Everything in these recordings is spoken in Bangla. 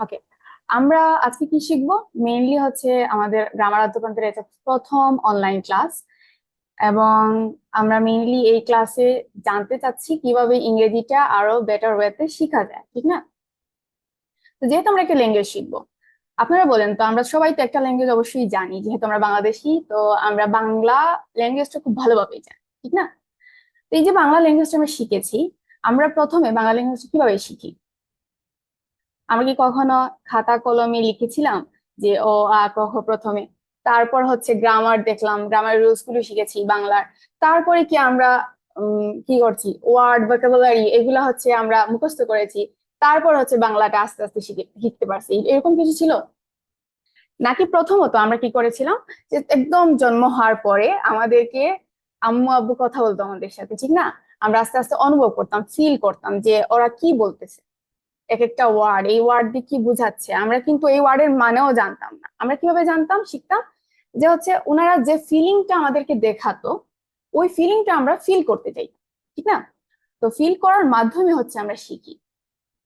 ওকে, আমরা আজকে কি শিখবো? মেইনলি হচ্ছে আমাদের গ্রামার আদ্যপান্তের এটা প্রথম অনলাইন ক্লাস। এবং আমরা মেইনলি এই ক্লাসে জানতে চাচ্ছি কিভাবে ইংরেজিটা আরো বেটার ওয়েতে শেখা যায়, ঠিক না? তো যেহেতু আমরা একটা ল্যাঙ্গুয়েজ শিখবো, আপনারা বলেন তো, আমরা সবাই তো একটা ল্যাঙ্গুয়েজ অবশ্যই জানি, যেহেতু আমরা বাংলাদেশি, তো আমরা বাংলা ল্যাঙ্গুয়েজটা খুব ভালোভাবেই জানি, ঠিক না? তো এই যে বাংলা ল্যাঙ্গুয়েজটা আমরা শিখেছি, আমরা প্রথমে বাংলা ল্যাঙ্গুয়েজ কিভাবে শিখি? আমরা কি কখনো খাতা কলমে লিখেছিলাম যে ও আ ক খ প্রথমে? তারপর হচ্ছে গ্রামার দেখলাম, গ্রামার রুলস গুলো শিখেছি বাংলার। তারপরে কি আমরা কি করছি, ওয়ার্ড ভোকাবুলারি এগুলা হচ্ছে আমরা মুখস্থ করেছি। তারপর হচ্ছে বাংলাটা আস্তে আস্তে শিখতে পারছি, এরকম কিছু ছিল? নাকি প্রথমত আমরা কি করেছিলাম, যে একদম জন্ম হওয়ার পরে আমাদেরকে আম্মু আব্বু কথা বলতো আমাদের সাথে, ঠিক না? আমরা আস্তে আস্তে অনুভব করতাম, ফিল করতাম যে ওরা কি বলতেছে, এক একটা ওয়ার্ড, এই ওয়ার্ড দিয়ে কি বুঝাচ্ছে। আমরা কিন্তু এই ওয়ার্ডের মানেও জানতাম না। আমরা কিভাবে জানতাম, শিখতাম, যে হচ্ছে ওনারা যে ফিলিংটা আমাদেরকে দেখাতো, ওই ফিলিংটা আমরা ফিল করতে চাই, ঠিক না? তো ফিল করার মাধ্যমে হচ্ছে আমরা শিখি।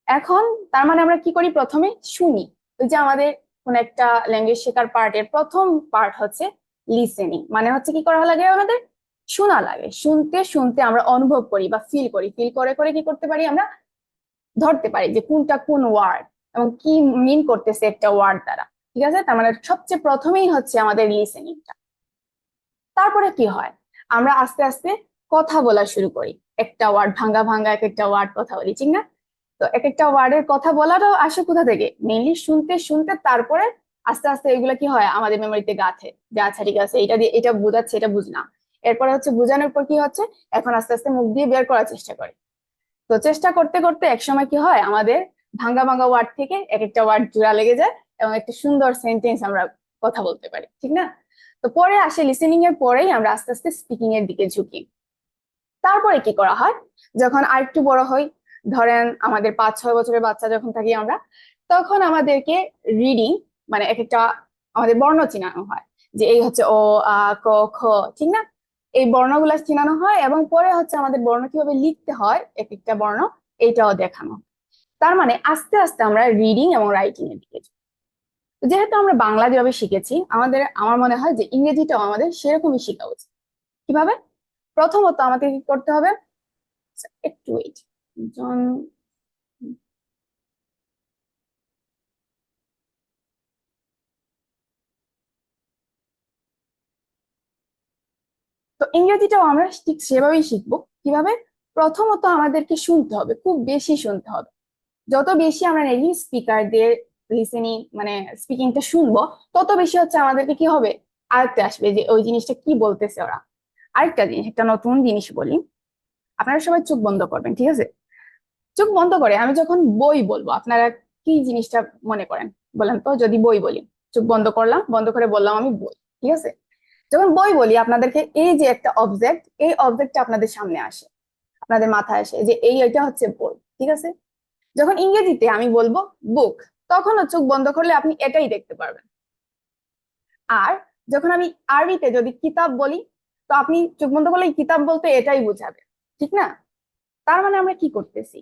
এখন তার মানে আমরা কি করি, প্রথমে শুনি। ওই যে আমাদের কোন একটা ল্যাঙ্গুয়েজ শেখার পার্টের প্রথম পার্ট হচ্ছে লিসেনিং, মানে হচ্ছে কি করা লাগে, আমাদের শোনা লাগে। শুনতে শুনতে আমরা অনুভব করি বা ফিল করি, ফিল করে করে কি করতে পারি, আমরা ধরতে পারি যে কোনটা কোন ওয়ার্ড এবং কি মিন করতেছে একটা ওয়ার্ড দ্বারা। ঠিক আছে, তার মানে সবচেয়ে প্রথমেই হচ্ছে আমাদের লিসেনিংটা। তারপরে কি হয়, আমরা আস্তে আস্তে কথা বলা শুরু করি। একটা ওয়ার্ড ভাঙ্গা ভাঙ্গা এক একটা ওয়ার্ড কথা বলি, ঠিক না? তো এক একটা ওয়ার্ডের কথা বলাটাও আসে কোথা থেকে, মেইনলি শুনতে শুনতে। তারপরে আস্তে আস্তে এগুলো কি হয়, আমাদের মেমোরিতে গাঁথে, যে আচ্ছা ঠিক আছে, এটা দিয়ে এটা বোঝাচ্ছে, এটা বুঝলাম। এরপরে হচ্ছে বোঝানোর পর কি হচ্ছে, এখন আস্তে আস্তে মুখ দিয়ে বের করার চেষ্টা করে। তো চেষ্টা করতে করতে এক সময় কি হয়, আমাদের ভাঙ্গা ভাঙ্গা ওয়ার্ড থেকে এক একটা ওয়ার্ড জোড়া লেগে যায় এবং একটা সুন্দর সেন্টেন্স আমরা কথা বলতে পারি, ঠিক না? তো পরে আসে লিসেনিং এর পরেই আমরা আস্তে আস্তে স্পিকিং এর দিকে ঝুঁকি। তারপরে কি করা হয়, যখন আরেকটু বড় হই, ধরেন আমাদের 5-6 বছরের বাচ্চা যখন থাকি আমরা, তখন আমাদেরকে রিডিং, মানে এক একটা আমাদের বর্ণ চিনানো হয়, যে এই হচ্ছে ও আ ক খ, ঠিক না? এই বর্ণগুলা চিনানো হয় এবং পরে হচ্ছে আমাদের বর্ণ কিভাবে লিখতে হয়, এক একটা বর্ণ এইটাও দেখানো হয়। তার মানে আস্তে আস্তে আমরা রিডিং এবং রাইটিং এর দিকে যাই। তো যেহেতু আমরা বাংলা যেভাবে শিখেছি, আমার মনে হয় যে ইংরেজিটাও আমাদের সেরকমই শেখা উচিত। কিভাবে? প্রথমত আমাদের কি করতে হবে, একটু ওয়েট জন। তো ইংরেজিটাও আমরা ঠিক সেভাবেই শিখবো। কিভাবে? প্রথমত আমাদেরকে শুনতে হবে, খুব বেশি শুনতে হবে। যত বেশি আমরা নেটিভ স্পিকারদের লিসেনিং, মানে স্পিকিংটা শুনবো, তত বেশি হচ্ছে আমাদেরকে কি হবে, আয়ত্তে আসবে যে ওই জিনিসটা কি বলতেছে ওরা। আরেকটা জিনিস, একটা নতুন জিনিস বলি, আপনারা সবাই চোখ বন্ধ করবেন, ঠিক আছে? চোখ বন্ধ করে আমি যখন বই বলবো, আপনারা কি জিনিসটা মনে করেন বলেন তো? যদি বই বলি, চোখ বন্ধ করলাম, বন্ধ করে বললাম আমি বই, ঠিক আছে? যখন বই বলি আপনাদেরকে, এই যে একটা অবজেক্ট, এই অবজেক্টটা আপনাদের সামনে আসে, আপনাদের মাথায় আসে যে এটা হচ্ছে বই, ঠিক আছে? যখন ইংরেজিতে আমি বলবো বুক, তখন চোখ বন্ধ করলে আপনি এটাই দেখতে পারবেন। আর যখন আমি আরবিতে যদি কিতাব বলি, তো আপনি চোখ বন্ধ করলে কিতাব বলতে এটাই বোঝাবে, ঠিক না? তার মানে আমরা কি করতেছি,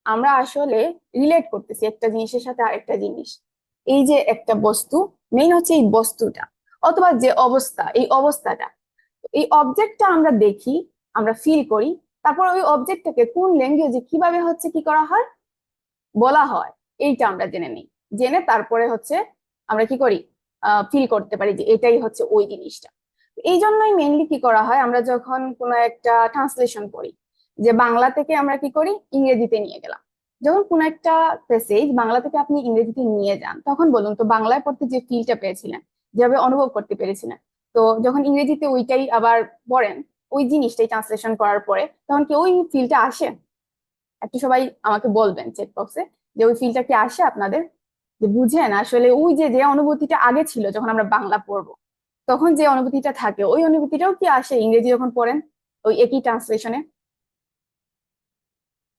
আমরা আসলে রিলেট করতেছি একটা জিনিসের সাথে আরেকটা জিনিস। এই যে একটা বস্তু, মেইন হচ্ছে এই বস্তুটা, অথবা যে অবস্থা, এই অবস্থাটা, এই অবজেক্টটা আমরা দেখি, আমরা ফিল করি। তারপর ওই অবজেক্টটাকে কোন ল্যাঙ্গুয়েজে কিভাবে হচ্ছে কি করা হয়, বলা হয়, এইটা আমরা জেনে নিই। জেনে তারপরে হচ্ছে আমরা কি করি, ফিল করতে পারি যে এটাই হচ্ছে ওই জিনিসটা। এই জন্যই মেইনলি কি করা হয়, আমরা যখন কোনো একটা ট্রান্সলেশন করি, যে বাংলা থেকে আমরা কি করি, ইংরেজিতে নিয়ে গেলাম। যখন কোনো একটা প্যাসেজ বাংলা থেকে আপনি ইংরেজিতে নিয়ে যান, তখন বলুন তো, বাংলায় পড়তে যে ফিলটা পেয়েছিলেন, যেভাবে অনুভব করতে পেরেছিলেন, তো যখন ইংরেজিতে ওইটাই আবার পড়েন, ওই জিনিসটাই ট্রান্সলেশন করার পরে, তখন কি ওই ফিলটা আসে? একটু সবাই আমাকে বলবেন চেক বক্সে, যে ওই ফিলটা কি আসে আপনাদের, যে বুঝেন আসলে ওই যে যে অনুভূতিটা আগে ছিল যখন আমরা বাংলা পড়বো, তখন যে অনুভূতিটা থাকে, ওই অনুভূতিটাও কি আসে ইংরেজি যখন পড়েন, ওই একই ট্রান্সলেশনে?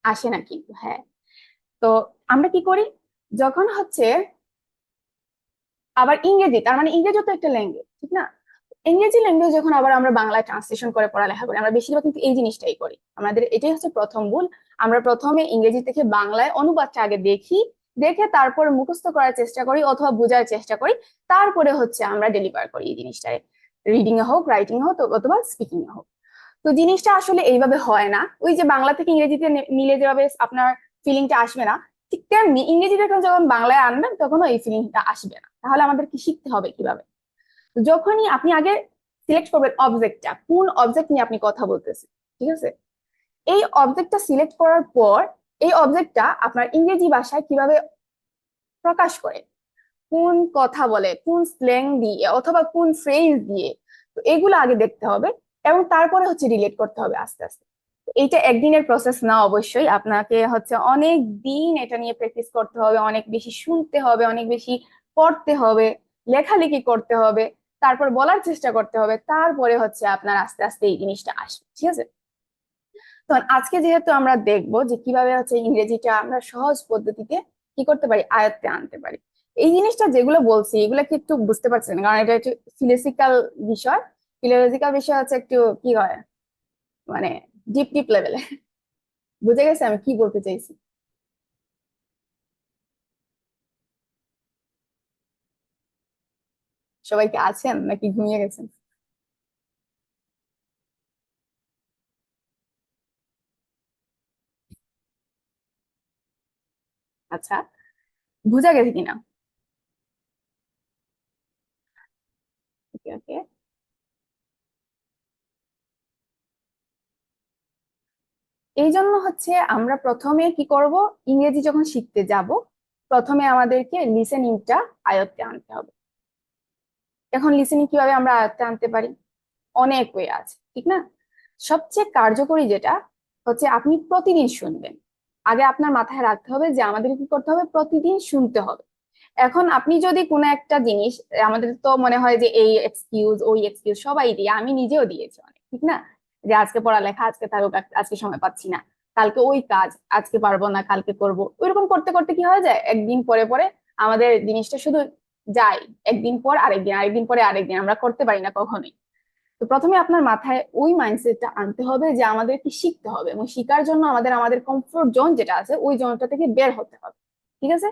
আসে না কিন্তু, হ্যাঁ। তো আমরা কি করি, যখন হচ্ছে আবার ইংরেজি, তার মানে ইংরেজিও তো একটা ল্যাঙ্গুয়েজ, ঠিক না? ইংরেজি ল্যাঙ্গুয়েজ যখন আবার আমরা বাংলায় ট্রান্সলেশন করে পড়ালেখা করি, আমরা বেশিরভাগ কিন্তু এই জিনিসটাই করি। আমাদের এটাই হচ্ছে প্রথম ভুল, আমরা প্রথমে ইংরেজি থেকে বাংলায় অনুবাদটা আগে দেখি, দেখে তারপর মুখস্থ করার চেষ্টা করি অথবা বোঝার চেষ্টা করি, তারপরে হচ্ছে আমরা ডেলিভার করি এই জিনিসটা, রিডিং এ হোক, রাইটিং এ হোক, অথবা স্পিকিং এ হোক। তো জিনিসটা আসলে এইভাবে হয় না, ওই যে বাংলা থেকে ইংরেজিতে মিলে যেভাবে আপনার ফিলিংটা আসবে না, ঠিক তেমনি ইংরেজি থেকে যখন বাংলায় আনবেন তখনও এই ফিলিংটা আসবে না। তাহলে আমাদের কি শিখতে হবে কিভাবে? তো যখনই আপনি আগে সিলেক্ট করবেন অবজেক্টটা, কোন অবজেক্ট নিয়ে আপনি কথা বলতেছেন, ঠিক আছে? এই অবজেক্টটা সিলেক্ট করার পর এই অবজেক্টটা আপনার ইংরেজি ভাষায় কিভাবে প্রকাশ করে, কোন কথা বলে, কোন স্ল্যাং দিয়ে অথবা কোন ফ্রেজ দিয়ে, তো এগুলো আগে দেখতে হবে এবং তারপরে হচ্ছে রিলেট করতে হবে আস্তে আস্তে। এইটা একদিনের প্রসেস না, অবশ্যই আপনাকে হচ্ছে অনেক দিন এটা নিয়ে প্র্যাকটিস করতে হবে, অনেক বেশি শুনতে হবে, অনেক বেশি পড়তে হবে, লেখালেখি করতে হবে, তারপর বলার চেষ্টা করতে হবে, তারপরে হচ্ছে আপনার আস্তে আস্তে এই জিনিসটা আসবে, ঠিক আছে? তো আজকে যেহেতু আমরা দেখবো যে কিভাবে হচ্ছে ইংরেজিটা আমরা সহজ পদ্ধতিতে কি করতে পারি, আয়ত্তে আনতে পারি। এই জিনিসটা যেগুলো বলছি এগুলো কি একটু বুঝতে পারছেন? কারণ এটা একটু ফিলোসফিক্যাল বিষয়। ফিলোসফিক্যাল বিষয় হচ্ছে একটু কি হয়, মানে ডিপ ডিপ লেভেলে। বুঝে গেছে আমি কি বলতে চাইছি? সবাই কি আছেন নাকি ঘুমিয়ে গেছেন? আচ্ছা, বুঝা গেছে কিনা? ওকে ওকে। এই জন্য হচ্ছে আমরা প্রথমে কি করব, ইংরেজি যখন শিখতে যাব প্রথমে আমাদেরকে লিসেনিংটা আয়ত্তে আনতে হবে। এখন লিসেনিং কিভাবে আমরা আয়ত্তে আনতে পারি? অনেক ওয়ে আছে, ঠিক না? সবচেয়ে কার্যকরী যেটা হচ্ছে আপনি প্রতিদিন শুনবেন। আগে আপনার মাথায় রাখতে হবে যে আমাদের কি করতে হবে, প্রতিদিন শুনতে হবে। এখন আপনি যদি কোনো একটা জিনিস, আমাদের তো মনে হয় যে এই এক্সকিউজ ওই এক্সকিউজ সবাই দিয়ে, আমি নিজেও দিয়েছি অনেক, ঠিক না? যে আজকে পড়ালেখা, আজকে থাকুক, আজকে সময় পাচ্ছি না, কালকে ওই কাজ, আজকে পারবো না কালকে করব, ওইরকম করতে করতে কি হয়ে যায়, একদিন পরে পরে আমাদের জিনিসটা শুধু যায়, একদিন পর আরেকদিন, আরেকদিন পরে আরেকদিন, আমরা করতে পারি না কখনোই। তো প্রথমে আপনার মাথায় ওই মাইন্ডসেটটা আনতে হবে যে আমাদের কি শিখতে হবে, এবং শিখার জন্য আমাদের আমাদের কমফোর্ট জোন যেটা আছে ওই জোনটা থেকে বের হতে হবে, ঠিক আছে?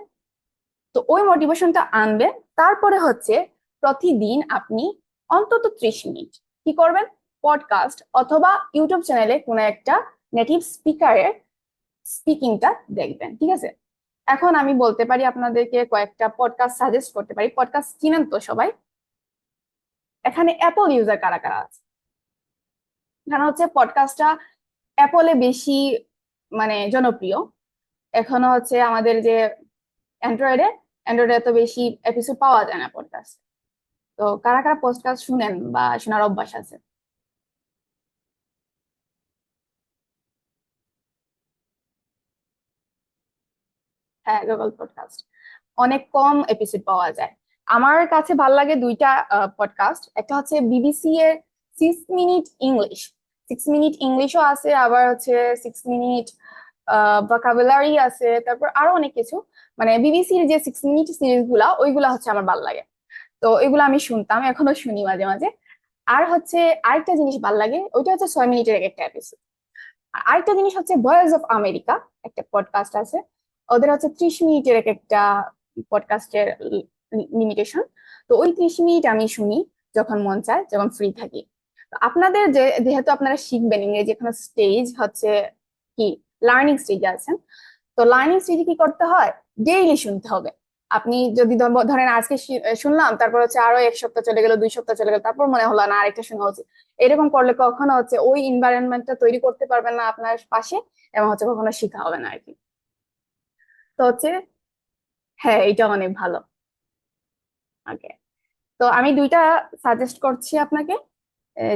তো ওই মোটিভেশনটা আনবে। তারপরে হচ্ছে প্রতিদিন আপনি অন্তত 30 মিনিট কি করবেন, পডকাস্ট অথবা ইউটিউব চ্যানেলে কোনো একটা নেটিভ স্পিকারের স্পিকিংটা দেখবেন, ঠিক আছে? এখন আমি বলতে পারি আপনাদেরকে, কয়েকটা পডকাস্ট সাজেস্ট করতে পারি। পডকাস্ট চিনেন তো সবাই? এখানে অ্যাপল ইউজার কারা কারা আছে? এখানে হচ্ছে পডকাস্টটা অ্যাপলে বেশি মানে জনপ্রিয়। এখনো হচ্ছে আমাদের যে অ্যান্ড্রয়েডে, অ্যান্ড্রয়েডে এত বেশি এপিসোড পাওয়া যায় না পডকাস্ট। তো কারা কারা পডকাস্ট শুনেন বা শোনার অভ্যাস আছে? হ্যাঁ, গুগল পডকাস্ট অনেক কম এপিসোড পাওয়া যায়। আমার কাছে ভালো লাগে দুইটা পডকাস্ট, একটা হচ্ছে বিবিসি এর 6 মিনিট ইংলিশ। 6 মিনিট ইংলিশও আছে, আবার হচ্ছে 6 মিনিট ভোকাবুলারি আছে, তারপর আরো অনেক কিছু। মানে বিবিসির যে 6 মিনিট সিরিজ গুলা ওইগুলা হচ্ছে আমার ভালো লাগে। তো এগুলো আমি শুনতাম, এখনো শুনি মাঝে মাঝে। আর হচ্ছে আরেকটা জিনিস ভাল লাগে, ওইটা হচ্ছে 6 মিনিটের একটা এপিসোড। আর আরেকটা জিনিস হচ্ছে ভয়েস অফ আমেরিকা, একটা পডকাস্ট আছে। ওদের হচ্ছে 30 মিনিটের এক একটা পডকাস্টের লিমিটেশন। তো ওই 30 মিনিট আমি শুনি যখন মন চায়, যখন ফ্রি থাকি। তো আপনাদের যেহেতু আপনারা শিখবেন ইংরেজি, এখন স্টেজ হচ্ছে কি, লার্নিং স্টেজে আছেন। তো লার্নিং স্টেজে কি করতে হয়, ডেইলি শুনতে হবে। আপনি যদি ধরেন আজকে শুনলাম, তারপর হচ্ছে আরো 1 সপ্তাহ চলে গেল, 2 সপ্তাহ চলে গেল, তারপর মনে হলো না আরেকটা শোনা উচিত, এরকম করলে কখনো হচ্ছে ওই এনভায়রনমেন্টটা তৈরি করতে পারবেন না আপনার পাশে, এবং হচ্ছে কখনো শেখা হবে না আর কি। তো হচ্ছে, হ্যাঁ এটা অনেক ভালো। ওকে, তো আমি দুইটা সাজেস্ট করছি আপনাকে।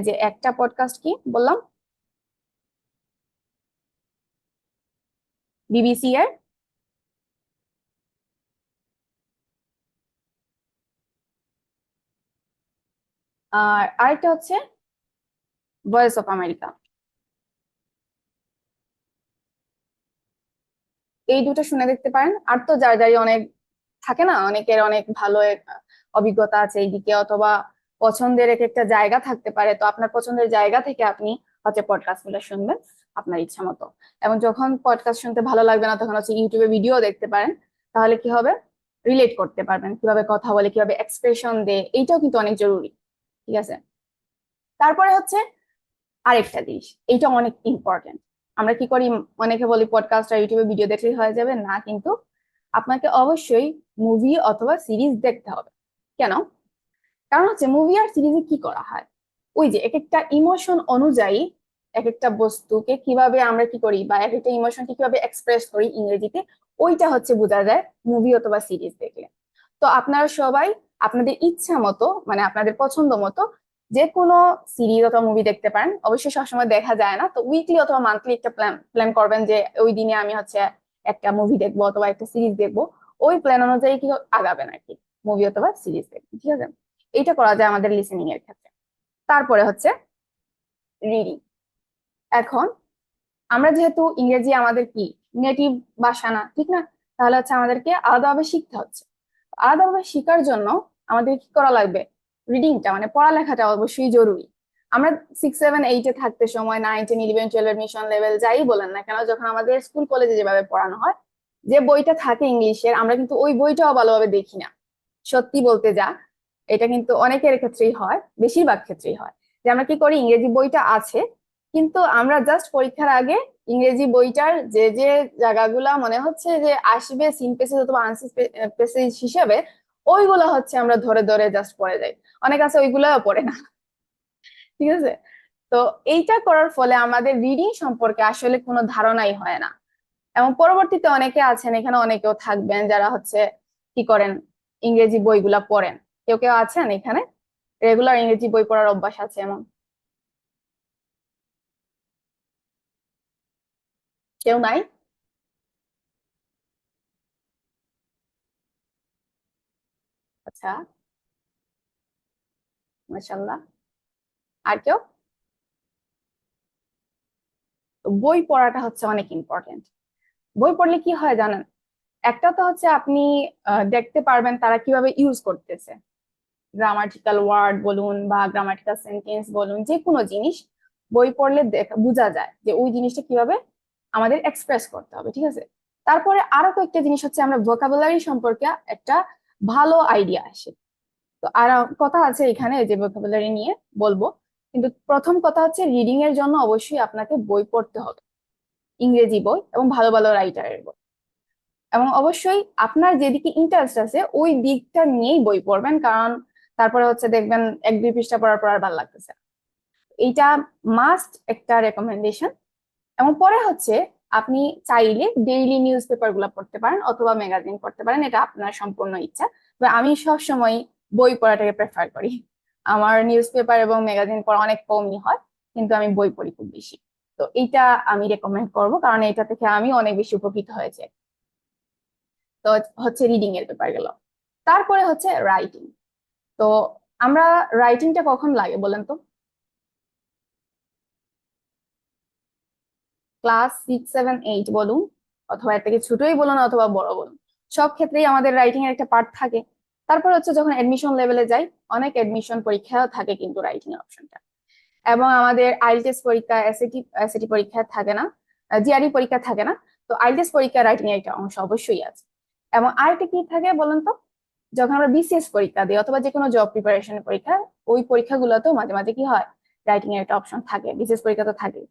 যে একটা পডকাস্ট কি বললাম, বিবিসি এর, আর আরেকটা হচ্ছে ভয়েস অফ আমেরিকা। এই দুটো শুনে দেখতে পারেন। আর তো যার যারই অনেক থাকে না, অনেকের অনেক ভালো অভিজ্ঞতা আছে এইদিকে, অথবা পছন্দের এক একটা জায়গা থাকতে পারে, তো আপনার পছন্দের জায়গা থেকে আপনি হচ্ছে পডকাস্ট গুলো শুনবেন আপনার ইচ্ছা মতো। এবং যখন পডকাস্ট শুনতে ভালো লাগবে না তখন হচ্ছে ইউটিউবে ভিডিও দেখতে পারেন। তাহলে কি হবে, রিলেট করতে পারবেন, কিভাবে কথা বলে, কিভাবে এক্সপ্রেশন দেয়, এইটাও কিন্তু অনেক জরুরি। ঠিক আছে, তারপরে হচ্ছে আরেকটা জিনিস, এইটা অনেক ইম্পর্টেন্ট। আমরা কি করি, অনেকে বলি পডকাস্ট আর ইউটিউবে ভিডিও দেখলেই হয়ে যাবে, না কিন্তু আপনাকে অবশ্যই মুভি অথবা সিরিজ দেখতে হবে। কেন? কারণ হচ্ছে মুভি আর সিরিজে কি করা হয়, ওই যে এক একটা ইমোশন অনুযায়ী এক একটা বস্তুকে কিভাবে আমরা কি করি, বা এক একটা ইমোশনকে কিভাবে এক্সপ্রেস করি ইংরেজিতে, ওইটা হচ্ছে বোঝা যায় মুভি অথবা সিরিজ দেখলে। তো আপনারা সবাই আপনাদের ইচ্ছা মতো, মানে আপনাদের পছন্দ মতো যে কোনো সিরিজ অথবা মুভি দেখতে পারেন। অবশ্যই সবসময় দেখা যায় না, তো উইকলি অথবা মান্থলি একটা প্ল্যান প্ল্যান করবেন যে ওই দিনে আমি হচ্ছে একটা মুভি দেখবো অথবা একটা সিরিজ দেখবো। ওই প্ল্যান অনুযায়ী কি আগাবেন আর কি, মুভি অথবা সিরিজ দেখবেন। ঠিক আছে, এইটা করা যায় আমাদের লিসেনিং এর ক্ষেত্রে। তারপরে হচ্ছে রিডিং। এখন আমরা যেহেতু ইংরেজি আমাদের কি নেটিভ ভাষা না, ঠিক না, তাহলে হচ্ছে আমাদেরকে আলাদাভাবে শিখতে হচ্ছে। আলাদাভাবে শেখার জন্য আমাদের কি করা লাগবে, রিডিংটা মানে পড়ালেখাটা অবশ্যই জরুরি। আমরা 6, 7, 8-এ থাকতে সময়, 9, 10, 11, 12 মিশন লেভেল যাই বলেন না কেন, যখন আমাদের স্কুল কলেজে যেভাবে পড়ানো হয়, যে বইটা থাকে ইংলিশের, আমরা কিন্তু ওই বইটাও ভালোভাবে দেখি না। সত্যি বলতে যা, এটা কিন্তু অনেকের ক্ষেত্রেই হয়, বেশিরভাগ ক্ষেত্রেই হয়, যে আমরা কি করি, ইংরেজি বইটা আছে কিন্তু আমরা জাস্ট পরীক্ষার আগে ইংরেজি বইটার যে যে জায়গাগুলা মনে হচ্ছে যে আসবে সিন পেসেজ অথবা আনসিন পেসেজ হিসেবে, ওইগুলো হচ্ছে আমরা ধরে ধরে জাস্ট পড়ে যাই। অনেক আছে ওইগুলোও পড়ে না। ঠিক আছে, তো এইটা করার ফলে আমাদের রিডিং সম্পর্কে আসলে কোনো ধারণাই হয় না। এবং পরবর্তীতে অনেকে আছেন, এখানে অনেকেও থাকবেন যারা হচ্ছে কি করেন, ইংরেজি বইগুলা পড়েন। কেউ কেউ আছেন এখানে রেগুলার ইংরেজি বই পড়ার অভ্যাস আছে এমন? কেউ নাই? আচ্ছা, মাশাআল্লাহ। আর কেউ? তো বই পড়াটা হচ্ছে অনেক ইম্পর্টেন্ট। বই পড়লে কি হয় জানেন, একটা তো হচ্ছে আপনি দেখতে পারবেন তারা কিভাবে ইউজ করতেছে, গ্রামাটিক্যাল ওয়ার্ড বলুন বা গ্রামাটিক্যাল সেন্টেন্স বলুন, যে কোনো জিনিস বই পড়লে বোঝা যায় যে ওই জিনিসটা কিভাবে আমাদের এক্সপ্রেস করতে হবে। ঠিক আছে, তারপরে আরো কয়েকটা জিনিস হচ্ছে আমরা ভোকাবুলারি সম্পর্কে একটা ভালো আইডিয়া আসে। তো আর কথা আছে এখানে যে ভোকাবুলারি নিয়ে বলবো, কিন্তু প্রথম কথা হচ্ছে রিডিং এর জন্য অবশ্যই আপনাকে বই পড়তে হবে, ইংরেজি বই এবং ভালো ভালো রাইটারের বই। এবং অবশ্যই আপনার যেদিকে ইন্টারেস্ট আছে ওই দিকটা নিয়েই বই পড়বেন, কারণ তারপরে হচ্ছে দেখবেন 1-2 পৃষ্ঠা পড়ার পর আর ভালো লাগতেছে না। এইটা মাস্ট একটা রেকমেন্ডেশন। এবং পরে হচ্ছে আপনি চাইলে ডেইলি নিউজ পেপার গুলা পড়তে পারেন অথবা ম্যাগাজিন পড়তে পারেন, এটা আপনার সম্পূর্ণ ইচ্ছা। তবে আমি সব সময় বই পড়াটাকে প্রেফার করি। আমার নিউজ পেপার এবং ম্যাগাজিন পড়া অনেক কমই হয়, কিন্তু আমি বই পড়ি খুব বেশি। তো এইটা আমি রেকমেন্ড করবো, কারণ এটা থেকে আমি অনেক বেশি উপকৃত হয়েছে। তো হচ্ছে রিডিং এর ব্যাপার গেল। তারপরে হচ্ছে রাইটিং। তো আমরা রাইটিংটা কখন লাগে বলেন তো? ক্লাস 6, 7, 8 বলুন, অথবা এর থেকে ছোটই বলুন অথবা বড় বলুন, সব ক্ষেত্রেই আমাদের রাইটিং এর একটা পার্ট থাকে। তারপর হচ্ছে যখন এডমিশন লেভেলে যাই, অনেক এডমিশন পরীক্ষাও থাকে কিন্তু রাইটিং এর অপশনটা। এবং আমাদের আইএলটিএস পরীক্ষা, এসএটি এসএটি পরীক্ষা থাকে না, জিআরই পরীক্ষা থাকে না। তো আইএলটিএস পরীক্ষা রাইটিং এর একটা অংশ অবশ্যই আছে। এবং আরেকটা কি থাকে বলেন তো, যখন আমরা বিসিএস পরীক্ষা দিই অথবা যে কোনো জব প্রিপারেশন পরীক্ষা, ওই পরীক্ষাগুলোতেও মাঝে মাঝে কি হয়, রাইটিং এর একটা অপশন থাকে, বিসিএস পরীক্ষা তো থাকে।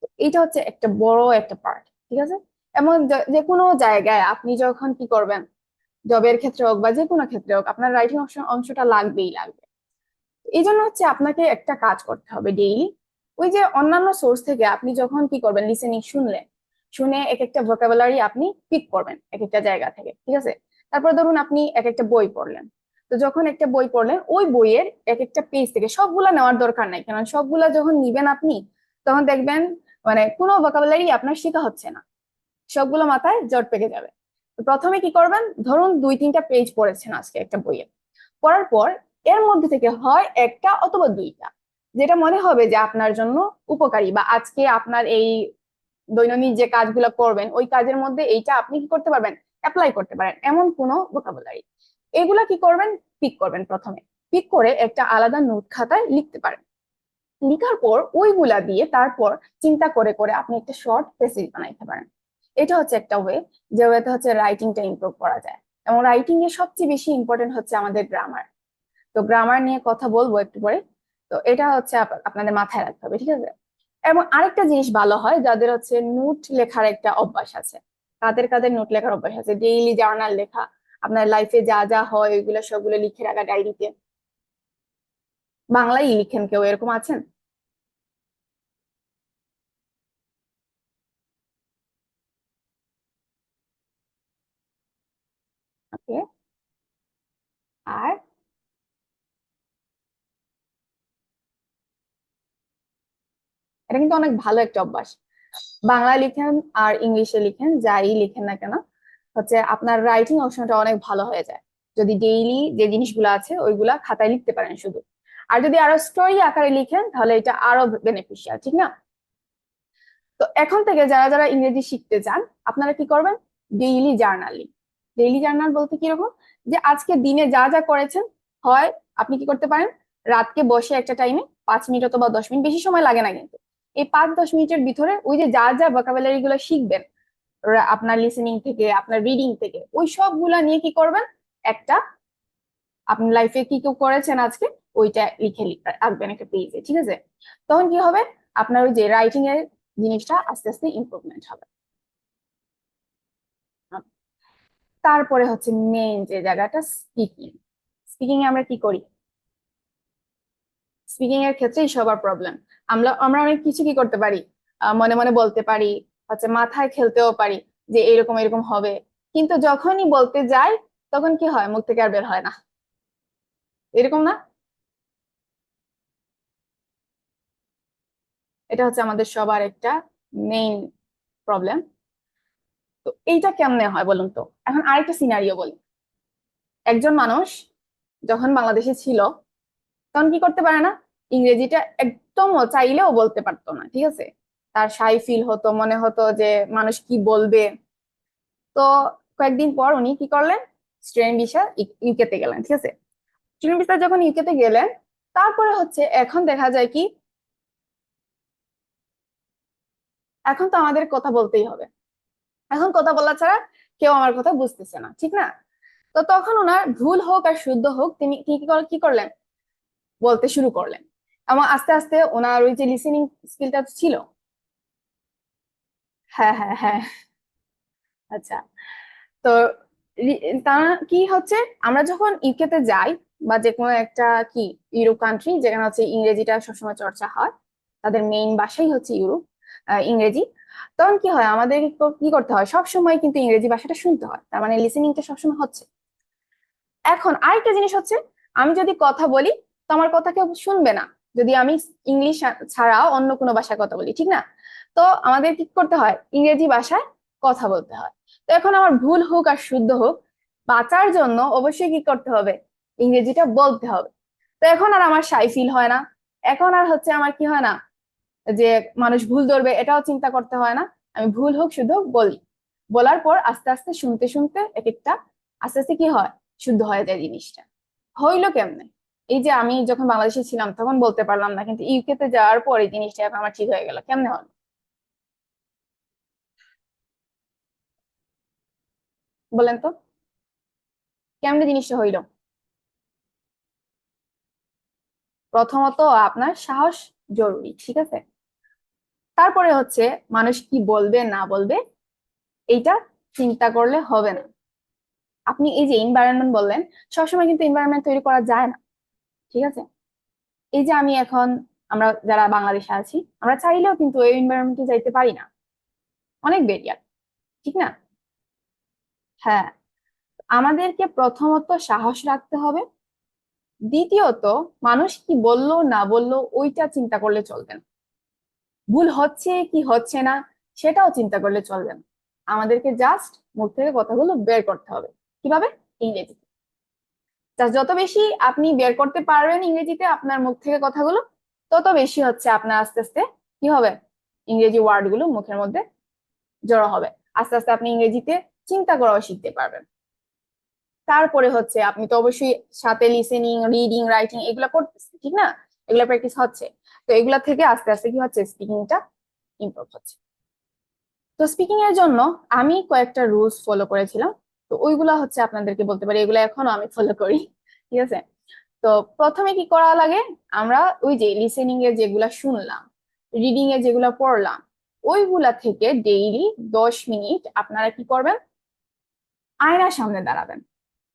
তো এটা হচ্ছে একটা বড় একটা পার্ট। ঠিক আছে, এমন যে কোনো জায়গায় আপনি যখন কি করবেন, জবের ক্ষেত্রে হোক বা যে কোনো ক্ষেত্রে হোক, আপনার রাইটিং অংশটা লাগবেই লাগবে। এই জন্য হচ্ছে আপনাকে একটা কাজ করতে হবে ডেইলি। ওই যে অন্যান্য সোর্স থেকে আপনি যখন কি করবেন, লিসেনিং শুনলেন, শুনে এক একটা ভোকাবুলারি আপনি পিক করবেন এক একটা জায়গা থেকে। ঠিক আছে, তারপর ধরুন আপনি এক একটা বই পড়লেন। তো যখন একটা বই পড়লেন, ওই বইয়ের এক একটা পেজ থেকে সবগুলা নেওয়ার দরকার নাই, কারণ সবগুলা যখন নিবেন আপনি, তখন দেখবেন মানে কোনো ভোকাবুলারি আপনার শেখা হচ্ছে না, সবগুলো মাথায় জট পেকে যাবে। তো প্রথমে কি করবেন, ধরুন 2-3টা পেজ পড়েছেন আজকে একটা বইয়ে, পড়ার পর এর মধ্যে থেকে হয় একটা অথবা দুইটা যেটা মনে হবে যে আপনার জন্য উপকারী, বা আজকে আপনার এই দৈনন্দিন যে কাজগুলো করবেন ওই কাজের মধ্যে এইটা আপনি কি করতে পারবেন, অ্যাপ্লাই করতে পারেন, এমন কোনো ভোকাবুলারি। এগুলা কি করবেন, পিক করবেন প্রথমে। পিক করে একটা আলাদা নোট খাতায় লিখতে পারেন। লিখার পর ওইগুলা দিয়ে তারপর চিন্তা করে করে আপনি একটা শর্ট প্যাসেজ বানাইতে পারেন। এটা হচ্ছে একটা ওয়ে, যে ওয়েতে হচ্ছে রাইটিংটা ইমপ্রুভ করা যায়। এবং রাইটিং এর সবচেয়ে বেশি ইম্পর্টেন্ট হচ্ছে আমাদের গ্রামার। তো গ্রামার নিয়ে কথা বলবো একটু পরে। তো এটা হচ্ছে আপনাদের মাথায় রাখতে হবে, ঠিক আছে? এবং আরেকটা জিনিস ভালো হয় যাদের হচ্ছে নোট লেখার একটা অভ্যাস আছে। কাদের কাদের নোট লেখার অভ্যাস আছে, ডেইলি জার্নাল লেখা, আপনার লাইফে যা যা হয় ওইগুলো সবগুলো লিখে রাখা ডায়েরিতে। বাংলাই লিখেন কেউ এরকম আছেন? ওকে। আর এটা কিন্তু অনেক ভালো একটা অভ্যাস। বাংলা লিখেন আর ইংলিশে লিখেন, যাই লিখেন না কেন, হচ্ছে আপনার রাইটিং অপশনটা অনেক ভালো হয়ে যায় যদি ডেইলি যে জিনিসগুলো আছে ওইগুলা খাতায় লিখতে পারেন শুধু। আর যদি আরো স্টোরি আকারে লিখেন তাহলে এটা আরো বেনিফিশিয়াল, ঠিক না? তো এখন থেকে যারা যারা ইংরেজি শিখতে চান, আপনারা কি করবেন? Daily journaling. ডেইলি জার্নাল বলতে কিরকম, যে আজকে দিনে যা যা করেছেন, হয় আপনি কি করতে পারেন, রাতকে বসে একটা টাইমে 5 মিনিট অথবা 10 মিনিট, বেশি সময় লাগে না কিন্তু, এই 5-10 মিনিটের ভিতরে ওই যে যা যা ভোকাবুলারি গুলো শিখবেন আপনার লিসেনিং থেকে, আপনার রিডিং থেকে, ওই সবগুলা নিয়ে কি করবেন, একটা আপনি লাইফে কি কি করেছেন আজকে ওইটা লিখে রাখবেন একটা পেজে, ঠিক আছে? তখন কি হবে, আপনার ওই যে রাইটিং এর জিনিসটা আস্তে আস্তে ইমপ্রুভমেন্ট হবে। তারপরে হচ্ছে মেইন যে জায়গাটা, স্পিকিং। স্পিকিং এ আমরা কি করি? স্পিকিং এর ক্ষেত্রেই সবার প্রবলেম। আমরা আমরা অনেক কিছু কি করতে পারি, মনে মনে বলতে পারি, হচ্ছে মাথায় খেলতেও পারি যে এরকম এরকম হবে, কিন্তু যখনই বলতে যাই তখন কি হয়, মুখ থেকে আর বের হয় না। এরকম না? এটা হচ্ছে আমাদের সবার একটা মেইন প্রবলেম। তো এইটা কেমনে হয় বলুন তো? এখন আরেকটা সিনারিও বলি। একজন মানুষ যখন বাংলাদেশে ছিল তখন কি করতে পারে না, ইংরেজিটা একদম চাইলেও বলতে পারতো না, ঠিক আছে? তার শাই ফিল হতো, মনে হতো যে মানুষ কি বলবে। তো কয়েকদিন পর উনি কি করলেন, স্টুডেন্ট ভিসা ইউকেতে গেলেন, ঠিক আছে? স্টুডেন্ট ভিসা যখন ইউকেতে গেলেন, তারপরে হচ্ছে এখন দেখা যায় কি, এখন তো আমাদের কথা বলতেই হবে। এখন কথা বলা ছাড়া কেউ আমার কথা বুঝতেছে না, ঠিক না? তো তখন ওনার ভুল হোক আর শুদ্ধ হোক, তিনি কি করলেন, বলতে শুরু করলেন। এবং আস্তে আস্তে ওনার ওই যে লিসেনিং স্কিলটা ছিল। হ্যাঁ, হ্যাঁ, হ্যাঁ। আচ্ছা। তো তারা কি হচ্ছে, আমরা যখন ইউকেতে যাই বা যে কোনো একটা কি ইউরোপ কান্ট্রি যেখানে হচ্ছে ইংরেজিটা সবসময় চর্চা হয়, তাদের মেইন ভাষাই হচ্ছে ইংরেজি। তখন কি হয়, আমাদের কি করতে হয়, সবসময় কিন্তু ইংরেজি ভাষাটা শুনতে হয়, তার মানে লিসেনিংটা সবসময় হচ্ছে। এখন আরেকটা জিনিস হচ্ছে, আমি যদি কথা বলি তো আমার কথা কেউ শুনবে না যদি আমি ইংলিশ ছাড়াও অন্য কোনো ভাষায় কথা বলি, ঠিক না? তো আমাদের কি করতে হয়, ইংরেজি ভাষায় কথা বলতে হয়। তো এখন আমার ভুল হোক আর শুদ্ধ হোক, বাঁচার জন্য অবশ্যই কি করতে হবে, ইংরেজিটা বলতে হবে। তো এখন আর আমার শাই ফিল হয় না, এখন আর হচ্ছে আমার কি হয় না, যে মানুষ ভুল ধরবে এটাও চিন্তা করতে হয় না। আমি ভুল হোক শুদ্ধ হোক বলি, বলার পর আস্তে আস্তে শুনতে শুনতে এক একটা আস্তে আস্তে কি হয়, শুদ্ধ হয়ে যায় জিনিসটা। হইলো কেমনে, এই যে আমি যখন বাংলাদেশে ছিলাম তখন বলতে পারলাম না, কিন্তু ইউকেতে যাওয়ার পর এই জিনিসটা এখন আমার ঠিক হয়ে গেল, কেমনে হলো বলেন তো, কেমনে জিনিসটা হইলো? প্রথমত আপনার সাহস জরুরি, ঠিক আছে? তারপরে হচ্ছে মানুষ কি বলবে না বলবে এইটা চিন্তা করলে হবে না। আপনি এই যে এনভায়রনমেন্ট বললেন, সবসময় কিন্তু এনভায়রনমেন্ট তৈরি করা যায় না, ঠিক আছে? এই যে আমি এখন, আমরা যারা বাংলাদেশে আছি আমরা চাইলেও কিন্তু ওই এনভায়রনমেন্টে যাইতে পারি না, অনেক বেরিয়ার, ঠিক না? হ্যাঁ। আমাদেরকে প্রথমত সাহস রাখতে হবে। দ্বিতীয়ত, মানুষ কি বললো না বললো ওইটা চিন্তা করলে চলবে না। ভুল হচ্ছে কি হচ্ছে না সেটাও চিন্তা করলে চলবে না। আমাদেরকে জাস্ট মুখ থেকে কথাগুলো বের করতে হবে। কিভাবে? ইংরেজিতে। যত বেশি আপনি বের করতে পারবেন ইংরেজিতে আপনার মুখ থেকে কথাগুলো, তত বেশি হচ্ছে আপনার আস্তে আস্তে কি হবে, ইংরেজি ওয়ার্ড গুলো মুখের মধ্যে জড়ো হবে। আস্তে আস্তে আপনি ইংরেজিতে চিন্তা করাও শিখতে পারবেন। তারপরে হচ্ছে আপনি তো অবশ্যই সাথে লিসেনিং, রিডিং, রাইটিং এগুলা করতেছেন, ঠিক না? এগুলা প্র্যাকটিস হচ্ছে। তো এগুলা থেকে আস্তে আস্তে কি হচ্ছে, স্পিকিংটা ইমপ্রুভ হচ্ছে। তো স্পিকিং এর জন্য আমি কয়েকটা রুলস ফলো করেছিলাম, তো ওইগুলা হচ্ছে আপনাদেরকে বলতে পারি, এগুলো এখনো আমি ফলো করি। ঠিক আছে। তো প্রথমে কি করা লাগে, আমরা ওই যে লিসেনিং এর যেগুলা শুনলাম, রিডিং এ যেগুলা পড়লাম, ওইগুলা থেকে ডেইলি 10 মিনিট আপনারা কি করবেন, আয়নার সামনে দাঁড়াবেন।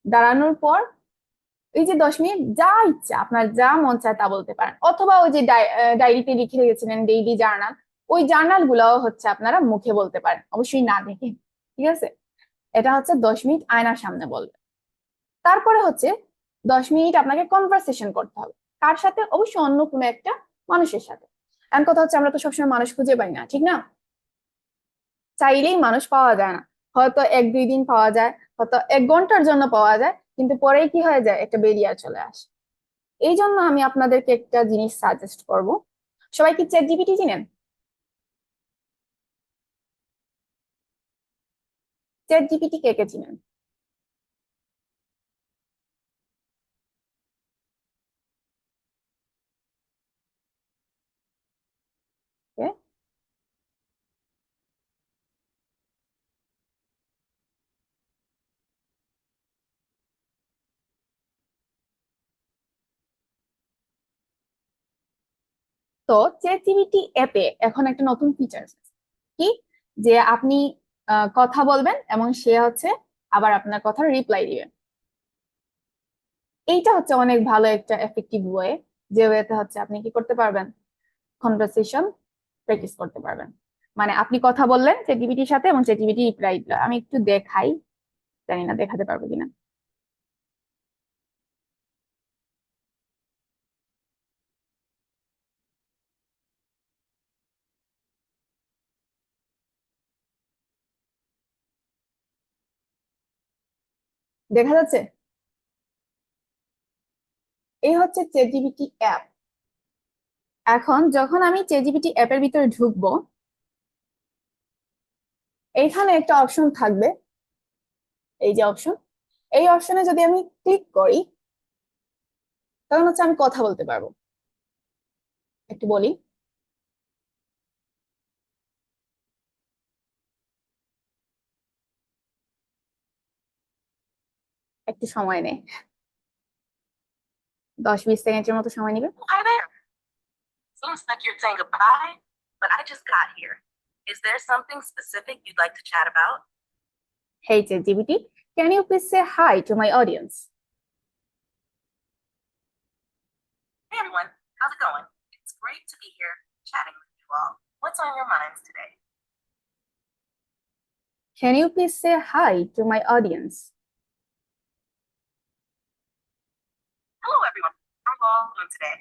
দাঁড়ানোর পর এই যে 10 মিনিট যা ইচ্ছা আপনার যা মন চায় তা বলতে পারেন, অথবা ওই যে ডায়েরিতে লিখে রেখেছিলেন ডেইলি জার্নাল, ওই জার্নাল গুলাও হচ্ছে আপনারা মুখে বলতে পারেন, অবশ্যই না দেখে। ঠিক আছে। এটা হচ্ছে 10 মিনিট আয়নার সামনে বলবেন। তারপরে হচ্ছে 10 মিনিট আপনাকে কনভারসেশন করতে হবে। কার সাথে? অবশ্যই অন্য কোনো একটা মানুষের সাথে। এমন কথা হচ্ছে আমরা তো সবসময় মানুষ খুঁজে পাই না, ঠিক না? চাইলেই মানুষ পাওয়া যায় না। হয়তো 1-2 দিন পাওয়া যায়, হয়তো 1 ঘন্টার জন্য পাওয়া যায়, কিন্তু পরেই কি হয়ে যায়, একটা বেরিয়ার চলে আসে। এই জন্য আমি আপনাদেরকে একটা জিনিস সাজেস্ট করব। সবাই কি চ্যাট জিপিটি চিনেন? চ্যাট জিপিটি কে কে চিনেন? কে? তো চ্যাট জিপিটি অ্যাপে এখন একটা নতুন ফিচার আছে, কি, যে আপনি কথা বলবেন এবং সে হচ্ছে আবার আপনার কথার রিপ্লাই দিবে। এইটা হচ্ছে অনেক ভালো একটা এফেক্টিভ ওয়ে, যে ওয়েতে হচ্ছে আপনি কি করতে পারবেন, কনভারসেশন প্র্যাকটিস করতে পারবেন। মানে আপনি কথা বললেন চ্যাটজিপিটির সাথে এবং চ্যাটজিপিটি রিপ্লাই দিল। আমি একটু দেখাই, জানি না দেখাতে পারবো কিনা। দেখা যাচ্ছে? এই হচ্ছে চ্যাটজিপিটি অ্যাপ। এখন যখন আমি চ্যাটজিপিটি অ্যাপের ভিতরে ঢুকবো, এইখানে একটা অপশন থাকবে, এই যে অপশন, এই অপশনে যদি আমি ক্লিক করি, তখন হচ্ছে আমি কথা বলতে পারবো। একটু বলি। একটু সময় নেই, 10-20 সেকেন্ডের মতো সময় নিবে। Hi there. Seems like you're saying goodbye, but I just got here. Is there something specific you'd like to chat about? Hey ChatGPT, can you please say hi to my audience? Hey everyone, how's it going? It's great to be here chatting with you all. What's on your minds today? Can you please say hi to my audience? Hello everyone. How are you all doing today?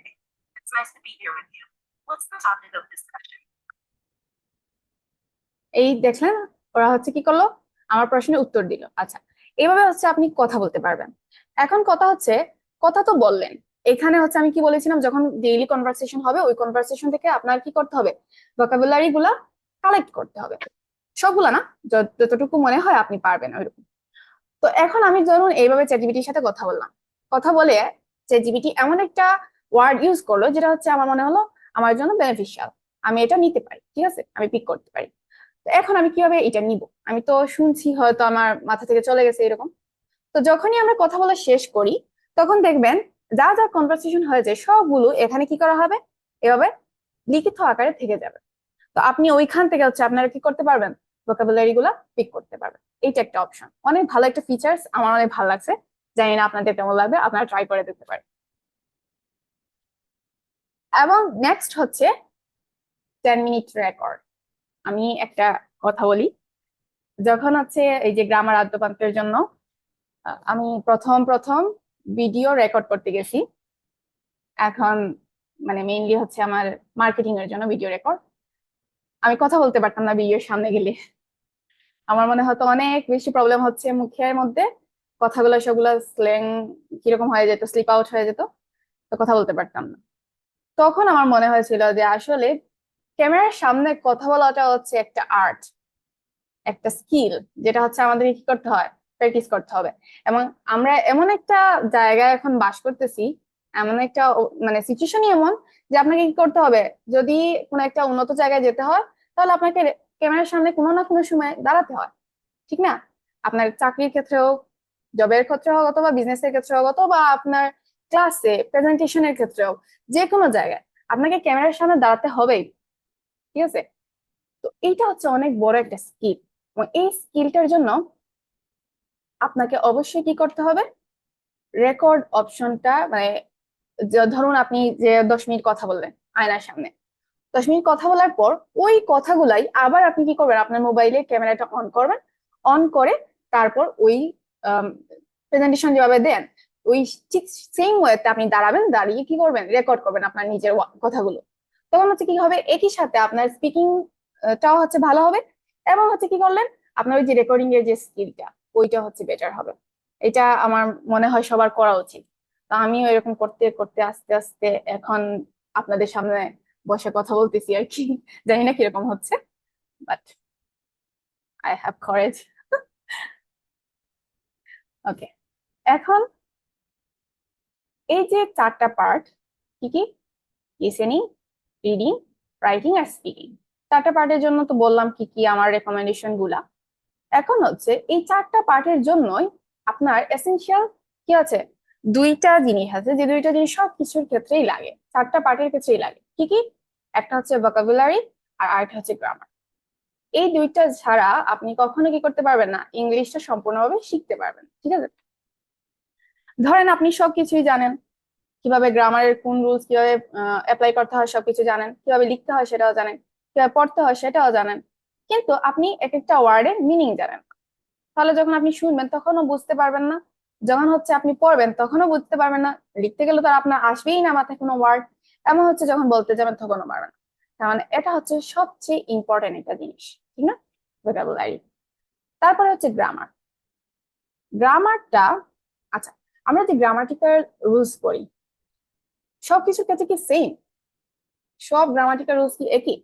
It's nice to be here with you. What's the topic of discussion? এই দেখলেন, ওরা হচ্ছে কি করলো, আমার প্রশ্নের উত্তর দিল। আচ্ছা, এইভাবে হচ্ছে আপনি কথা বলতে পারবেন। এখন কথা হচ্ছে, কথা তো বললেন, এখানে হচ্ছে আমি কি বলেছিলাম, যখন ডেইলি কনভারসেশন হবে ওই কনভারসেশন থেকে আপনার কি করতে হবে, ভোকাবুলারি গুলা কালেক্ট করতে হবে। সবগুলা না, যতটুকু মনে হয় আপনি পারবেন ওইরকম। তো এখন আমি ধরুন এইভাবে চ্যাটজিপিটির সাথে কথা বললাম, কথা বলে চ্যাটজিপিটি এমন একটা ওয়ার্ড ইউজ করলো যেটা হচ্ছে আমার মনে হলো আমার জন্য বেনিফিশিয়াল, আমি এটা নিতে পারি, ঠিক আছে, আমি পিক করতে পারি। তো এখন আমি কিভাবে এটা নিব, আমি তো শুনছি হয়তো আমার মাথা থেকে চলে গেছে এরকম। তো যখনই আমরা কথা বলা শেষ করি, তখন দেখবেন যা যা কনভারসেশন হয়েছে সবগুলো এখানে কি করা হবে, এভাবে লিখিত আকারে থেকে যাবে। তো আপনি ওইখান থেকে হচ্ছে আপনারা কি করতে পারবেন, ভোকাবুলারি গুলা পিক করতে পারবেন। এইটা একটা অপশন, অনেক ভালো একটা ফিচার্স, আমার অনেক ভালো লাগছে। জানি না আপনাদের কেমন লাগবে, আপনারা ট্রাই করে দেখতে পারেন। এবং নেক্সট হচ্ছে 10 মিনিট রেকর্ড। আমি একটা কথা বলি, যখন হচ্ছে এই যে গ্রামার আদ্যপান্তের জন্য আমি প্রথম প্রথম ভিডিও রেকর্ড করতে গেছি। এখন মানে মেইনলি হচ্ছে আমার মার্কেটিং এর জন্য ভিডিও রেকর্ড। আমি কথা বলতে পারতাম না ভিডিওর সামনে গেলে, আমার মনে হতো অনেক বেশি প্রবলেম হচ্ছে মুখের মধ্যে, কথাগুলো সবগুলো স্ল্যাং কিরকম হয়ে যেত, স্লিপ আউট হয়ে যেত, তো কথা বলতে পারতাম না। তখন আমার মনে হয়েছিল যে আসলে ক্যামেরার সামনে কথা বলাটা হচ্ছে একটা আর্ট, একটা স্কিল, যেটা হচ্ছে আমাদের কি করতে হয়, প্র্যাকটিস করতে হবে। এবং আমরা এমন একটা জায়গায় এখন বাস করতেছি, এমন একটা মানে সিচুয়েশনই এমন, যে আপনাকে কি করতে হবে, যদি কোনো একটা উন্নত জায়গায় যেতে হয় তাহলে আপনাকে ক্যামেরার সামনে কোনো না কোনো সময় দাঁড়াতে হয়, ঠিক না? আপনার চাকরির ক্ষেত্রে হোক, জবের ক্ষেত্রে হোক, অথবা বিজনেসের ক্ষেত্রে হোক, অথবা আপনার ক্লাসে প্রেজেন্টেশনের ক্ষেত্রে হোক, যে কোনো জায়গায় আপনাকে ক্যামেরার সামনে দাঁড়াতে হবেই, ঠিক আছে? তো এইটা হচ্ছে অনেক বড় একটা স্কিল, এবং এই স্কিলটার জন্য আপনাকে অবশ্যই কি করতে হবে, রেকর্ড অপশনটা মানে ধরুন আপনি যে 10 মিনিট কথা বললেন আয়নার সামনে, 10 মিনিট কথা বলার পর ওই কথাগুলাই আবার আপনি কি করবেন, আপনার মোবাইলে ক্যামেরাটা অন করবেন, অন করে তারপর ওই প্রেজেন্টেশন যেভাবে দেন ওই ঠিক সেম ওয়েতে আপনি দাঁড়াবেন, দাঁড়িয়ে কি করবেন, রেকর্ড করবেন আপনার নিজের কথাগুলো। তখন হচ্ছে কি হবে, একই সাথে আপনার স্পিকিং টাও হচ্ছে ভালো হবে, এবং হচ্ছে কি করলেন, আপনার ওই যে রেকর্ডিং এর যে স্কিলটা ওইটা হচ্ছে বেটার হবে। এটা আমার মনে হয় সবার করা উচিত। তো আমিও এরকম করতে করতে আস্তে আস্তে এখন আপনাদের সামনে বসে কথা বলতেছি আর কি। জানি না কিরকম হচ্ছে, বাট আই হ্যাভ করেজ। ওকে, এখন এই যে 4টা পার্ট, কি কি, লিসেনিং, রিডিং, রাইটিং আর স্পিকিং, 4টা পার্টের জন্য তো বললাম কি কি আমার রেকমেন্ডেশন গুলা। এখন হচ্ছে এই 4টা পার্টের জন্যই আপনার এসেনশিয়াল কি আছে, 2টা জিনিস আছে, যে 2টা জিনিস সব কিছুর ক্ষেত্রেই লাগে, 4টা পার্টের ক্ষেত্রেই লাগে। কি কি? একটা হচ্ছে ভোকাবুলারি আর আরেকটা হচ্ছে গ্রামার। এই 2টা ছাড়া আপনি কখনো কি করতে পারবেন না, ইংলিশটা সম্পূর্ণভাবে শিখতে পারবেন, ঠিক আছে? ধরেন আপনি সবকিছুই জানেন, কিভাবে গ্রামারের কোন রুলস কিভাবে অ্যাপ্লাই করতে হয় সবকিছু জানেন, কিভাবে লিখতে হয় সেটাও জানেন, কিভাবে পড়তে হয় সেটাও জানেন, কিন্তু আপনি এক একটা ওয়ার্ডের মিনিং জানেন না। তাহলে যখন আপনি শুনবেন তখনও বুঝতে পারবেন না, যখন হচ্ছে আপনি পড়বেন তখনও বুঝতে পারবেন না, লিখতে গেলে তো আর আপনার আসবেই না মাথায় কোনো ওয়ার্ড, এমন হচ্ছে যখন বলতে যাবেন তখনও পারবেন না। তার মানে এটা হচ্ছে সবচেয়ে ইম্পর্টেন্ট একটা জিনিস, ঠিক না? ভোকাবুলারি। তারপরে হচ্ছে গ্রামার। গ্রামারটা, আচ্ছা, আমরা যে গ্রামাটিক্যাল রুলস করি সবকিছুর কাছে কি সেম? সব গ্রামাটিক্যাল রুলস কি একই?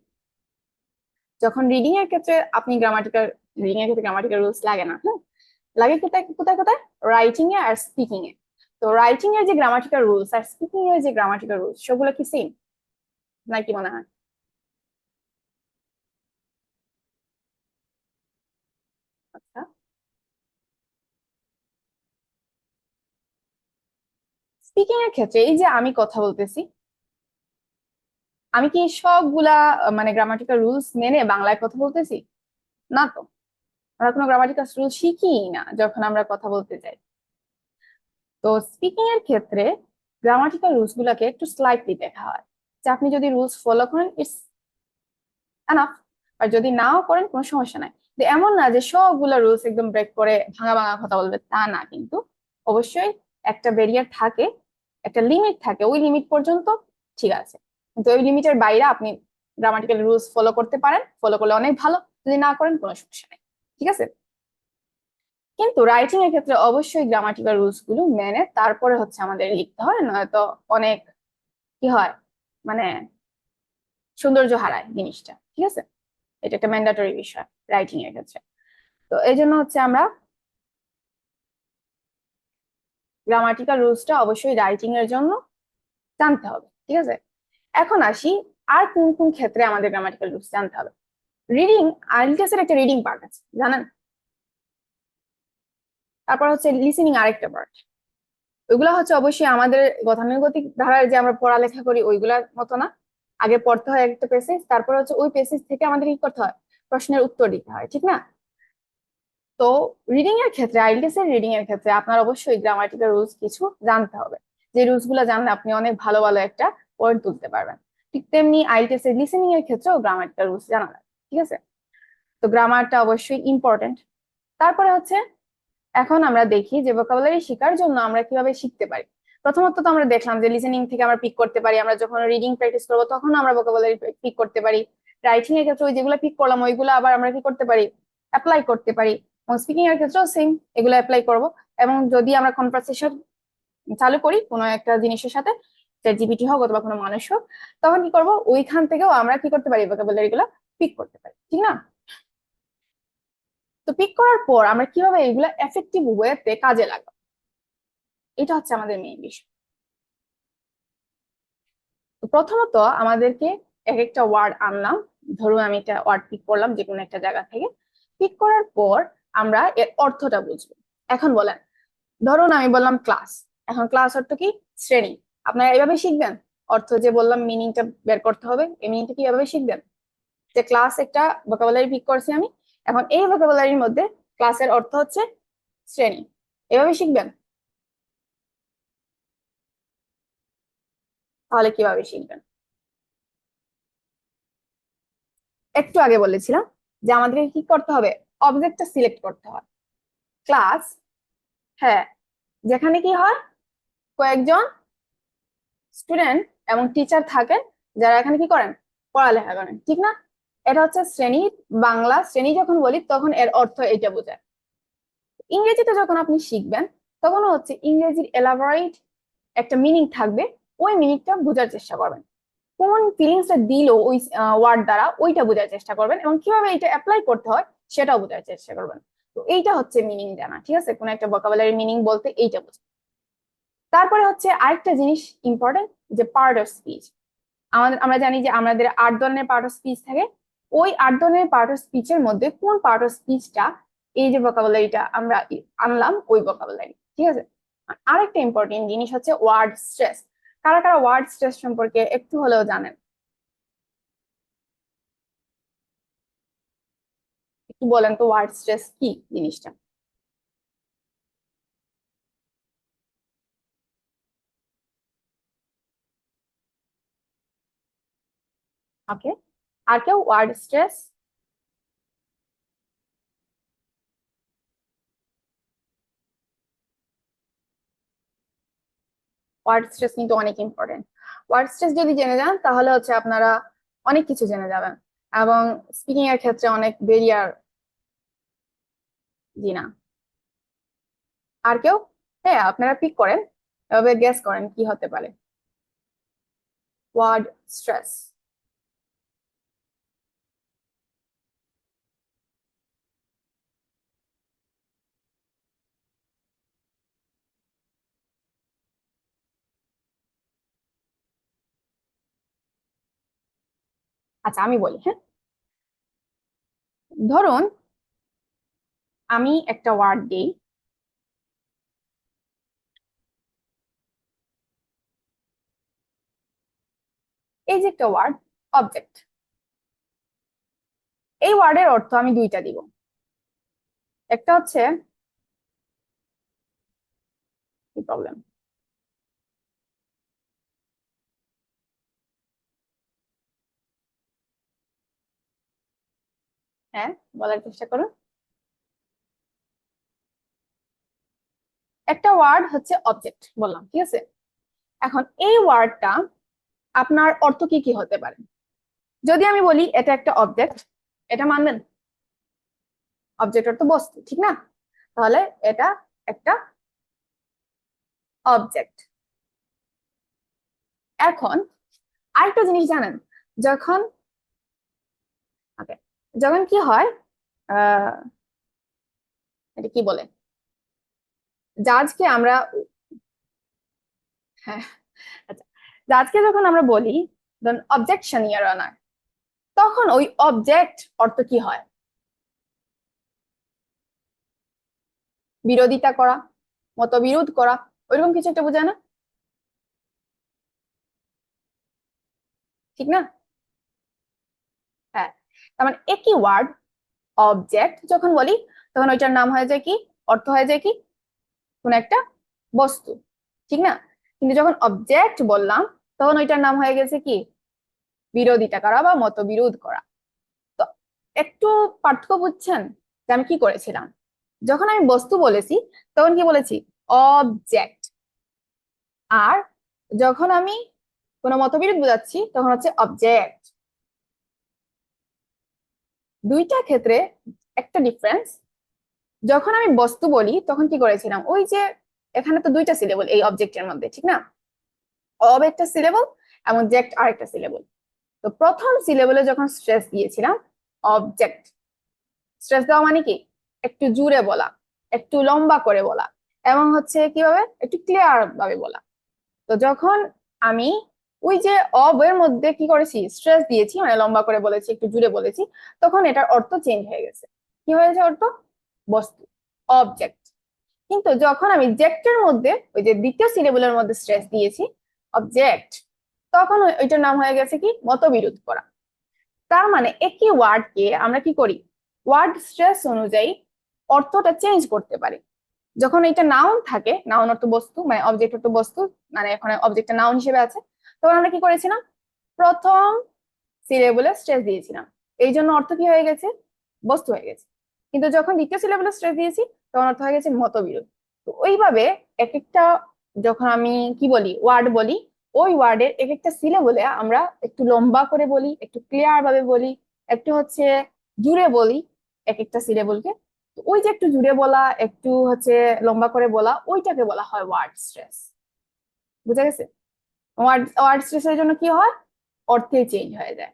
যখন রিডিং এর ক্ষেত্রে আপনি গ্রামাটিক্যাল, রিডিং এর ক্ষেত্রে গ্রামাটিক্যাল রুলস লাগে না, হ্যাঁ, লাগে কোথায় কোথায় কোথায়, রাইটিং এ আর স্পিকিং এ। তো রাইটিং এর যে গ্রামাটিক্যাল রুলস আর স্পিকিং এর যে গ্রামাটিক্যাল রুলস সেগুলো কি সেম, নাকি মনে হয়? আচ্ছা, স্পিকিং এর ক্ষেত্রে এই যে আমি কথা বলতেছি, আমি কি সবগুলা মানে গ্রামাটিক্যাল রুলস মেনে বাংলায় কথা বলতেছি? না তো, আমরা কোনো গ্রামাটিক্যাল রুল শিখি না যখন আমরা কথা বলতে যাই। তো স্পিকিং এর ক্ষেত্রে গ্রামাটিক্যাল রুলস গুলাকে একটু স্লাইটলি দেখা হয়, যে আপনি যদি রুলস ফলো করেন ইটস এনাফ, আর যদি নাও করেন কোনো সমস্যা নাই। যে এমন না যে সবগুলো রুলস একদম ব্রেক করে ভাঙা ভাঙা কথা বলবে, তা না, কিন্তু অবশ্যই একটা ব্যারিয়ার থাকে, একটা লিমিট থাকে, ওই লিমিট পর্যন্ত ঠিক আছে, কিন্তু ওই লিমিটের বাইরে আপনি গ্রামাটিক্যাল রুলস ফলো করতে পারেন, ফলো করলে অনেক ভালো, যদি না করেন কোনো সমস্যা নেই, ঠিক আছে? কিন্তু রাইটিং এর ক্ষেত্রে অবশ্যই গ্রামাটিক্যাল রুলস গুলো মেনে তারপরে হচ্ছে আমাদের লিখতে হয়, নয়তো অনেক কি হয়, মানে সৌন্দর্য হারায় জিনিসটা, ঠিক আছে? এটা একটা ম্যান্ডেটরি বিষয় রাইটিং এর ক্ষেত্রে। তো এই জন্য হচ্ছে আমরা গ্রামাটিক্যাল রুলসটা অবশ্যই রাইটিং এর জন্য জানতে হবে, ঠিক আছে? এখন আসি আর কোন কোন ক্ষেত্রে আমাদের গ্রামাটিক্যাল রুলস জানতে হবে। রিডিং, আইএলটিএস এর একটা রিডিং পার্ট আছে, জানেন? তারপর হচ্ছে লিসেনিং আরেকটা পার্ট। ওইগুলা হচ্ছে অবশ্যই আমাদের গতানুগতিক ধারায় যে আমরা পড়ালেখা করি ওইগুলার মতো না। আগে পড়তে হয় একটা পেসেজ, তারপর হচ্ছে ওই পেসেজ থেকে আমাদের কি করতে হয়, প্রশ্নের উত্তর দিতে হয়, ঠিক না? তো রিডিং এর ক্ষেত্রে, আইএলটিএস এর রিডিং এর ক্ষেত্রে আপনার অবশ্যই গ্রামাটিক্যাল রুলস কিছু জানতে হবে, যে রুলস গুলো জানলে আপনি অনেক ভালো ভালো একটা পয়েন্ট তুলতে পারবেন। ঠিক তেমনি আইএলটিএস এর লিসেনিং এর ক্ষেত্রেও গ্রামাটিক্যাল রুলস জানা লাগে, ঠিক আছে? তো গ্রামারটা অবশ্যই ইম্পর্টেন্ট। তারপরে হচ্ছে এখন আমরা দেখি যে ভোকাবুলারি শেখার জন্য আমরা কিভাবে শিখতে পারি। প্রথমত তো আমরা দেখলাম যে লিসেনিং থেকে আমরা পিক করতে পারি, আমরা যখন রিডিং প্র্যাকটিস করবো তখন আমরা ভোকাবুলারি পিক করতে পারি। রাইটিং এর ক্ষেত্রে ওই যেগুলো পিক করলাম ওইগুলো আবার আমরা কি করতে পারি, অ্যাপ্লাই করতে পারি। এবং স্পিকিং এর ক্ষেত্রেও সেম, এগুলো অ্যাপ্লাই করব। এবং যদি আমরা কনভারসেশন চালু করি কোনো একটা জিনিসের সাথে, চ্যাট জিপিটি হোক অথবা কোনো মানুষ হোক, তখন কি করব, ওইখান থেকেও আমরা কি করতে পারি, ভোকাবুলারি গুলো পিক করতে পারি, ঠিক না? তো পিক করার পর আমরা কিভাবে এগুলা এফেক্টিভ ওয়েতে কাজে লাগাবো, এটা হচ্ছে আমাদের মেইন বিষয়। তো প্রথমত আমাদেরকে এক একটা ওয়ার্ড আনলাম, ধরুন আমি একটা ওয়ার্ড পিক করলাম যে কোনো একটা জায়গা থেকে। পিক করার পর আমরা এর অর্থটা বুঝবো। এখন বলেন, ধরুন আমি বললাম ক্লাস। এখন ক্লাস অর্থ কি? শ্রেণী। আপনারা এইভাবে শিখবেন। অর্থ যে বললাম মিনিংটা বের করতে হবে, এই মিনিংটা কি এভাবে শিখবেন যে ক্লাস একটা ভোকাবুলারি পিক করছি আমি, এখন এই ভোকাবুলারির মধ্যে ক্লাসের অর্থ হচ্ছে শ্রেণী। এভাবে শিখবেন। তাহলে কিভাবে শিখবেন? একটু আগে বলেছিলাম যে আমাদেরকে কি করতে হবে, অবজেক্টটা সিলেক্ট করতে হয়। ক্লাস, হ্যাঁ, যেখানে কি হয় কয়েকজন স্টুডেন্ট এবং টিচার থাকেন, যারা এখানে কি করেন, পড়ালেখা করেন, ঠিক না? এটা হচ্ছে শ্রেণী। বাংলা শ্রেণী যখন বলি তখন এর অর্থ এটা বোঝায়। ইংরেজিতে যখন আপনি শিখবেন তখন হচ্ছে ইংরেজির এলাবোরেট একটা মিনিং থাকবে, ওই মিনিংটা বোঝার চেষ্টা করবেন। কোন ফিলিংসটা দিল ওই ওয়ার্ড দ্বারা ওইটা বোঝার চেষ্টা করবেন, এবং কিভাবে এটা অ্যাপ্লাই করতে হয় সেটাও বোঝার চেষ্টা করবেন। তো এইটা হচ্ছে মিনিং জানা, ঠিক আছে? কোন একটা ভোকাবুলারি মিনিং বলতে এইটা বোঝা। তারপরে হচ্ছে আরেকটা জিনিস ইম্পর্টেন্ট, যে পার্ট অফ স্পিচ। আমরা জানি যে আমাদের 8 ধরনের পার্ট অফ স্পিচ থাকে। ওই 8 ধরনের পার্ট অফ স্পিচের মধ্যে কোন পার্ট অফ স্পিচটা এই যে ভোকাবুলারিটা আমরা আনলাম ওই ভোকাবুলারি, ঠিক আছে? আরেকটা ইম্পর্টেন্ট জিনিস হচ্ছে ওয়ার্ড স্ট্রেস। কারা কারা ওয়ার্ড স্ট্রেস সম্পর্কে একটু হলেও জানেন? একটু বলেন তো ওয়ার্ড স্ট্রেস কি জিনিসটা। ওকে, আর কেউ ওয়ার্ড স্ট্রেস? ওয়ার্ড স্ট্রেস কিন্তু অনেক ইম্পর্টেন্ট। ওয়ার্ড স্ট্রেস যদি জেনে যান তাহলে হচ্ছে আপনারা অনেক কিছু জেনে যাবেন, এবং স্পিকিং এর ক্ষেত্রে অনেক বেরিয়ার। জি না। আর কেউ? হ্যাঁ, আপনারা পিক করেন, এভাবে গেস করেন কি হতে পারে ওয়ার্ড স্ট্রেস। আচ্ছা আমি বলি, হ্যাঁ। ধরুন আমি একটা ওয়ার্ড দিই, এই যে একটা ওয়ার্ড অবজেক্ট। এই ওয়ার্ডের অর্থ আমি দুইটা দিব। একটা হচ্ছে, কি প্রবলেম, হ্যাঁ বলার চেষ্টা করুন। একটা ওয়ার্ড হচ্ছে অবজেক্ট বললাম, ঠিক আছে? এখন এই ওয়ার্ডটা আপনার অর্থ কি কি হতে পারে? যদি আমি বলি এটা একটা অবজেক্ট, এটা মানবেন? অবজেক্ট অর্থ বস্তু, ঠিক না? তাহলে এটা একটা অবজেক্ট। এখন আরেকটা জিনিস জানেন, যখন, ওকে, যখন কি হয়, আহ এটা কি বলে, জাজকে আমরা, হ্যাঁ, আচ্ছা, জাজকে যখন আমরা বলি অবজেকশন ইয়ার অনার, তখন ওই অবজেক্ট অর্থ কি হয়? বিরোধিতা করা, মতবিরোধ করা, ওইরকম কিছু একটা বোঝায় না? ঠিক না? হ্যাঁ, তার মানে একই ওয়ার্ড অবজেক্ট যখন বলি তখন ওইটার নাম হয়ে যায় কি, অর্থ হয়ে যায় কি, কোন একটা বস্তু, ঠিক না? কিন্তু যখন অবজেক্ট বললাম তখন ওইটার নাম হয়ে গেছে কি, বিরোধিতা করা বা মতবিরোধ করা। তো একটু পার্থক্য বুঝছেন যে আমি কি করেছিলাম? যখন আমি বস্তু বলেছি তখন কি বলেছি, অবজেক্ট। আর যখন আমি কোনো মতবিরোধ বোঝাচ্ছি তখন হচ্ছে অবজেক্ট। দুইটা ক্ষেত্রে একটা ডিফারেন্স। যখন আমি বস্তু বলি তখন কি করেছিলাম, ওই যে এখানে তো দুইটা সিলেবল এই অবজেক্টের মধ্যে, ঠিক না? অব একটা সিলেবল এবং জেক্ট আর একটা সিলেবল। তো প্রথম সিলেবলে যখন স্ট্রেস দিয়েছিলাম অবজেক্ট, স্ট্রেস দেওয়া মানে কি, একটু জুড়ে বলা, একটু লম্বা করে বলা, এবং হচ্ছে কিভাবে একটু ক্লিয়ার ভাবে বলা। তো যখন আমি ওই যে অবের মধ্যে কি করেছি, স্ট্রেস দিয়েছি, মানে লম্বা করে বলেছি, একটু জুড়ে বলেছি, তখন এটার অর্থ চেঞ্জ হয়ে গেছে। কি হয়েছে অর্থ? বস্তু, অবজেক্ট। কিন্তু যখন আমি জেক্টের মধ্যে ওই যে দ্বিতীয় সিলেবলের মধ্যে স্ট্রেস দিয়েছি, অবজেক্ট, তখন ওইটার নাম হয়ে গেছে কি, মতবিরোধ করা। তার মানে একই ওয়ার্ডকে আমরা কি করি, ওয়ার্ড স্ট্রেস অনুযায়ী অর্থটা চেঞ্জ করতে পারি। যখন এটা নাউন থাকে, নাউন অর্থ বস্তু, মানে অবজেক্ট অর্থ বস্তু, মানে এখানে অবজেক্টটা নাউন হিসেবে আছে, তখন আমরা কি করেছিলাম, প্রথম সিলেবলে স্ট্রেস দিয়েছিলাম, এই জন্য অর্থ কি হয়ে গেছে, বস্তু হয়ে গেছে। কিন্তু যখন দ্বিতীয় সিলেবলে স্ট্রেস দিয়েছি, তখন অর্থ হয়ে গেছে মতবিরোধ। তো ওইভাবে এক একটা, যখন আমি কি বলি, ওয়ার্ড বলি, ওই ওয়ার্ডের এক একটা সিলেবলে আমরা একটু লম্বা করে বলি, একটু ক্লিয়ার ভাবে বলি, একটু হচ্ছে জুড়ে বলি এক একটা সিলেবলকে। তো ওই যে একটু জুড়ে বলা, একটু হচ্ছে লম্বা করে বলা, ওইটাকে বলা হয় ওয়ার্ড স্ট্রেস। বুঝা গেছে? ওয়ার্ড ওয়ার্ড স্ট্রেসের জন্য কি হয়, অর্থে চেঞ্জ হয়ে যায়।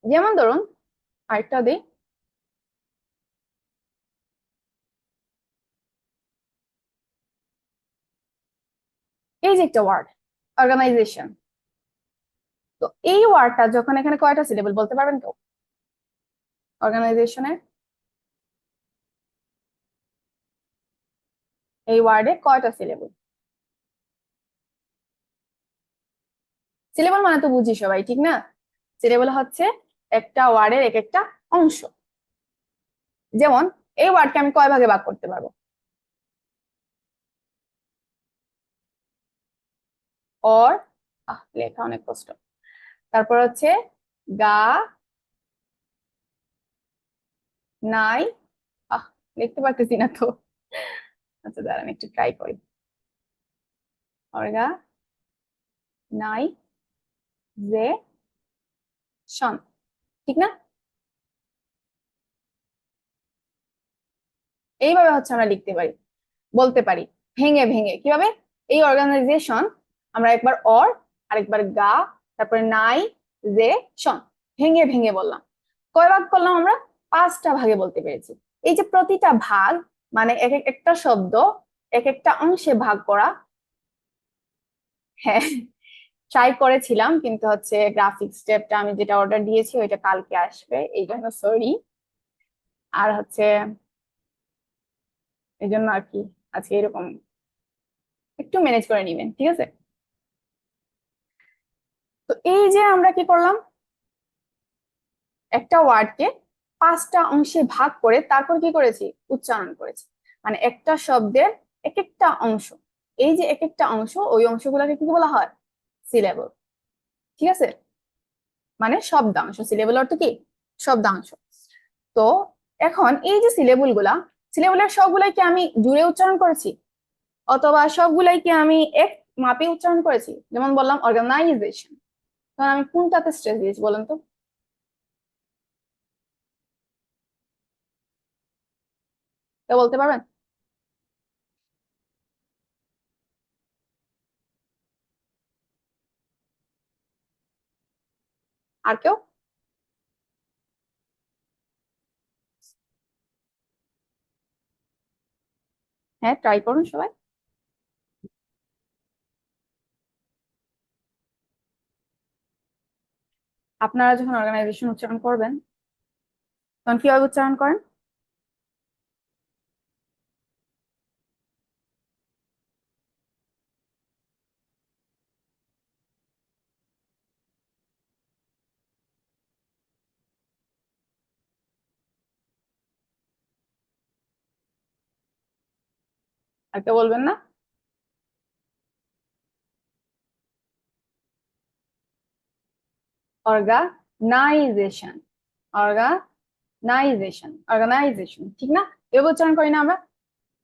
যেমন ধরুন, আরেকটা দিই, এই যে একটা ওয়ার্ড, অর্গানাইজেশন। তো এই ওয়ার্ডটা যখন এখানে কয়টা সিলেবল বলতে পারবেন কেউ, অর্গানাইজেশনের এই ওয়ার্ডে কয়টা সিলেবল? সিলেবল মানে তো বুঝি সবাই, ঠিক না? সিলেবল হচ্ছে একটা ওয়ার্ডের এক একটা অংশ। যেমন এই ওয়ার্ডকে আমি কয় ভাগে ভাগ করতে পারবো, অর, লেখা অনেক কষ্ট, তারপর হচ্ছে গা, নাই, আহ লিখতে পারতেছি না তো, আচ্ছা দাঁড়ান একটু ট্রাই করি, অর্গা, নাই, জে, শন, ঠিক না? এইভাবে হচ্ছে আমরা লিখতে পারি, বলতে পারি ভেঙে ভেঙে। কিভাবে? এই অর্গানাইজেশন, আমরা একবার অর, আরেকবার গা, তারপরে নাই, জে, শন, ভেঙে ভেঙে বললাম। কয় ভাগ করলাম আমরা? পাঁচটা ভাগে বলতে পেরেছি। এই যে প্রতিটা ভাগ, মানে এক এক একটা শব্দ এক একটা অংশে ভাগ করা। হ্যাঁ, ট্রাই করেছিলাম, কিন্তু হচ্ছে গ্রাফিক স্টেপটা আমি যেটা অর্ডার দিয়েছি ওইটা কালকে আসবে, এই জন্য সরি। আর হচ্ছে এই জন্য আর কি আজকে এরকম, একটু ম্যানেজ করে নিবেন, ঠিক আছে? তো এই যে আমরা কি করলাম, একটা ওয়ার্ডকে পাঁচটা অংশে ভাগ করে তারপর কি করেছি, উচ্চারণ করেছি। মানে একটা শব্দের এক একটা অংশ, এই যে এক একটা অংশ, ওই অংশগুলোকে কি বলা হয়, সিলেবল। ঠিক আছে? মানে শব্দাংশ, সিলেবল অর্থ কি, শব্দাংশ। তো এখন এই যে সিলেবল গুলা, সিলেবলের সবগুলাই কি আমি জুড়ে উচ্চারণ করেছি, অথবা সবগুলাই কি আমি এক মাপে উচ্চারণ করেছি? যেমন বললাম অর্গানাইজেশন, তখন আমি কোনটাতে স্ট্রেস দিয়েছি বলেন তো? কেউ বলতে পারবেন? আর কেউ? হ্যাঁ, ট্রাই করুন সবাই। আপনারা যখন অর্গানাইজেশন উচ্চারণ করবেন, তখন কিভাবে উচ্চারণ করেন? আর কেউ বলবেন না? অর্গানাইজেশন, অর্গানাইজেশন, অর্গানাইজেশন, ঠিক না? এভাবে উচ্চারণ করি না আমরা?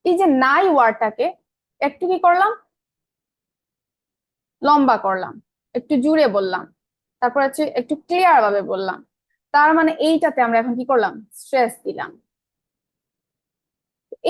এই যে নাই ওয়ার্ডটাকে একটু কি করলাম, লম্বা করলাম, একটু জুড়ে বললাম, তারপর হচ্ছে একটু ক্লিয়ার ভাবে বললাম। তার মানে এইটাতে আমরা এখন কি করলাম, স্ট্রেস দিলাম।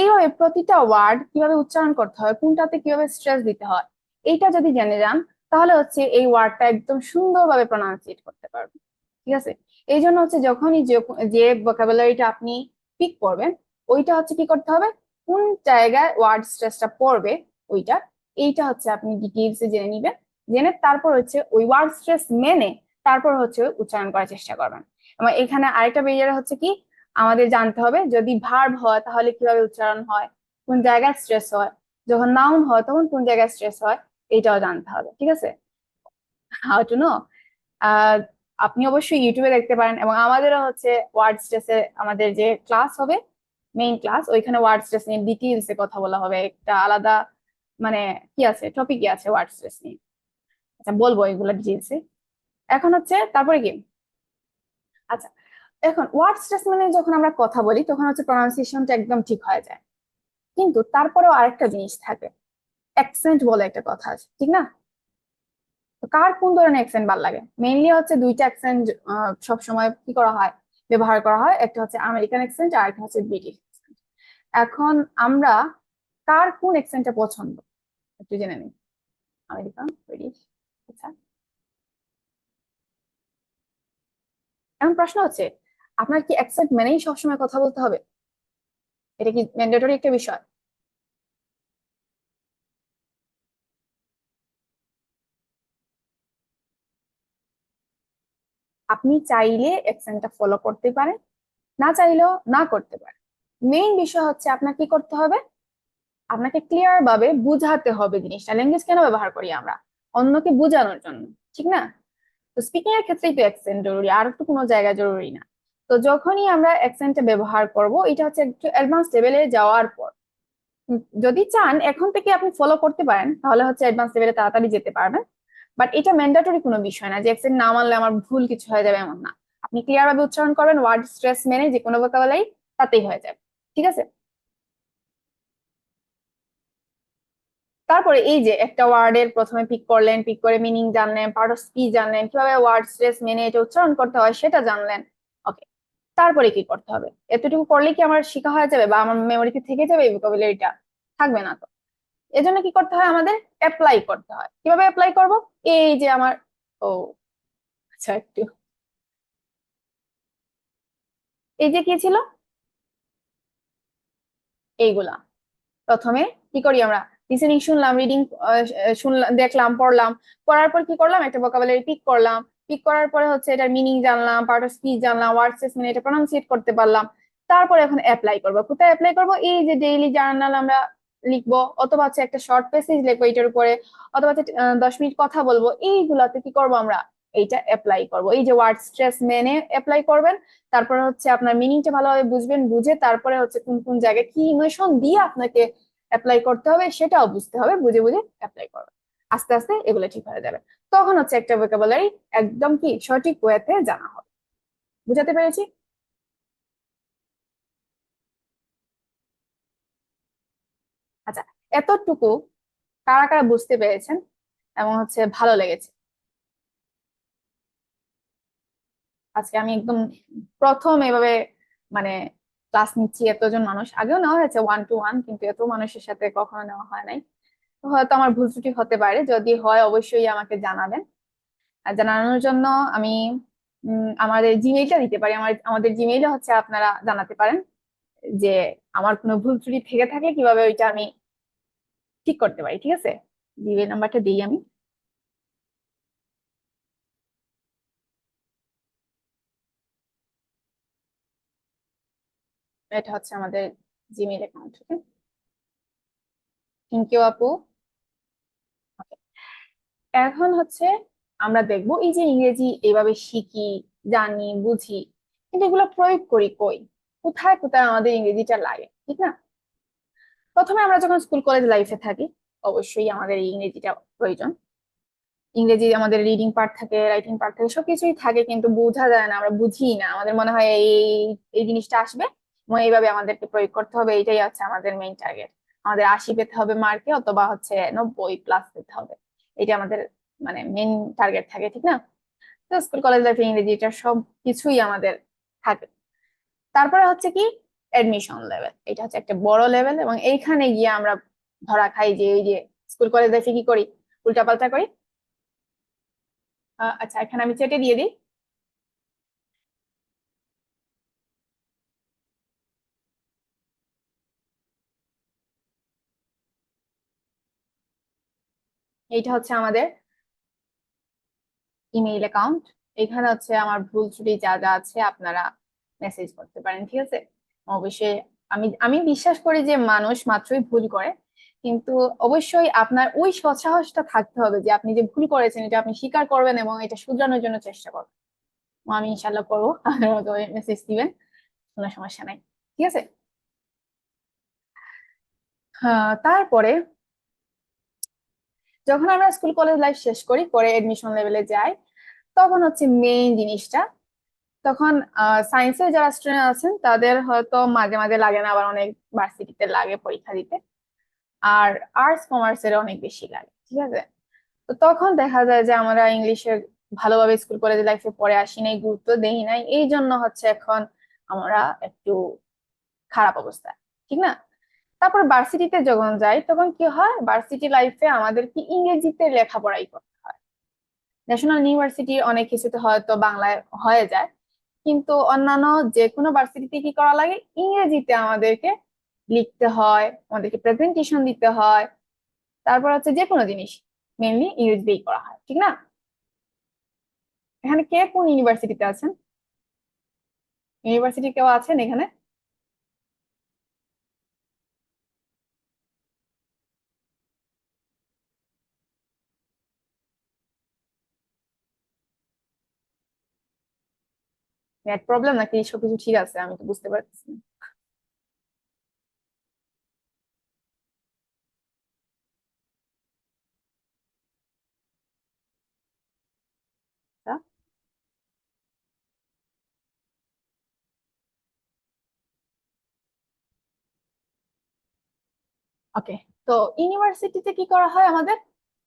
এইভাবে প্রতিটা ওয়ার্ড কিভাবে উচ্চারণ করতে হয়, কোনটাতে কিভাবে স্ট্রেস দিতে হয়, এইটা যদি জেনে যান, তাহলে হচ্ছে এই ওয়ার্ডটা একদম সুন্দরভাবে প্রনাউন্সিয়েট করতে পারবেন। ঠিক আছে? এই জন্য হচ্ছে যখনই যে যে ভোকাবুলারিটা আপনি পিক করবেন, ওইটা হচ্ছে কি করতে হবে, কোন জায়গায় ওয়ার্ড স্ট্রেসটা পড়বে ওইটা, এইটা হচ্ছে আপনি ডিটেইলসে জেনে নিবেন, জেনে তারপর হচ্ছে ওই ওয়ার্ড স্ট্রেস মেনে তারপর হচ্ছে উচ্চারণ করার চেষ্টা করবেন। এবং এখানে আরেকটা বেরিয়ার হচ্ছে কি, আমাদের জানতে হবে যদি ভার্ব হয় তাহলে কিভাবে উচ্চারণ হয়, কোন জায়গায় স্ট্রেস হয়, যখন নাউন হয় তখন কোন জায়গায় স্ট্রেস হয়, এইটাও জানতে হবে। ঠিক আছে, হাউ টু নো। আপনি অবশ্যই ইউটিউবে দেখতে পারেন, এবং আমাদেরও হচ্ছে ওয়ার্ড স্ট্রেসে আমাদের যে ক্লাস হবে, মেইন ক্লাস, ওইখানে ওয়ার্ড স্ট্রেস নিয়ে ডিটেইলসে কথা বলা হবে, একটা আলাদা মানে কি আছে, টপিকই আছে ওয়ার্ড স্ট্রেস নিয়ে। আচ্ছা, বলবো এগুলো ডিটেইলসে। এখন হচ্ছে তারপরে কি, আচ্ছা, এখন ওয়ার্ড স্ট্রেস মানে যখন আমরা কথা বলি তখন হচ্ছে প্রনাউন্সিয়েশনটা একদম ঠিক হয়ে যায়, কিন্তু তারপরেও আরেকটা জিনিস থাকে, অ্যাকসেন্ট বলে একটা কথা আছে, ঠিক না? তো কার কোন ধরনের অ্যাকসেন্ট ভালো লাগে? মেইনলি হচ্ছে দুইটা অ্যাকসেন্ট সব সময় কি করা হয়, ব্যবহার করা হয়, একটা হচ্ছে আমেরিকান অ্যাকসেন্ট আর একটা হচ্ছে ব্রিটিশ অ্যাকসেন্ট। এখন আমরা কার কোন অ্যাকসেন্টটা পছন্দ একটু জেনে নিই। আমেরিকান, ব্রিটিশ, আচ্ছা। এখন প্রশ্ন হচ্ছে, আপনার কি অ্যাকসেন্ট মেনেই সবসময় কথা বলতে হবে? এটা কি ম্যান্ডেটরি একটা বিষয়? আপনি চাইলে অ্যাকসেন্টটা ফলো করতে পারেন, না চাইলেও না করতে পারেন। মেইন বিষয় হচ্ছে আপনার কি করতে হবে, আপনাকে ক্লিয়ার ভাবে বুঝাতে হবে জিনিসটা। ল্যাঙ্গুয়েজ কেন ব্যবহার করি আমরা? অন্যকে বোঝানোর জন্য, ঠিক না? তো স্পিকিং এর ক্ষেত্রেই তো অ্যাকসেন্ট জরুরি, আর তো কোনো জায়গায় জরুরি না। তো যখনই আমরা অ্যাকসেন্টটা ব্যবহার করব, এটা হচ্ছে একটু অ্যাডভান্স লেভেলে যাওয়ার পর। যদি চান এখন থেকে আপনি ফলো করতে পারেন, তাহলে হচ্ছে অ্যাডভান্স লেভেলে তাড়াতাড়ি যেতে পারবেন। বাট এটা ম্যান্ডেটরি কোনো বিষয় না যে অ্যাকসেন্ট না মানলে আমার ভুল কিছু হয়ে যাবে, এমন না। আপনি ক্লিয়ার ভাবে উচ্চারণ করবেন, ওয়ার্ড স্ট্রেস মেনে যে কোনো ভোকাবুলারি, তাতেই হয়ে যাবে। ঠিক আছে, তারপরে এই যে একটা ওয়ার্ডের প্রথমে পিক করলেন, পিক করে মিনিং জানলেন, পার্ট অফ স্পিচ জানলেন, কিভাবে ওয়ার্ড স্ট্রেস মেনে এটা উচ্চারণ করতে হয় সেটা জানলেন। ওকে, তারপরে কি করতে হবে? এতটুকু করলে কি আমার শেখা হয়ে যাবে বা আমার মেমোরিতে থেকে যাবে এই ভোকাবুলারিটা? থাকবে না তো। এজন্য কি করতে হয়, আমাদের অ্যাপ্লাই করতে হয়। কিভাবে অ্যাপ্লাই করব? এই যে আমার, ও আচ্ছা, একটু এই যে কি ছিল, এইগুলা প্রথমে কি করি আমরা, লিসেনিং শুনলাম, রিডিং শুনলাম, দেখলাম, পড়লাম, পড়ার পর কি করলাম, একটা ভোকাবুলারি পিক করলাম, পিক করার পরে হচ্ছে এটার মিনিং জানলাম, পার্ট অফ স্পিচ জানলাম, ওয়ার্ড স্ট্রেস মানে এটা প্রনাউন্সিয়েট করতে পারলাম। তারপরে এখন অ্যাপ্লাই করবো। কোথায় অ্যাপ্লাই করবো? এই যে ডেইলি জার্নাল আমরা লিখবো, অথবা হচ্ছে একটা শর্ট প্যাসেজ লিখবো এটার উপরে, অথবা হচ্ছে 10 মিনিট কথা বলবো, এইগুলাতে কি করবো আমরা, এইটা অ্যাপ্লাই করবো। এই যে ওয়ার্ড স্ট্রেস মেনে অ্যাপ্লাই করবেন, তারপরে হচ্ছে আপনার মিনিংটা ভালোভাবে বুঝবেন, বুঝে তারপরে হচ্ছে কোন কোন জায়গায় কি ইমোশন দিয়ে আপনাকে অ্যাপ্লাই করতে হবে সেটাও বুঝতে হবে, বুঝে বুঝে অ্যাপ্লাই করবে। আস্তে আস্তে এগুলো ঠিক হয়ে যাবে। তখন হচ্ছে একটা ভোকাবুলারি একদম কি সঠিক ওয়েতে জানা হবে। বুঝাতে পেরেছি? আচ্ছা, এতটুকু কারা কারা বুঝতে পেরেছেন এবং হচ্ছে ভালো লেগেছে? আজকে আমি একদম প্রথম এভাবে মানে ক্লাস নিচ্ছি, এতজন মানুষ, আগেও নেওয়া হয়েছে 1-to-1, কিন্তু এত মানুষের সাথে কখনো নেওয়া হয় নাই। তো হয়তো আমার ভুল ত্রুটি হতে পারে, যদি হয় অবশ্যই আমাকে জানাবেন। আর জানানোর জন্য আমি আমাদের জিমেইলটা দিতে পারি, আমাদের জিমেইলে হচ্ছে আপনারা জানাতে পারেন যে আমার কোনো ভুল ত্রুটি থেকে থাকলে কিভাবে ওইটা আমি ঠিক করতে পারি। ঠিক আছে, জিমেইল নাম্বারটা দিই আমি। এটা হচ্ছে আমাদের Gmail account. Okay, thank you আপু। Okay, এখন হচ্ছে আমরা দেখবো এই যে ইংরেজি এইভাবে শিখি, জানি, বুঝি, কিন্তু এগুলো প্রয়োগ করি কই, কোথায় কোথায় আমাদের ইংরেজিটা লাগে, ঠিক না? প্রথমে আমরা যখন স্কুল কলেজ লাইফে থাকি, অবশ্যই আমাদের এই ইংরেজিটা প্রয়োজন। ইংরেজি আমাদের রিডিং পার্ট থাকে, রাইটিং পার্ট থাকে, সবকিছুই থাকে, কিন্তু বোঝা যায় না, আমরা বুঝি না। আমাদের মনে হয় এই এই জিনিসটা আসবে এবং এইভাবে আমাদেরকে প্রয়োগ করতে হবে, এটাই হচ্ছে আমাদের মেইন টার্গেট। আমাদের 80 পেতে হবে মার্কে, অথবা হচ্ছে 90+ পেতে হবে, এটা আমাদের মানে মেইন টার্গেট থাকে, ঠিক না? তো স্কুল কলেজ লাইফে ইংরেজিটা সব কিছুই আমাদের থাকে। তারপরে হচ্ছে কি, এডমিশন লেভেল, এটা হচ্ছে একটা বড় লেভেল, এবং এইখানে গিয়ে আমরা ধরা খাই যে এই যে স্কুল কলেজ লাইফে কি করি, উল্টাপাল্টা করি। আচ্ছা, এখানে আমি চেটে দিয়ে দিই। এইটা হচ্ছে আমাদের ইমেইল অ্যাকাউন্ট। এখানে হচ্ছে আমার ভুল ত্রুটি যা যা আছে আপনারা মেসেজ করতে পারেন, ঠিক আছে? অবশ্যই আমি আমি বিশ্বাস করি যে মানুষ মাত্রই ভুল করে, কিন্তু অবশ্যই আপনার ওই সৎসাহসটা থাকতে হবে যে আপনি যে ভুল করেছেন এটা আপনি স্বীকার করবেন এবং এটা শুধরানোর জন্য চেষ্টা করবেন। আমি ইনশাল্লাহ করবো, আপনারা মেসেজ দিবেন, কোনো সমস্যা নাই, ঠিক আছে? হ্যাঁ, তারপরে যখন আমরা স্কুল কলেজ লাইফ শেষ করি পরে এডমিশন লেভেলে যাই, তখন হচ্ছে মেইন জিনিসটা, তখন সায়েন্সের যারা স্টুডেন্ট আছেন তাদের হয়তো মাঝে মাঝে লাগে না, আবার অনেক ভার্সিটিতে লাগে পরীক্ষা দিতে। আর আর্টস কমার্সের অনেক বেশি লাগে, ঠিক আছে? তো তখন দেখা যায় যে আমরা ইংলিশের ভালোভাবে স্কুল কলেজ লাইফে পড়ে আসি নাই, গুরুত্ব দেই নাই, এই জন্য হচ্ছে এখন আমরা একটু খারাপ অবস্থা, ঠিক না? তারপর ভার্সিটিতে যখন যাই তখন কি হয়, ভার্সিটি লাইফে আমাদের কি ইংরেজিতে লেখাপড়াই করতে হয়। ন্যাশনাল ইউনিভার্সিটি অনেক কিছুতে হয়তো বাংলায় হয়ে যায়, কিন্তু অন্যান্য যে কোনো ভার্সিটিতে কি করা লাগে, ইংরেজিতে আমাদেরকে লিখতে হয়, আমাদেরকে প্রেজেন্টেশন দিতে হয়। তারপর হচ্ছে যে কোনো জিনিস মেনলি ইংরেজিতেই করা হয়, ঠিক না? এখানে কে কোন ইউনিভার্সিটিতে আছেন? ইউনিভার্সিটি কেউ আছেন এখানে? নেট প্রবলেম নাকি সবকিছু ঠিক আছে, আমি তো বুঝতে পারছি না। ওকে, তো ইউনিভার্সিটিতে কি করা হয়, আমাদের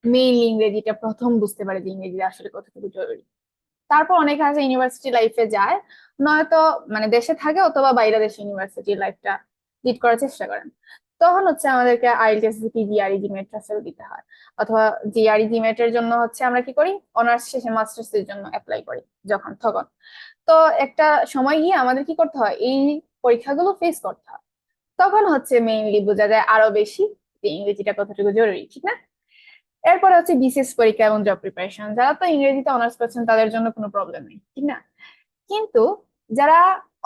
মেইনলি ইংরেজিটা প্রথম বুঝতে পারে যে ইংরেজি আসলে কতটুকু জরুরি। তারপর অনেকে আছে ইউনিভার্সিটি লাইফে যায়, নয়তো মানে দেশে থাকে অথবা বাইরে দেশে ইউনিভার্সিটি লাইফটা লিড করার চেষ্টা করেন। তখন হচ্ছে আমাদেরকে আইএলটিএস কি জিআরই জিমেট দিতে হয়, অথবা জিআরই জিমেট এর জন্য হচ্ছে আমরা কি করি, অনার্স শেষে মাস্টার্স এর জন্য অ্যাপ্লাই করি যখন তখন। তো একটা সময় গিয়ে আমাদের কি করতে হয়, এই পরীক্ষাগুলো ফেস করতে হয়। তখন হচ্ছে মেইনলি বোঝা যায় আরো বেশি যে ইংরেজিটা কতটুকু জরুরি, ঠিক না? এরপরে হচ্ছে বিসিএস পরীক্ষা এবং জব প্রিপারেশন, যারা তো ইংরেজিতে অনার্স করছেন তাদের জন্য কোনো প্রবলেম নেই, ঠিক না? কিন্তু যারা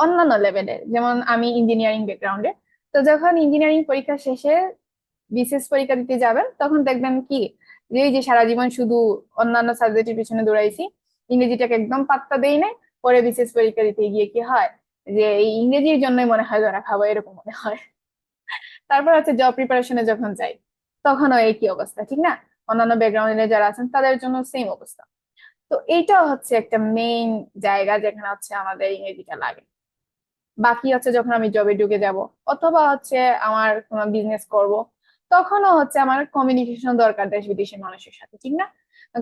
অন্যান্য লেভেলের, যেমন আমি ইঞ্জিনিয়ারিং ব্যাকগ্রাউন্ডে, তো যখন ইঞ্জিনিয়ারিং পরীক্ষা শেষে বিসিএস পরীক্ষা দিতে যাবেন তখন দেখবেন কি, যে এই যে সারা জীবন শুধু অন্যান্য সাবজেক্টের পিছনে দৌড়াইছি, ইংরেজিটাকে একদম পাত্তা দেই নাই, পরে বিসিএস পরীক্ষা দিতে গিয়ে কি হয়, যে এই ইংরেজির জন্যই মনে হয় ধরা খাবো, এরকম মনে হয়। তারপর হচ্ছে জব প্রিপারেশনে যখন যাই তখনও একই অবস্থা, ঠিক না? অন্যান্য ব্যাকগ্রাউন্ডে যারা আছেন তাদের জন্য সেম অবস্থা। তো এইটা হচ্ছে একটা মেইন জায়গা যেখানে হচ্ছে আমাদের ইংরেজিটা লাগে। বাকি হচ্ছে যখন আমি জবে ঢুকে যাব অথবা হচ্ছে আমার কোনো বিজনেস করব, তখনও হচ্ছে আমার কমিউনিকেশন দরকার দেশ বিদেশের মানুষের সাথে, ঠিক না?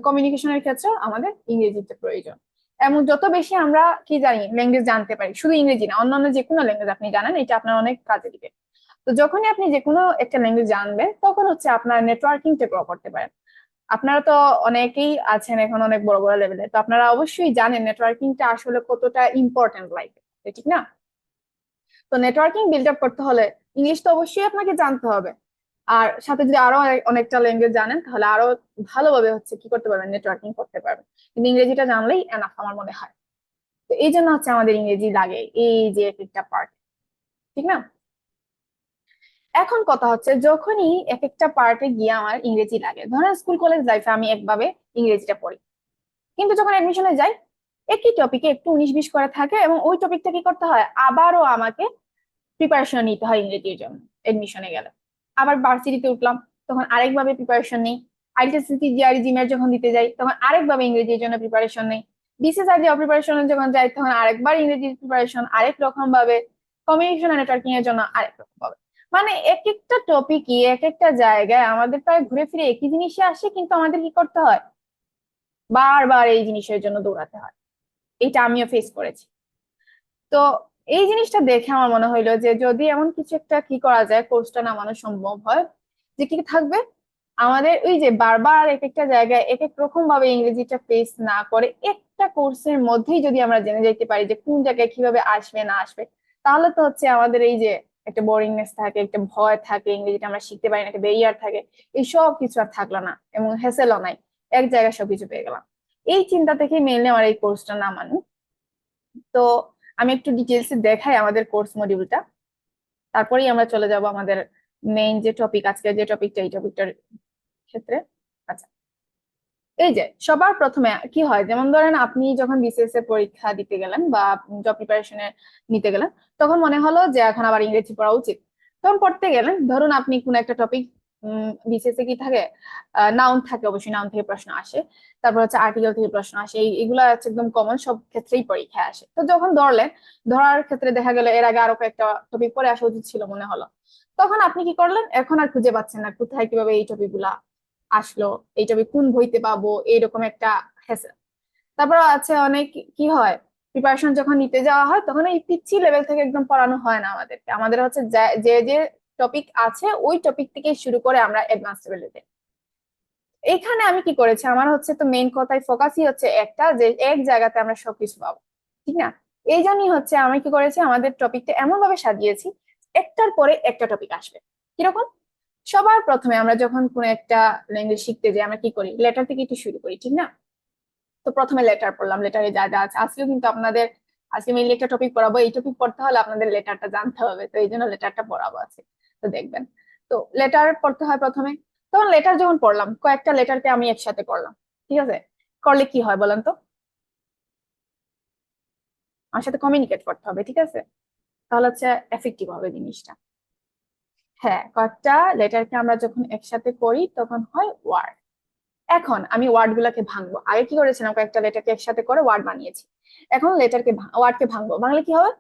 কমিউনিকেশনের ক্ষেত্রে আমাদের ইংরেজিতে প্রয়োজন। এমন যত বেশি আমরা কি জানি ল্যাঙ্গুয়েজ জানতে পারি, শুধু ইংরেজি না, অন্যান্য যে কোনো ল্যাঙ্গুয়েজ আপনি জানেন, এটা আপনার অনেক কাজে দিবে। তো যখনই আপনি যে কোনো একটা ল্যাঙ্গুয়েজ জানবেন তখন হচ্ছে আপনার নেটওয়ার্কিংটা গ্রো করতে পারেন। আপনারা তো অনেকেই আছেন এখন অনেক বড় বড় লেভেলে, তো আপনারা অবশ্যই জানেন নেটওয়ার্কিংটা আসলে কতটা ইম্পর্টেন্ট লাইফে, ঠিক না? তো নেটওয়ার্কিং বিল্ড আপ করতে হলে ইংলিশ তো অবশ্যই আপনাকে জানতে হবে, আর সাথে যদি আরো অনেকটা ল্যাঙ্গুয়েজ জানেন তাহলে আরো ভালোভাবে হচ্ছে কি করতে পারবেন, নেটওয়ার্কিং করতে পারবেন। কিন্তু ইংরেজিটা জানলেই এনাফ আমার মনে হয়। তো এই জন্য হচ্ছে আমাদের ইংরেজি লাগে এই যে এক একটা পার্ট, ঠিক না? এখন কথা হচ্ছে যখনই এক একটা পার্টে গিয়ে আমার ইংরেজি লাগে, ধরেন স্কুল কলেজ লাইফে আমি একভাবে ইংরেজিটা পড়ি, কিন্তু যখন অ্যাডমিশনে যাই একই টপিকে একটু 19-20 করে থাকে এবং ওই টপিকটা কি করতে হয়, আবারও আমাকে প্রিপারেশন নিতে হয় ইংরেজির জন্য এডমিশনে গেলে। আবার ভার্সিটিতে উঠলাম তখন আরেকভাবে প্রিপারেশন নেই। আইএলটিএস জিআরই জিমের যখন দিতে যাই তখন আরেকভাবে ইংরেজির জন্য প্রিপারেশন নেই। বিসিএস আর জব প্রিপারেশনের যখন যাই তখন আরেকবার ইংরেজি প্রিপারেশন আরেক রকম ভাবে, কমিউনিকেশন এন্ড নেটওয়ার্কিং এর জন্য আরেক রকম ভাবে। মানে এক একটা টপিকই এক একটা জায়গায় আমাদের প্রায় ঘুরে ফিরে একই জিনিসে আসে, কিন্তু আমাদের কি করতে হয়, বারবার এই জিনিসের জন্য দৌড়াতে হয়। এটা আমিও ফেস করেছি। তো এই জিনিসটা দেখে আমার মনে হইলো যে যদি এমন কিছু একটা কি করা যায়, কোর্সটা নামানো সম্ভব হয়, যে কি থাকবে, আমাদের ওই যে বারবার এক একটা জায়গায় এক এক রকম ভাবে ইংরেজিটা ফেস না করে একটা কোর্সের মধ্যেই যদি আমরা জেনে যেতে পারি যে কোন জায়গায় কিভাবে আসবে না আসবে, তাহলে তো হচ্ছে আমাদের এই যে একটা বোরিংনেস থাকে, একটা ভয় থাকে, ইংরেজিটা আমরা শিখতে পারি না, একটা ব্যারিয়ার থাকে, এই সব কিছু আর থাকলো না এবং হ্যাসেলও নাই, এক জায়গায় সবকিছু পেয়ে গেলাম। এই চিন্তা থেকে মেনলি আমার এই কোর্সটা নামানো। তো আমি একটু ডিটেলসে দেখাই আমাদের কোর্স মডিউলটা, তারপরেই আমরা চলে যাব আমাদের মেইন যে টপিক, আজকে যে টপিকটা, এই টপিকটার ক্ষেত্রে। আচ্ছা, এই যে সবার প্রথমে কি হয়, যেমন ধরেন আপনি যখন বিসিএস এর পরীক্ষা দিতে গেলেন বা জব প্রিপারেশনে নিতে গেলেন, তখন মনে হলো যে এখন আবার ইংরেজি পড়া উচিত। তখন পড়তে গেলেন, ধরুন আপনি কোন একটা টপিক, বিসিএস এ কি থাকে, নাউন থাকে, অবশ্যই নাউন থেকে প্রশ্ন আসে, তারপর হচ্ছে আর্টিকেল থেকে প্রশ্ন আসে, এগুলা হচ্ছে একদম কমন, সব ক্ষেত্রেই পরীক্ষায় আসে। তো যখন ধরলেন, ধরার ক্ষেত্রে দেখা গেল এর আগে আরো কয়েকটা টপিক পড়ে আসা উচিত ছিল মনে হলো, তখন আপনি কি করলেন, এখন আর খুঁজে পাচ্ছেন না কোথায় কিভাবে এই টপিক গুলা আসলো, এই টপিক কোন বইতে পাবো, এইরকম একটা হ্যাসেল। তারপর আছে অনেক, কি হয়, প্রিপারেশন যখন নিতে যাওয়া হয় তখন এই পিচ্ছি লেভেল থেকে একদম পড়ানো হয় না আমাদেরকে, আমাদের হচ্ছে যে যে টপিক আছে ওই টপিক থেকে শুরু করে আমরা অ্যাডভান্স লেভেলে যাই। এইখানে আমি কি করেছি, আমার হচ্ছে তো মেইন কথাই ফোকাসই হচ্ছে একটা, যে এক জায়গাতে আমরা সবকিছু পাবো, ঠিক না? এই জন্যই হচ্ছে আমি কি করেছি, আমাদের টপিকটা এমন ভাবে সাজিয়েছি একটার পরে একটা টপিক আসবে। কিরকম, সবার প্রথমে আমরা যখন কোনো একটা ল্যাঙ্গুয়েজ শিখতে যাই আমরা কি করি, লেটার থেকে একটু শুরু করি, ঠিক না? তো প্রথমে লেটার পড়লাম, লেটারে যা যা আছে, আজকেও কিন্তু আপনাদের, আজকে মেইনলি একটা টপিক পড়াবো, এই টপিক পড়তে হলে আপনাদের লেটারটা জানতে হবে, তো এই জন্য লেটারটা পড়াবো আছে, তো দেখবেন। তো লেটার পড়তে হয় প্রথমে, তখন লেটার যখন পড়লাম, কয়েকটা লেটারকে আমি একসাথে করলাম, ঠিক আছে? করলে কি হয় বলেন তো, আমার সাথে কমিউনিকেট করতে হবে, ঠিক আছে? তাহলে হচ্ছে এফেক্টিভ হবে জিনিসটা। হ্যাঁ, কয়েকটা লেটারকে আমরা যখন একসাথে করি তখন হয় ওয়ার্ড। এখন আমি ওয়ার্ড গুলাকে ভাঙবো, আগে কি করেছিলাম, কয়েকটা লেটারকে একসাথে করে ওয়ার্ড বানিয়েছি, এখন লেটারকে ওয়ার্ডকে ভাঙবো, ভাঙলে কি হবে,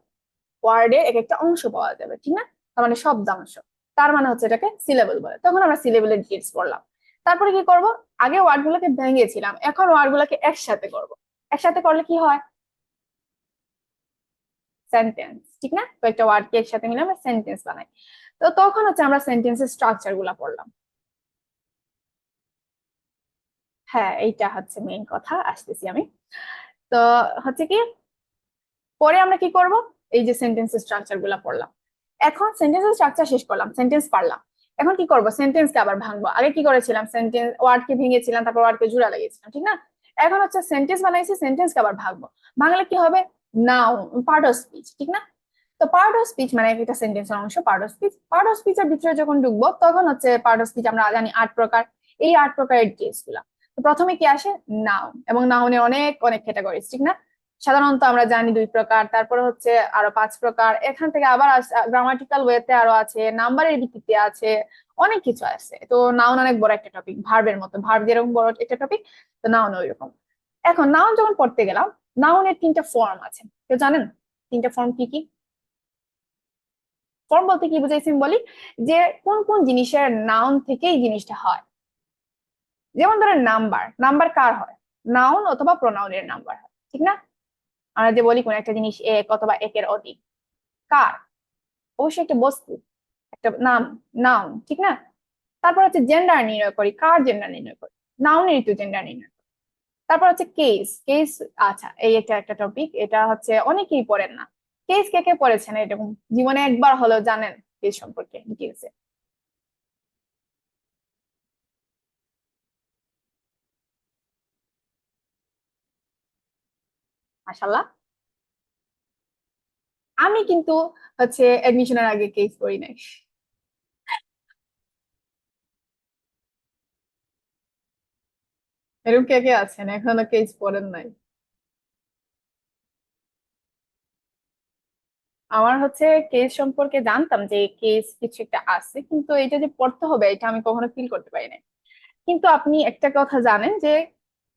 ওয়ার্ডে এক একটা অংশ পাওয়া যাবে, ঠিক না? তার মানে শব্দাংশ, তার মানে হচ্ছে এটাকে সিলেবল বলে, তখন আমরা সিলেবলের ডিটেলস পড়লাম। তারপরে কি করব, আগে ওয়ার্ড গুলোকে ভেঙেছিলাম, এখন ওয়ার্ড গুলোকে একসাথে করব, একসাথে করলে কি হয়, সেন্টেন্স, ঠিক না? তো একটা ওয়ার্ডকে একসাথে মিলে আমরা সেন্টেন্স বানাই। তো তখন হচ্ছে আমরা সেন্টেন্সের স্ট্রাকচার গুলা পড়লাম। হ্যাঁ, এইটা হচ্ছে মেইন কথা, আসতেছি আমি। তো হচ্ছে কি, পরে আমরা কি করব, এই যে সেন্টেন্সের স্ট্রাকচার গুলা পড়লাম, এখন সেন্টেন্সের স্ট্রাকচার শেষ করলাম, সেন্টেন্স পারলাম, এখন কি করব, সেন্টেন্সকে আবার ভাঙবো, আগে কি করেছিলাম, সেন্টেন্স ওয়ার্ডকে ভেঙেছিলাম, তারপর ওয়ার্ডকে জোড়া লাগিয়েছিলাম, ঠিক না? এখন হচ্ছে সেন্টেন্স বানাইছি, সেন্টেন্সকে আবার ভাঙবো, ভাঙলে কি হবে, নাউন, পার্ট অফ স্পিচ, ঠিক না? তো পার্ট অফ স্পিচ মানে একটা সেন্টেন্সের অংশ, part of speech, part of স্পিচের ভিতরে যখন ঢুকবো তখন হচ্ছে পার্ট অফ স্পিচ আমরা জানি 8 প্রকার, এই 8 প্রকারের ডিটেলস গুলা। তো প্রথমে কি আসে, নাউন, এবং নাউনের অনেক অনেক ক্যাটাগরিজ, ঠিক না? সাধারণত আমরা জানি 2 প্রকার, তারপরে হচ্ছে আরো 5 প্রকার, এখান থেকে আবার গ্রামাটিক্যাল ওয়েতে আরো আছে, নাম্বারের ভিত্তিতে আছে, অনেক কিছু আছে। তো নাউন অনেক বড় একটা টপিক, ভার্বের মতো, ভার্ব যেরকম বড় একটা টপিক, তো নাউন ওই রকম। এখন নাউন যখন পড়তে গেলাম, নাউনের 3টা ফর্ম আছে, কেউ জানেন 3টা ফর্ম কি কি? ফর্ম বলতে কি বুঝাইছি আমি বলি, যে কোন কোন জিনিসের নাউন থেকেই জিনিসটা হয়। যেমন ধরেন নাম্বার, নাম্বার কার হয়, নাউন অথবা প্রোনাউনের নাম্বার হয়, ঠিক না? আমরা যে বলি কোন একটা জিনিস এক অথবা একের অধিক, কার, অবশ্যই একটা বস্তু, একটা নাম, নাউন, ঠিক না? তারপর হচ্ছে জেন্ডার নির্ণয় করি, কার জেন্ডার নির্ণয় করি, নাউনের তো জেন্ডার নির্ণয় করি। তারপর হচ্ছে কেস, কেস, আচ্ছা এই একটা একটা টপিক, এটা হচ্ছে অনেকেই পড়েন না, কেস কে কে পড়েছেন এরকম, জীবনে একবার হলেও জানেন কেস সম্পর্কে ডিটেলসে? মাশাল্লাহ। আমি কিন্তু হচ্ছে এডমিশনের আগে কেস করি নাই। এরকম কে কে আছেন এখনো কেস পড়েন নাই? আমার হচ্ছে কেস সম্পর্কে জানতাম যে কেস কিছু একটা আছে, কিন্তু এটা যে পড়তে হবে এটা আমি কখনো ফিল করতে পারি নাই। কিন্তু আপনি একটা কথা জানেন যে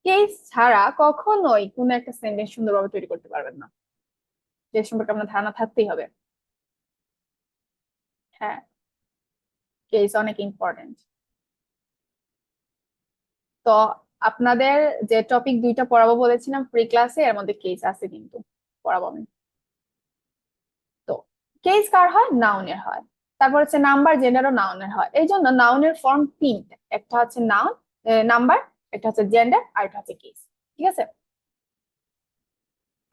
কেস ছাড়া কখনোই কোনো একটা সেন্টেন্স সুন্দরভাবে তৈরি করতে পারবেন না, কেস সম্পর্কে আপনার ধারণা থাকতেই হবে। হ্যাঁ, কেস অনেক ইম্পর্টেন্ট। তো আপনাদের যে টপিক 2টা পড়াবো বলেছিলাম ফ্রি ক্লাসে, এর মধ্যে কেস আছে কিন্তু, পড়াবো আমি। তো কেস কার হয়, নাউনের হয়। তারপর হচ্ছে নাম্বার, জেন্ডারও নাউনের হয়, এই জন্য নাউনের ফর্ম 3টা, একটা হচ্ছে নাউন, নাম্বার, একটা হচ্ছে জেন্ডার, আর একটা হচ্ছে কেস, ঠিক আছে?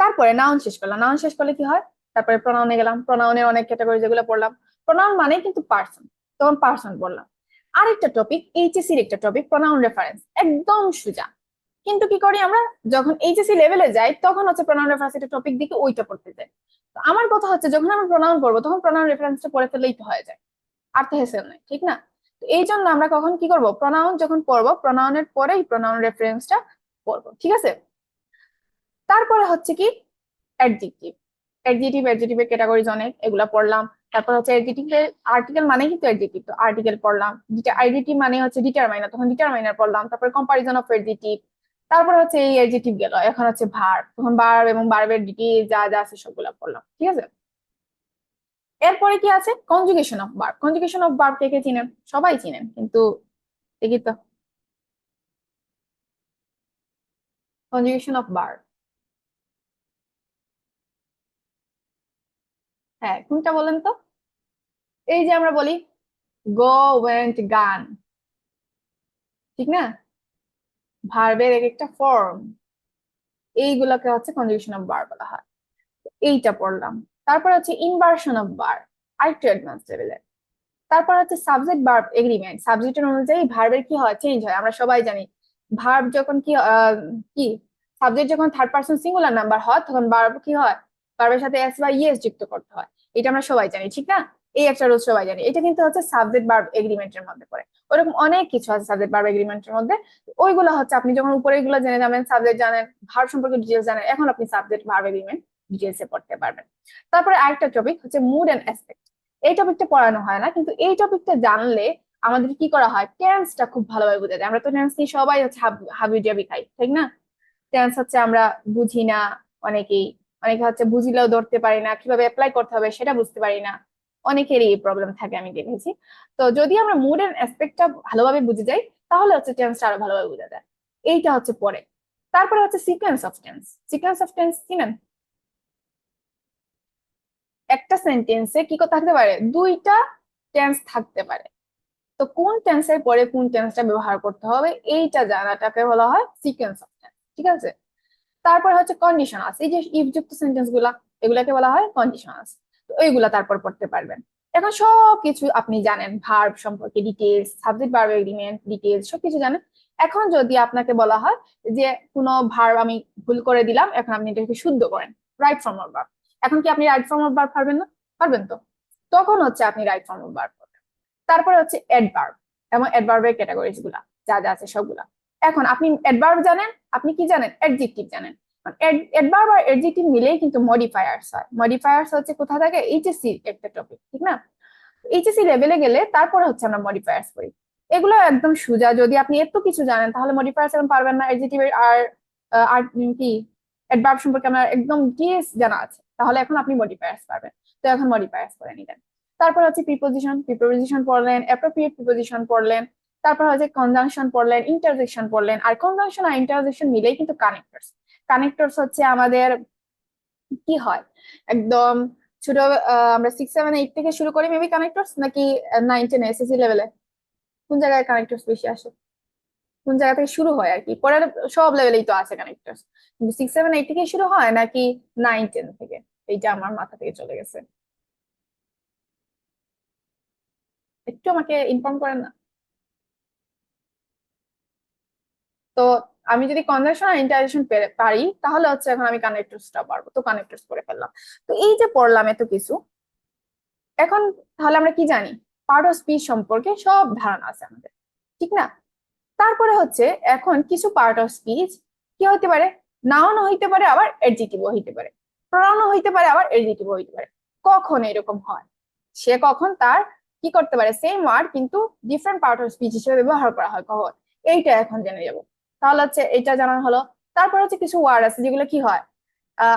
তারপরে নাউন শেষ করলাম, নাউন শেষ করলে কি হয়, তারপরে প্রনাউনে গেলাম, প্রনাউনের অনেক ক্যাটাগরি যেগুলো পড়লাম, প্রোনাউন মানে কিন্তু পার্সন, তখন পার্সন বললাম। আরেকটা টপিক এইচএসসির একটা টপিক প্রোনাউন রেফারেন্স, একদম সোজা। কিন্তু কি করি আমরা, যখন এইচএসসি লেভেলে যাই তখন হচ্ছে প্রোনাউন রেফারেন্স একটা টপিক দিকে ওইটা পড়তে যাই। তো আমার কথা হচ্ছে যখন আমরা প্রোনাউন পড়বো তখন প্রোনাউন রেফারেন্সটা পড়ে ফেললেই তো হয়ে যায়, আর তো হেসেল নাই, ঠিক না? তো এই জন্য আমরা কখন কি করব, প্রোনাউন যখন পড়বো প্রোনাউনের পরেই প্রোনাউন রেফারেন্সটা পড়বো, ঠিক আছে? তারপরে হচ্ছে কি অ্যাডজেক্টিভ। অ্যাডজেক্টিভের ক্যাটাগরিজ অনেক, এগুলা পড়লাম। তারপর হচ্ছে অ্যাডজেক্টিভের আর্টিকেল মানে কিন্তু অ্যাডজেক্টিভ, তো আর্টিকেল পড়লাম। অ্যাডজেক্টিভ মানে হচ্ছে ডিটারমাইনার, তখন ডিটারমাইনার পড়লাম। তারপর কম্পারিজন অফ অ্যাডজেক্টিভ। তারপর হচ্ছে এই অ্যাডজেক্টিভ গেল, এখন হচ্ছে ভার্ব, তখন ভার্ব এবং ভার্বের ডিটেইল যা যা আছে সবগুলা পড়লাম, ঠিক আছে? এরপরে কি আছে, conjugation of verb. Conjugation of verb কে কে চিনেন? সবাই চিনেন, কিন্তু দেখি তো, কনজুগেশন অফ ভার্ব, হ্যাঁ কোনটা বলেন তো? এই যে আমরা বলি গো, ওয়েন্ট, গান, ঠিক না? ভার্বের এক একটা ফর্ম, এইগুলোকে হচ্ছে কনজুগেশন অফ ভার্ব বলা হয়। এইটা পড়লাম। তারপর হচ্ছে ইনভার্সন অফ ভার্ব, আরেকটু অ্যাডভান্স লেভেলের। তারপর হচ্ছে সাবজেক্ট ভার্ব এগ্রিমেন্ট, সাবজেক্টের অনুযায়ী ভার্বের কি হয়, চেঞ্জ হয়, আমরা সবাই জানি। ভার্ব যখন কি কি সাবজেক্ট যখন থার্ড পারসন সিঙ্গুলার নাম্বার হয় তখন ভার্ব কি হয়, ভার্বের সাথে এস বা ইএস যুক্ত করতে হয়। এটা আমরা সবাই জানি, ঠিক না? এই একটা রুল সবাই জানি, এটা কিন্তু হচ্ছে সাবজেক্ট ভার্ব এগ্রিমেন্টের মধ্যে পড়ে। ওরকম অনেক কিছু আছে সাবজেক্ট ভার্ব এগ্রিমেন্টের মধ্যে। ওইগুলো হচ্ছে আপনি যখন উপরে এগুলো জেনে যাবেন, সাবজেক্ট জানেন, ভার্ব সম্পর্কে ডিটেলস জানেন, এখন আপনি সাবজেক্ট ভার্ব এগ্রিমেন্ট ডিটেলসে পড়তে পারবেন। তারপরে আরেকটা টপিক হচ্ছে মুড এন্ড অ্যাসপেক্ট। এই টপিকটা পড়ানো হয় না, কিন্তু এই টপিকটা জানলে আমাদের কি করা হয়, টেন্সটা খুব ভালোভাবে বোঝা যায়। আমরা তো টেন্স নিয়ে সবাই হচ্ছে হাবি জাবি খাই, ঠিক না? টেন্স হচ্ছে আমরা বুঝি না, অনেকেই, অনেকে হচ্ছে বুঝিলেও ধরতে পারি না, কিভাবে অ্যাপ্লাই করতে হবে সেটা বুঝতে পারি না। অনেকেরই এই প্রবলেম থাকে, আমি দেখেছি। তো যদি আমরা মুড এন্ড অ্যাসপেক্টটা ভালোভাবে বুঝে যাই তাহলে হচ্ছে টেন্সটা আরো ভালোভাবে বোঝা যায়। এইটা হচ্ছে পরে। তারপরে হচ্ছে sequence of tense. Sequence of tense চিনেন? একটা সেন্টেন্সে কি কথা থাকতে পারে, দুইটা টেন্স থাকতে পারে। তো কোন টেন্সের পরে কোন টেন্সটা ব্যবহার করতে হবে এইটা জানাটাকে বলা হয় সিকোয়েন্স অফ টেন্স, ঠিক আছে? তারপর হচ্ছে কন্ডিশনালস, এই যে ইফ যুক্ত সেন্টেন্স গুলা, এগুলাকে বলা হয় কন্ডিশনালস। তো এইগুলা তারপর পড়তে পারবেন। এখন সবকিছু আপনি জানেন, ভার্ব সম্পর্কে details, subject verb agreement details সবকিছু জানেন। এখন যদি আপনাকে বলা হয় যে কোনো ভার্ব আমি ভুল করে দিলাম, এখন আপনি এটাকে শুদ্ধ করেন, রাইট ফর্ম অফ ভার্ব, এখন কি আপনি রাইট ফর্ম অফ ভার্ব পারবেন না? পারবেন তো? তখন হচ্ছে আপনি রাইট ফর্ম অফ ভার্ব। তারপরে হচ্ছে অ্যাডভার্ব এবং অ্যাডভার্বের ক্যাটাগরিজ গুলা যা যা আছে সবগুলা। এখন আপনি অ্যাডভার্ব জানেন, আপনি কি জানেন, অ্যাডজেক্টিভ জানেন। অ্যাডভার্ব আর অ্যাডজেক্টিভ মিলেই কিন্তু মডিফায়ার্স হয়। মডিফায়ার্স হচ্ছে কোথা থাকে, এইচএসসি একটা টপিক, ঠিক না? এইচএসসি লেভেলে গেলে তারপরে হচ্ছে আমরা মডিফায়ার্স করি। এগুলো একদম সোজা, যদি আপনি একটু কিছু জানেন তাহলে মডিফায়ার্স এখন পারবেন না। অ্যাডজেক্টিভের আর আর কি অ্যাডভার্ব সম্পর্কে আমার একদম ডিটেইলস জানা আছে, তাহলে এখন আপনি মডিফায়ার্স পারবেন। তো এখন মডিফায়ার্স করে নিলেন। তারপর হচ্ছে প্রিপোজিশন, প্রিপোজিশন পড়লেন, অ্যাপ্রোপ্রিয়েট প্রিপোজিশন পড়লেন। তারপর হচ্ছে কনজাংশন পড়লেন, ইন্টারজেকশন পড়লেন। আর কনজাংশন আর ইন্টারজেকশন মিলেই কিন্তু কানেক্টরস। কানেক্টরস হচ্ছে আমাদের কি হয়, একদম ছোট, আমরা 6, 7, 8 থেকে শুরু করি মেবি কানেক্টরস, নাকি 9, 10 এসএসসি লেভেলে কোন জায়গায় কানেক্টরস বেশি আসে, কোন জায়গা থেকে শুরু হয় আর কি, পরের সব লেভেলেই তো আছে কানেক্টরস, কিন্তু 6, 7, 8 থেকে শুরু হয় নাকি 9, 10 থেকে? এইটা আমার মাথা থেকে চলে গেছে, একটু আমাকে ইনফর্ম করেন না। তো আমি যদি কনজাংশন আর ইন্টারজেকশন পারি তাহলে হচ্ছে এখন আমি কানেক্টরসটা পারবো, তো কানেক্টরস করে ফেললাম। তো এই যে পড়লাম এত কিছু, এখন তাহলে আমরা কি জানি, পার্ট অফ স্পিচ সম্পর্কে সব ধারণা আছে আমাদের, ঠিক না? তারপরে হচ্ছে এখন কিছু পার্ট অফ স্পিচ কি হইতে পারে, নাউন হইতে পারে, আবার এডজেক্টিভও হইতে পারে, প্রনাউন হইতে পারে, আবার এডজেক্টিভও হইতে পারে। কখন এরকম হয়, সে কখন তার কি করতে পারে, সেম ওয়ার্ড কিন্তু ডিফারেন্ট পার্ট অফ স্পিচ হিসেবে ব্যবহার করা হয় কখন, এইটা এখন জেনে যাব। তাহলে হচ্ছে এটা জানা হলো। তারপর হচ্ছে কিছু ওয়ার্ড আছে যেগুলো কি হয়,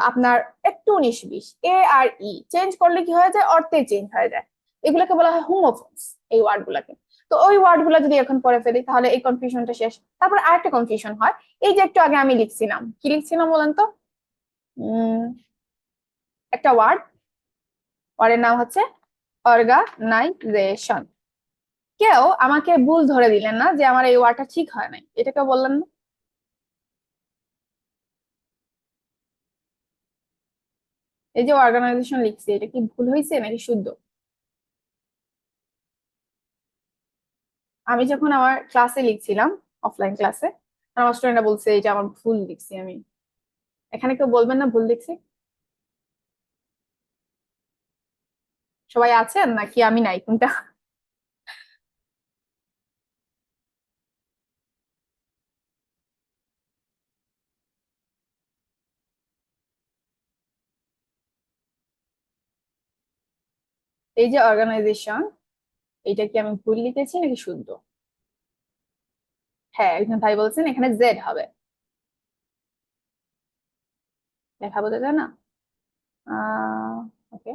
আপনার একটু 19-20, এ আর ই চেঞ্জ করলে কি হয়ে যায়, অর্থে চেঞ্জ হয়ে যায়। এগুলোকে বলা হয় হোমোফোনস, এই ওয়ার্ড গুলাকে। তো ওই ওয়ার্ড গুলা যদি এখন পড়ে ফেলি তাহলে এই কনফিউশনটা শেষ। তারপর আরেকটা কনফিউশন হয়, এই যে একটু আগে আমি লিখছিলাম, কি লিখছিলাম বলেন তো? উম একটা ওয়ার্ডের নাম হচ্ছে অর্গানাইজেশন। কেউ আমাকে ভুল ধরে দিলেন না যে আমার এই ওয়ার্ডটা ঠিক হয় নাই, এটা কেউ বললেন না? এই যে অর্গানাইজেশন লিখছি, এটা কি ভুল হয়েছে নাকি শুদ্ধ? আমি যখন আমার ক্লাসে লিখছিলাম, অফলাইন ক্লাসে, আমার স্টুডেন্টরা বলছে এটা আমার ভুল লিখছি আমি। এখানে কেউ বলবেন না ভুল লিখছি? সবাই আছেন নাকি আমি নাই কোনটা? এই যে অর্গানাইজেশন, এটা কি আমি ভুল লিখেছি নাকি শুদ্ধ? হ্যাঁ, একজন ভাই বলছেন এখানে জেড হবে। লেখা বোঝা যায় না? ওকে।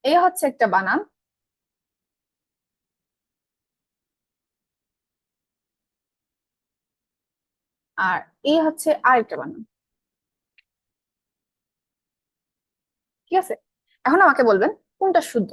এই হচ্ছে একটা বানান, আর এই হচ্ছে আরেকটা বানান। ঠিক আছে, এখন আমাকে বলবেন কোনটা শুদ্ধ।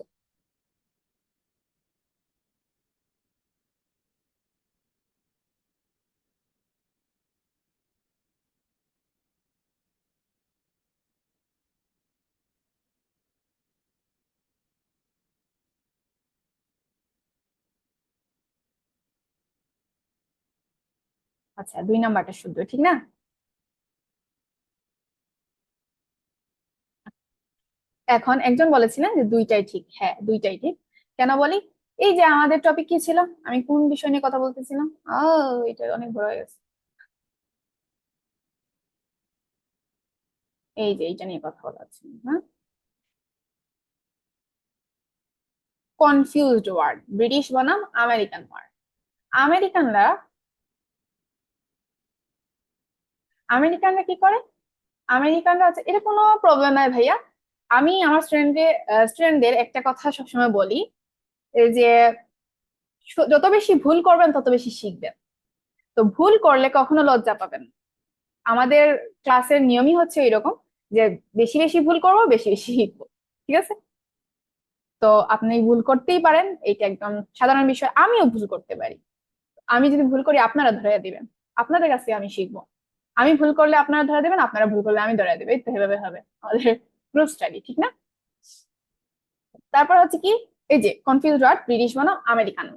আচ্ছা, 2 নাম্বারটা শুদ্ধ, ঠিক না? এখন একজন বলেছিলেন যে দুইটাই ঠিক। হ্যাঁ, দুইটাই ঠিক। কেন বলি? এই যে আমাদের টপিক কি ছিল, আমি কোন বিষয় নিয়ে কথা বলতেছিলাম? এটা অনেক বড় হয়ে গেছে। এই যে এইটা নিয়ে কথা বলা হচ্ছে, হ্যাঁ। কনফিউজড ওয়ার্ড, ব্রিটিশ বনাম আমেরিকান ওয়ার্ড। আমেরিকানরা আমেরিকানরা কি করে? আমেরিকানরা হচ্ছে, এটা কোনো প্রবলেম নাই ভাইয়া। আমি আমার স্টুডেন্টদের একটা কথা সবসময় বলি, এই যে যত বেশি ভুল করবেন তত বেশি শিখবেন। তো ভুল করলে কখনো লজ্জা পাবেন না। আমাদের ক্লাসের নিয়মই হচ্ছে এরকম, যে বেশি বেশি ভুল করবো, বেশি বেশি শিখবো। ঠিক আছে? তো আপনি ভুল করতেই পারেন, এটা একদম সাধারণ বিষয়। আমিও ভুল করতে পারি। আমি যদি ভুল করি আপনারা ধরে দিবেন, আপনাদের কাছে আমি শিখবো। আমি ভুল করলে আপনারা ধরে দেবেন, আপনারা ভুল করলে আমি ধরে দেবো, এই তো এভাবে হবে আমাদের গ্রুপ স্টাডি, ঠিক না? তারপর হচ্ছে কি, এই যে কনফিউজ ওয়ার্ড, ব্রিটিশ বনাম আমেরিকান।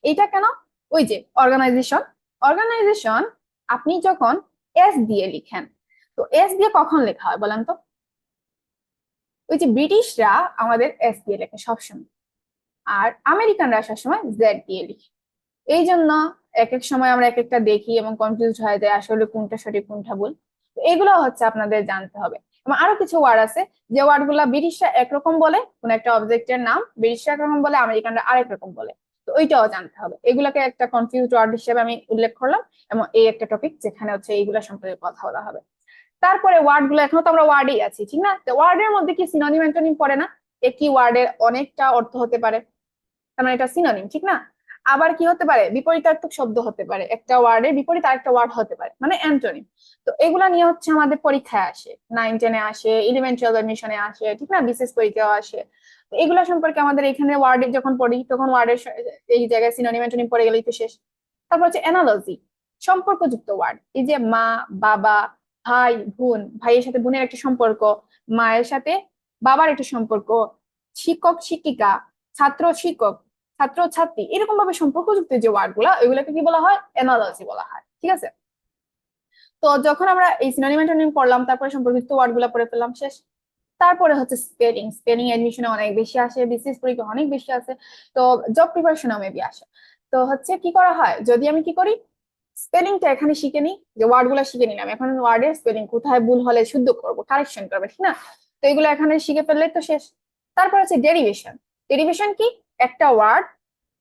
এটা কেন? ওই যে অর্গানাইজেশন, অর্গানাইজেশন আপনি যখন এস দিয়ে লিখেন, তো এস দিয়ে কখন লেখা হয় বলেন তো? ওই যে ব্রিটিশরা আমাদের এস দিয়ে লেখে সবসময়, আর আমেরিকানরা সবসময় জেড দিয়ে লিখে। এই জন্য এক এক সময় আমরা এক একটা দেখি এবং কনফিউজ হয়ে যায় আসলে কোনটা সঠিক কোনটা ভুল। তো এগুলো হচ্ছে আপনাদের জানতে হবে। এবং আরো কিছু ওয়ার্ড আছে, যে ওয়ার্ড গুলা ব্রিটিশরা একরকম বলে, কোন একটা অবজেক্টের নাম ব্রিটিশরা একরকম বলে, আমেরিকানরা আরেক রকম বলে। তো ওইটাও জানতে হবে। এগুলাকে একটা কনফিউজ ওয়ার্ড হিসেবে আমি উল্লেখ করলাম, এবং এই একটা টপিক যেখানে হচ্ছে এইগুলা সম্পর্কে কথা বলা হবে। তারপরে ওয়ার্ড গুলো, এখনো তো আমরা ওয়ার্ডেই আছি, ঠিক না? তো ওয়ার্ডের মধ্যে কি সিনোনিম অ্যান্টোনিম পড়ে না? একই ওয়ার্ডের অনেকটা অর্থ হতে পারে, তার মানে এটা সিনোনিম, ঠিক না? আবার কি হতে পারে? বিপরীতার্থক শব্দ হতে পারে, একটা ওয়ার্ডের বিপরীত আরেকটা ওয়ার্ড হতে পারে, মানে অ্যান্টোনিম। তো এগুলা নিয়ে হচ্ছে আমাদের পরীক্ষায় আসে, 9-10-এ আসে, 11-12 এডমিশনে আসে, ঠিক না? বিসিএস পরীক্ষাও আসে। তো এগুলা সম্পর্কে আমাদের এখানে ওয়ার্ডে যখন পড়ি, তখন ওয়ার্ডের এই জায়গায় সিনোনিম অ্যান্টোনিম পড়ে গেলেই তো শেষ। তারপর হচ্ছে অ্যানালজি, সম্পর্কযুক্ত ওয়ার্ড। এই যে মা, বাবা, ভাই, বোন, ভাইয়ের সাথে বোনের একটা সম্পর্ক, মায়ের সাথে বাবার একটা সম্পর্ক, শিক্ষক শিক্ষিকা, ছাত্র শিক্ষক, ছাত্র ছাত্রী, এরকম ভাবে সম্পর্কযুক্ত যে ওয়ার্ড গুলা, ওইগুলোকে কি বলা হয়? অ্যানালজি বলা হয়। ঠিক আছে? তো যখন আমরা এই সিনোনিম অ্যান্টোনিম পড়লাম, তারপরে সম্পর্কযুক্ত ওয়ার্ড গুলা পড়ে ফেললাম, শেষ। তারপরে হচ্ছে স্পেলিং, স্পেলিং এডমিশনে অনেক বেশি আসে, বিসিএস পরীক্ষা অনেক বেশি আসে, তো জব প্রিপারেশনে মেবি আসে। তো হচ্ছে কি করা হয়, যদি আমি কি করি, স্পেলিংটা এখানে শিখে নিই, যে ওয়ার্ড গুলা শিখে নিলাম, এখন ওয়ার্ডের স্পেলিং কোথায় ভুল হলে শুদ্ধ করবো, কারেকশন করবে, ঠিক না? তো এগুলো এখানে শিখে ফেললে তো শেষ। তারপর হচ্ছে ডেরিভেশন। ডেরিভেশন কি? একটা ওয়ার্ড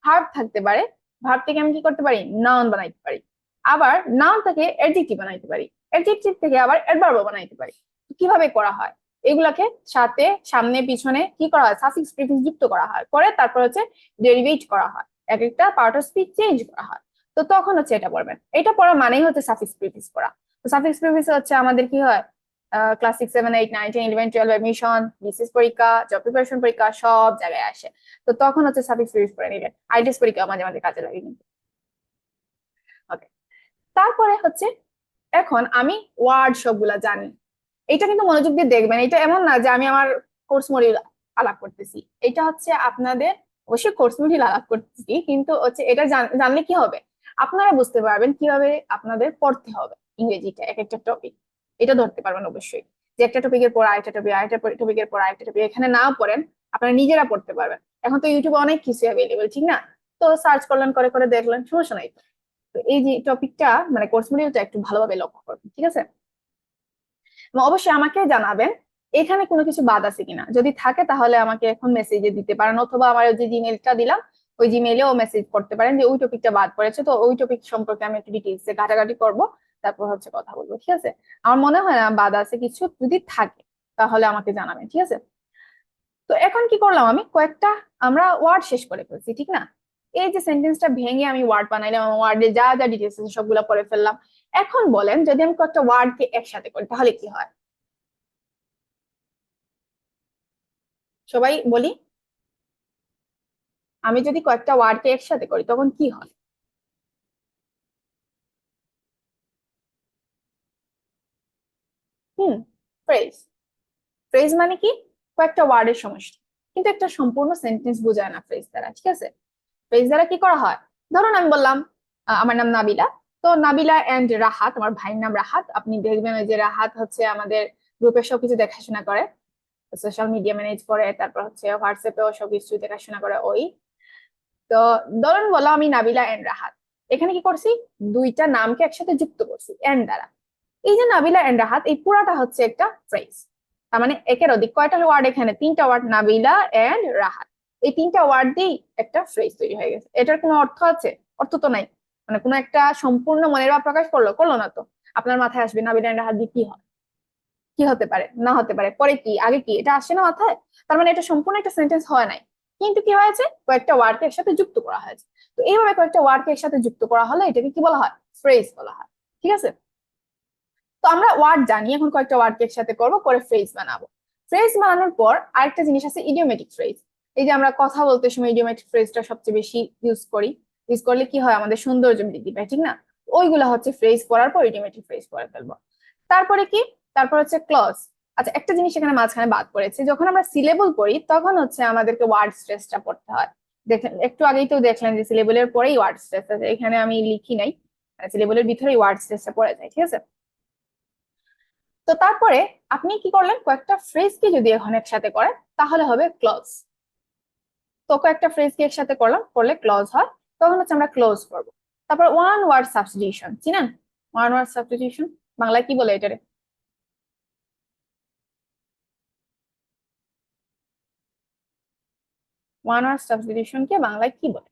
ভার্ব থাকতে পারে, ভার্ব থেকে আমি কি করতে পারি? নাউন বানাইতে পারি। আবার নাউন থেকে অ্যাডজেক্টিভ বানাইতে পারি, অ্যাডজেক্টিভ থেকে আবার অ্যাডভার্ব বানাইতে পারি। কিভাবে করা হয়? এগুলাকে সাথে, সামনে পিছনে কি করা হয়? সাফিক্স প্রিফিক্স যুক্ত করা হয়, করে তারপর হচ্ছে ডেরিভেট করা হয়, এক একটা পার্ট অফ স্পিচ চেঞ্জ করা হয়। তো তখন হচ্ছে এটা পড়বেন, এটা পড়া মানেই হচ্ছে সাফিক্স প্রিফিক্স পড়া। তো সাফিক্স প্রিফিক্স হচ্ছে আমাদের কি হয়, ক্লাস 6, 7, 8, 9, 10, 11, 12 এডমিশন, বিসিএস পরীক্ষা, জব প্রিপারেশন পরীক্ষা, সব জায়গায় আসে। তো তখন হচ্ছে সাফিক্স প্রিফিক্স পড়ে নিলেন, আইটিএস পরীক্ষা মাঝে মাঝে কাজে লাগে কিন্তু। ওকে। তারপরে হচ্ছে, এখন আমি ওয়ার্ড সবগুলা জানি, এটা কিন্তু মনোযোগ দিয়ে দেখবেন, এটা এমন না যে আমি আমার কোর্স মডিউল আলাপ করতেছি, এটা হচ্ছে আপনাদের অবশ্যই কোর্স মডিউল আলাপ করতেছি, কিন্তু হচ্ছে এটা জানলে কি হবে, আপনারা বুঝতে পারবেন কিভাবে আপনাদের পড়তে হবে ইংরেজিটা, এক একটা টপিক এটা ধরতে পারবেন অবশ্যই, যে একটা টপিকের পর আরেকটা টপিক, আরেকটা টপিকের পর আরেকটা টপিক, এখানে না পড়েন আপনারা নিজেরা পড়তে পারবেন। এখন তো ইউটিউবে অনেক কিছু অ্যাভেলেবল, ঠিক না? তো সার্চ করলেন, করে করে দেখলেন, সমস্যা নাই। তো এই যে টপিকটা মানে কোর্স মডিউলটা একটু ভালোভাবে লক্ষ্য করবেন, ঠিক আছে? এবং অবশ্যই আমাকে জানাবেন এখানে কোনো কিছু বাদ আছে কিনা, যদি থাকে তাহলে আমাকে এখন মেসেজে দিতে পারেন, অথবা আমার যে জিমেইলটা দিলাম ওই জিমেইলেও মেসেজ করতে পারেন যে ওই টপিকটা বাদ পড়েছে, তো ওই টপিক সম্পর্কে আমি একটু ডিটেলসে ঘাটাঘাটি করব, তারপর হচ্ছে কথা বলবো, ঠিক আছে? আমার মনে হয় না বাদ আছে কিছু, যদি থাকে তাহলে আমাকে জানাবেন, ঠিক আছে? তো এখন কি করলাম, আমি কয়েকটা আমরা ওয়ার্ড শেষ করে ফেলছি, ঠিক না? এই যে সেন্টেন্সটা ভেঙে আমি ওয়ার্ড বানাইলাম, ওয়ার্ডে যা যা ডিটেলস আছে সবগুলো পড়ে ফেললাম। এখন বলেন যদি আমি কয়েকটা ওয়ার্ডকে একসাথে করি তাহলে কি হয়? সবাই বলি, আমি যদি কয়েকটা ওয়ার্ডকে একসাথে করি তখন কি হয়? হুম, ফ্রেজ। ফ্রেজ মানে কি? কয়েকটা ওয়ার্ডের সমষ্টি, কিন্তু একটা সম্পূর্ণ সেন্টেন্স বোঝায় না ফ্রেজ দ্বারা, ঠিক আছে? ফ্রেজ দ্বারা কি করা হয়? ধরুন আমি বললাম আমার নাম নাবিলা, তো নাবিলা এন্ড রাহাত, আমার ভাইয়ের নাম রাহাত, আপনি দেখবেন ওই যে রাহাত হচ্ছে আমাদের গ্রুপের সবকিছু দেখাশোনা করে, সোশ্যাল মিডিয়া ম্যানেজ করে, তারপর হচ্ছে হোয়াটসঅ্যাপেও সবকিছু দেখাশোনা করে ওই। তো ধরুন বললাম আমি নাবিলা এন্ড রাহাত, এখানে কি করছি, দুইটা নামকে একসাথে যুক্ত করছি এন্ড দ্বারা। এই যে নাবিলা এন্ড রাহাত, এই পুরাটা হচ্ছে একটা ফ্রেজ। তার মানে একের অধিক কয়টা ওয়ার্ড, এখানে তিনটা ওয়ার্ড, নাবিলা এন্ড রাহাত, এই তিনটা ওয়ার্ড দিয়েই একটা ফ্রেজ তৈরি হয়ে গেছে। এটার কোনো অর্থ আছে? অর্থ তো নাই। মানে কোনো একটা সম্পূর্ণ মনের ভাব প্রকাশ করলো, করলো না তো। আপনার মাথায় আসবে নাবিলা এন্ড রাহাত দিয়ে কি হয়, কি হতে পারে না হতে পারে, পরে কি আগে কি, এটা আসে না মাথায়? তার মানে এটা সম্পূর্ণ একটা সেন্টেন্স হয় নাই, কিন্তু কি হয়েছে, কয়েকটা ওয়ার্ডকে একসাথে যুক্ত করা হয়েছে। তো এইভাবে কয়েকটা ওয়ার্ডকে একসাথে যুক্ত করা হলে এটাকে কি বলা হয়? ফ্রেজ বলা হয়, ঠিক আছে? তো আমরা ওয়ার্ড জানি, এখন কয়েকটা ওয়ার্ডকে একসাথে করবো, করে ফ্রেজ বানাবো। ফ্রেজ বানানোর পর আরেকটা জিনিস আছে, ইডিওমেটিক ফ্রেজ। এই যে আমরা কথা বলতে সময় ইডিওমেটিক ফ্রেজটা সবচেয়ে বেশি ইউজ করি, ইউজ করলে কি হয়, আমাদের সৌন্দর্য বৃদ্ধি পায়, ঠিক না? ওইগুলো হচ্ছে ফ্রেজ করার পর ইডিওমেটিক ফ্রেজ করে ফেলবো। তারপরে কি, তারপর হচ্ছে ক্লজ। আচ্ছা, একটা জিনিস এখানে মাঝখানে বাদ পড়েছে, যখন আমরা সিলেবল পড়ি তখন হচ্ছে আমাদেরকে ওয়ার্ড স্ট্রেসটা পড়তে হয়। দেখেন একটু আগেই তো দেখলেন যে সিলেবলের পরেই ওয়ার্ড স্ট্রেস আছে, এখানে আমি লিখি নাই, সিলেবলের ভিতরেই ওয়ার্ড স্ট্রেসটা পড়ে যায়, ঠিক আছে? তো তারপরে আপনি কি করলেন, কয়েকটা ফ্রেজকে যদি এখন একসাথে করেন তাহলে হবে ক্লজ। তো কয়েকটা ফ্রেজকে একসাথে করলাম, করলে ক্লজ হয়, তখন হচ্ছে আমরা ক্লোজ করব। তারপর ওয়ান ওয়ার্ড সাবস্টিটিউশন, চিনেন? ওয়ান ওয়ার্ড সাবস্টিটিউশন বাংলায় কি বলে এটারে? ওয়ান ওয়ার্ড সাবস্টিটিউশন কে বাংলায় কি বলে?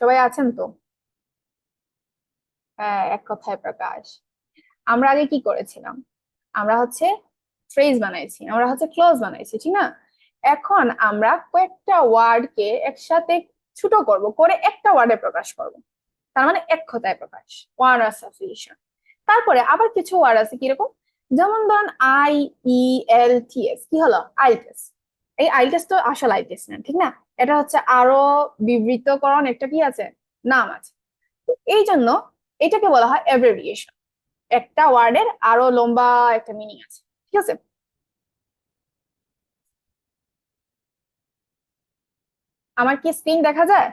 সবাই আছেন তো? হ্যাঁ, এক কথায় প্রকাশ। আমরা আগে কি করেছিলাম, আমরা হচ্ছে ফ্রেজ বানাইছি, আমরা হচ্ছে ক্লোজ বানাইছি, ঠিক না? এখন আমরা কয়েকটা ওয়ার্ডকে একসাথে ছোট করব, করে একটা ওয়ার্ডে প্রকাশ করব, তার মানে এক কথায় প্রকাশ, ওয়ান ওয়ার্ড সাবস্টিটিউশন। তারপরে আবার কিছু ওয়ার্ড আছে কিরকম, যেমন ধরুন I, E, L, T, S, কি হলো, আইটেস। এই আইটেস তো আসল আইটেস না, ঠিক না? এটা হচ্ছে আরো বিবৃতকরণ একটা কি আছে, নাম আছে। তো এই জন্য এটাকে বলা হয় অ্যাব্রিভিয়েশন, একটা ওয়ার্ডের আরো লম্বা একটা মিনিং আছে, ঠিক আছে? আমার কি স্ক্রিন দেখা যায়?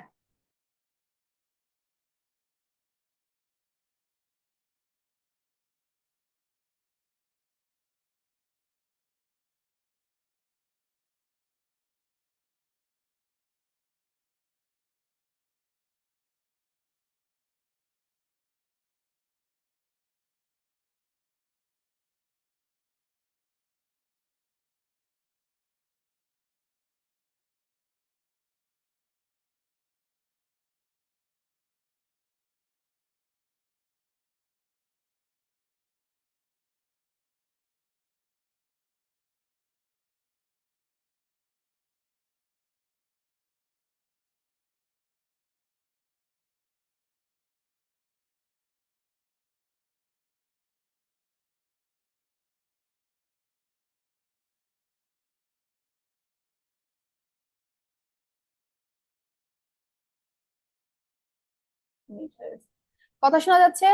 কথা শোনা যাচ্ছে?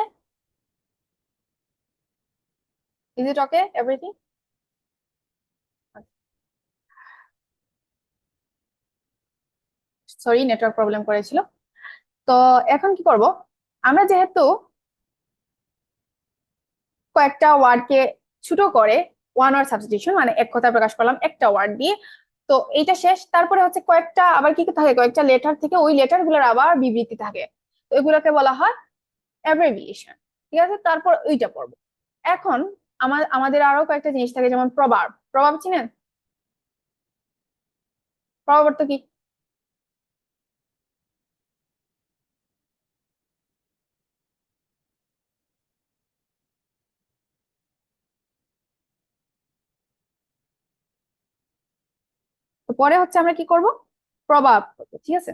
Is it okay everything? Sorry, network problem করেছিল। তো এখন কি করব, আমরা যেহেতু কয়েকটা ওয়ার্ডকে ছোট করে ওয়ান ওয়ার্ড সাবস্টিটিউশন মানে এক কথা প্রকাশ করলাম একটা ওয়ার্ড দিয়ে, তো এইটা শেষ। তারপরে হচ্ছে কয়েকটা আবার কি থাকে, কয়েকটা লেটার থেকে ওই লেটার গুলোর আবার বিবৃতি থাকে, তো এগুলোকে বলা হয় অ্যাব্রিভিয়েশন। ঠিক আছে, তারপর ওইটা পড়বো। এখন আমাদের আরো কয়েকটা জিনিস থাকে, যেমন প্রভাব। প্রভাব চিনেন? প্রভাব অর্থ কি? তো পরে হচ্ছে আমরা কি করব, প্রভাব করবো, ঠিক আছে।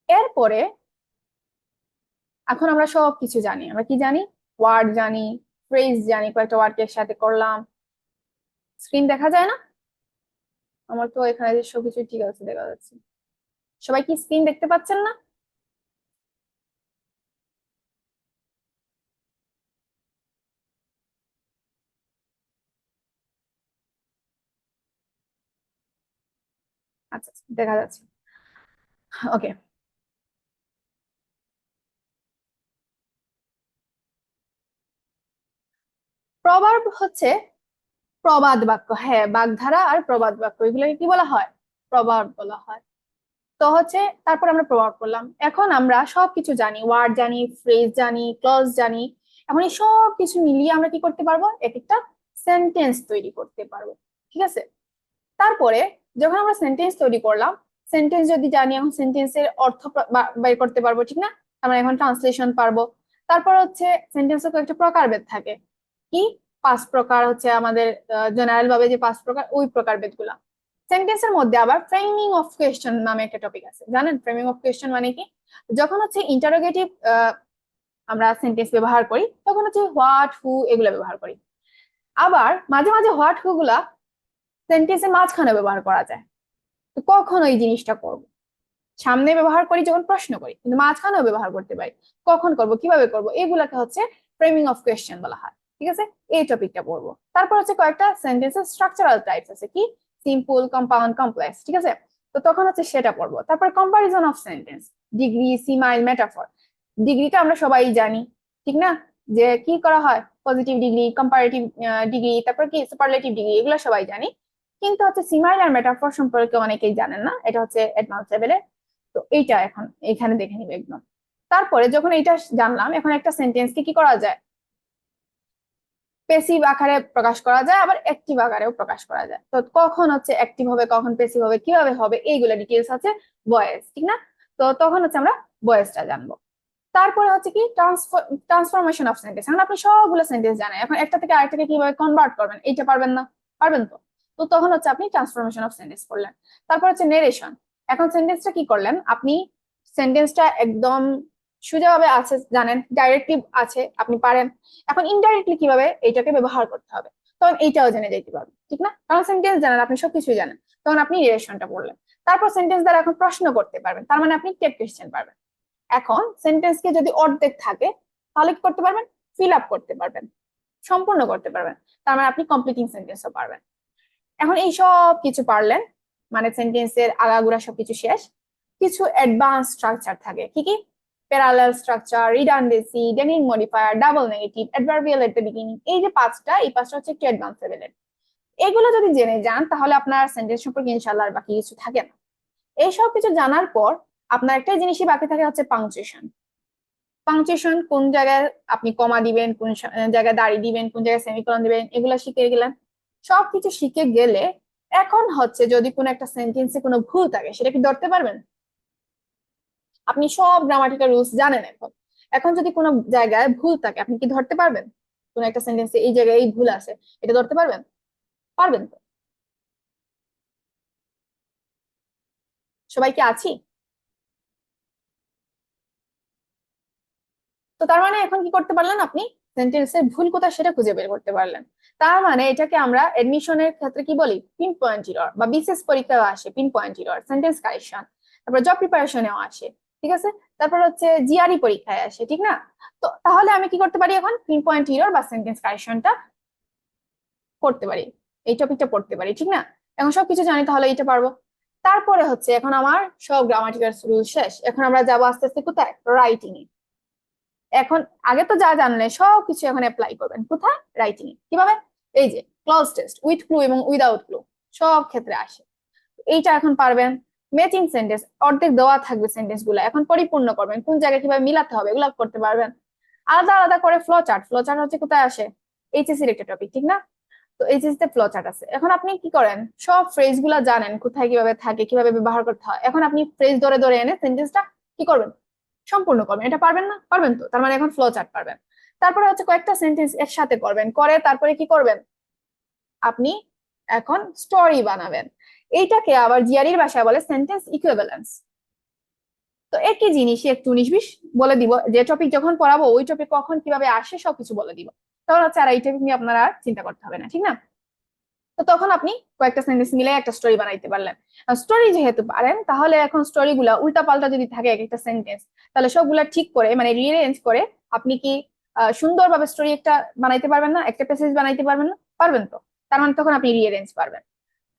এরপরে এখন আমরা সব কিছু জানি, আমরা কি জানি, ওয়ার্ড জানি, ফ্রেজ জানি, কয়েকটা ওয়ার্ডকে একসাথে করলাম। স্ক্রিন দেখা যায় না? আমার তো এখানে যে সবকিছু ঠিক আছে, দেখা যাচ্ছে। সবাই কি স্ক্রিন দেখতে পাচ্ছেন না? আচ্ছা আচ্ছা, দেখা যাচ্ছে। ওকে। প্রভাব হচ্ছে প্রবাদ বাক্য, হ্যাঁ, বাগধারা আর প্রবাদ বাক্য এগুলোকে কি বলা হয়, প্রভাব বলা হয়। তো হচ্ছে তারপর আমরা প্রভাব করলাম, এখন আমরা সবকিছু জানি, ওয়ার্ড জানি, ফ্রেজ জানি, ক্লজ জানি। এখন এই সব কিছু মিলিয়ে আমরা কি করতে পারবো, এক একটা সেন্টেন্স তৈরি করতে পারবো। ঠিক আছে, তারপরে যখন আমরা সেন্টেন্স তৈরি করলাম, সেন্টেন্স যদি জানি, এখন সেন্টেন্সের অর্থ বের করতে পারবো, ঠিক না? আমরা এখন ট্রান্সলেশন পারবো। তারপর হচ্ছে সেন্টেন্সের কয়েকটা প্রকারভেদ থাকে, কি, 5 প্রকার হচ্ছে আমাদের জেনারেল ভাবে যে 5 প্রকার, ওই প্রকারভেদ গুলা। সেন্টেন্সের মধ্যে আবার ফ্রেমিং অফ কোয়েশ্চেন নামে একটা টপিক আছে, জানেন ফ্রেমিং অফ কোয়েশ্চেন মানে কি? যখন হচ্ছে ইন্টারোগেটিভ আমরা সেন্টেন্স ব্যবহার করি, তখন হচ্ছে হোয়াট, হু এগুলো ব্যবহার করি। আবার মাঝে মাঝে হোয়াট হু গুলা সেন্টেন্সের মাঝখানে ব্যবহার করা যায়। তো কখন ওই জিনিসটা করব, সামনে ব্যবহার করি যখন প্রশ্ন করি, কিন্তু মাঝখানেও ব্যবহার করতে পারি। কখন করব, কিভাবে করব, এগুলাকে হচ্ছে ফ্রেমিং অফ কোয়েশ্চেন বলা হয়। ঠিক আছে, এই টপিকটা পড়বো। তারপর হচ্ছে কয়েকটা সেন্টেন্সের স্ট্রাকচারাল টাইপস আছে, কি, সিম্পল, কম্পাউন্ড, কমপ্লেক্স। ঠিক আছে, তো তখন হচ্ছে সেটা পড়বো। তারপর comparison of sentence, degree, simile, metaphor. ডিগ্রিটা আমরা সবাই জানি, ঠিক না, যে কি করা হয়, পজিটিভ ডিগ্রি, কম্পারেটিভ ডিগ্রি, তারপর কি সুপারলেটিভ ডিগ্রি, এগুলো সবাই জানি। কিন্তু হচ্ছে সিমাইল আর মেটাফর সম্পর্কে অনেকেই জানেন না, এটা হচ্ছে অ্যাডভান্স লেভেলের। তো এইটা এখন এখানে দেখে নিবে একদম। তারপরে যখন এটা জানলাম, এখন একটা সেন্টেন্সকে কি করা যায়, পেসিভ আকারে প্রকাশ করা যায়, আবার অ্যাক্টিভ আকারেও প্রকাশ করা যায়। তো কখন হচ্ছে অ্যাক্টিভ হবে, কখন পেসিভ হবে, কিভাবে হবে, এইগুলো ডিটেলস আছে ভয়েস, ঠিক না? তো তখন হচ্ছে আমরা ভয়েসটা জানবো। তারপরে হচ্ছে কি, ট্রান্সফরমেশন অফ সেন্টেন্স। এখন আপনি সবগুলো সেন্টেন্স জানেন, এখন একটা থেকে আরেকটাকে কিভাবে কনভার্ট করবেন, এইটা পারবেন না? পারবেন তো? তো তখন হচ্ছে আপনি ট্রান্সফরমেশন অফ সেন্টেন্স করলেন। তারপর হচ্ছে নেরেশন। এখন সেন্টেন্সটা কি করলেন আপনি, সেন্টেন্সটা একদম সোজাভাবে আছে জানেন, ডাইরেক্টলি আছে আপনি পারেন। এখন ইনডাইরেক্টলি কিভাবে এইটাকে ব্যবহার করতে হবে, তখন এইটাও জেনে যেতে পারবেন, ঠিক না? কারণ সেন্টেন্স জানেন, আপনি সবকিছু জানেন, তখন আপনি নেরেশনটা পড়লেন। তারপর সেন্টেন্স দ্বারা এখন প্রশ্ন করতে পারবেন, তার মানে আপনি টেক কোয়েশ্চেন পারবেন। এখন সেন্টেন্সকে যদি অর্ধেক থাকে, তাহলে কি করতে পারবেন, ফিল আপ করতে পারবেন, সম্পূর্ণ করতে পারবেন, তার মানে আপনি কমপ্লিটিং সেন্টেন্সও পারবেন। এখন এই সব কিছু পারলেন, মানে সেন্টেন্সের আগাগোড়া সবকিছু শেষ। কিছু অ্যাডভান্স স্ট্রাকচার থাকে, কি কি, parallel structure, redundancy, ডেনিং modifier, double negative, adverbial at the beginning, এই যে পাঁচটা, এই পাঁচটা হচ্ছে একটু অ্যাডভান্স লেভেলের। এগুলো যদি জেনে যান, তাহলে আপনার সেন্টেন্স সম্পর্কে ইনশাআল্লাহ আর বাকি কিছু থাকে না। এই সব কিছু জানার পর আপনার একটাই জিনিসই বাকি থাকে, হচ্ছে পাংচুয়েশন। পাংচুয়েশন কোন জায়গায় আপনি কমা দিবেন, কোন জায়গায় দাঁড়িয়ে দিবেন, কোন জায়গায় সেমিকোলন দিবেন, এগুলো শিখে গেলেন। সবকিছু শিখে গেলে এখন হচ্ছে যদি কোনো একটা সেন্টেন্সে কোনো ভুল থাকে, সেটা কি ধরতে পারবেন? আপনি সব গ্রামাটিক্যাল রুলস জানেন এখন। এখন যদি কোনো জায়গায় ভুল থাকে, আপনি কি ধরতে পারবেন? কোন একটা সেন্টেন্সে এই জায়গায় এই ভুল আছে, এটা ধরতে পারবেন? পারবেন তো? সবাই কি আছি? তো তার মানে এখন কি করতে পারলেন আপনি, সেন্টেন্সের ভুল কোথায় সেটা খুঁজে বের করতে পারলেন। তার মানে এটাকে আমরা এডমিশনের ক্ষেত্রে কি বলি, পিন পয়েন্ট এরর, বা বিসিএস পরীক্ষায় আসে pin point error, sentence correction. তারপর জব প্রিপারেশনেও আসে। ঠিক আছে, তারপর হচ্ছে জিআরই পরীক্ষায় আসে, ঠিক না? তো তাহলে আমি কি করতে পারি, এখন পিন পয়েন্ট এরর বা সেন্টেন্স কারেকশনটা করতে পারি, এই টপিকটা পড়তে পারি, ঠিক না? এখন সবকিছু জানি তাহলে এইটা পারবো। তারপরে হচ্ছে এখন আমার সব গ্রামাটিক্যাল রুল শেষ, এখন আমরা যাবো আস্তে আস্তে কোথায়, রাইটিং এ। এখন আগে তো যা জানলে সবকিছু এখন অ্যাপ্লাই করবেন কোথায়, রাইটিং এ। কিভাবে? এই যে ক্লজ টেস্ট, উইথ ক্লু এবং উইদাউট ক্লু সব ক্ষেত্রে আসে, এইটা এখন পারবেন। ম্যাচিং সেন্টেন্স, অর্ধেক দেওয়া থাকবে সেন্টেন্স গুলো, এখন পরিপূর্ণ করবেন, কোন জায়গায় কিভাবে মিলাতে হবে এগুলো করতে পারবেন। আলাদা আলাদা করে ফ্লো চার্ট, ফ্লো চার্ট হচ্ছে কোথায় আসে, এইচএসসির একটা টপিক, ঠিক না? তো এইচএসসি তে ফ্লো চার্ট আছে। এখন আপনি কি করেন, সব ফ্রেজ গুলা জানেন কোথায় কিভাবে থাকে, কিভাবে ব্যবহার করতে হয়, এখন আপনি ফ্রেজ ধরে ধরে এনে সেন্টেন্সটা কি করবেন, সম্পূর্ণ করবেন। এটা পারবেন না? পারবেন তো, তার মানে এখন ফ্লো চার্ট পারবেন। তারপরে হচ্ছে কয়েকটা সেন্টেন্স একসাথে করবেন, করে তারপরে কি করবেন, আপনি এখন স্টোরি বানাবেন। এইটাকে আবার জিআরইর ভাষায় বলে সেন্টেন্স ইকুইভ্যালেন্স। তো একই জিনিসই একটু 19-20 বলে দিব, যে টপিক যখন পড়াবো ওই টপিক কখন কিভাবে আসে সবকিছু বলে দিব। তখন হচ্ছে আর এই টপিক নিয়ে আপনার আর চিন্তা করতে হবে না, ঠিক না? তো তখন আপনি কয়েকটা সেন্টেন্স মিলে একটা স্টোরি বানাইতে পারলেন। স্টোরি যেহেতু পারেন, তাহলে এখন স্টোরি গুলা উল্টা পাল্টা যদি থাকে এক একটা সেন্টেন্স, তাহলে সবগুলা ঠিক করে মানে রিঅ্যারেঞ্জ করে আপনি কি সুন্দরভাবে স্টোরি একটা বানাইতে পারবেন না, একটা প্যাসেজ বানাইতে পারবেন না? পারবেন তো, তার মানে তখন আপনি রিঅ্যারেঞ্জ পারবেন।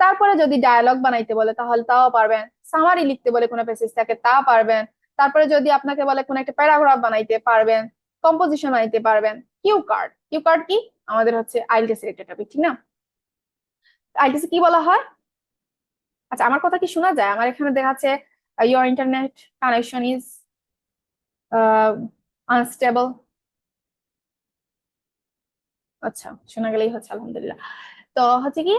তারপরে যদি ডায়ালগ বানাইতে বলে তাহলে তাও পারবেন, সামারি লিখতে বলে কোনো প্যাসেজ থাকে তা পারবেন। তারপরে যদি আপনাকে বলে কোনো একটা প্যারাগ্রাফ বানাইতে পারবেন, কম্পোজিশন বানাইতে পারবেন। কিউ কার্ড, কিউ কার্ড কি, আমাদের হচ্ছে আইএলটিএস এর একটা টপিক, ঠিক না? আইএলটিএস কি বলা হয়? আচ্ছা, আমার কথা কি শোনা যায়? আমার এখানে দেখাচ্ছে your internet connection is unstable. আচ্ছা, শোনা গেলেই হচ্ছে, আলহামদুলিল্লাহ। তো হচ্ছে কি,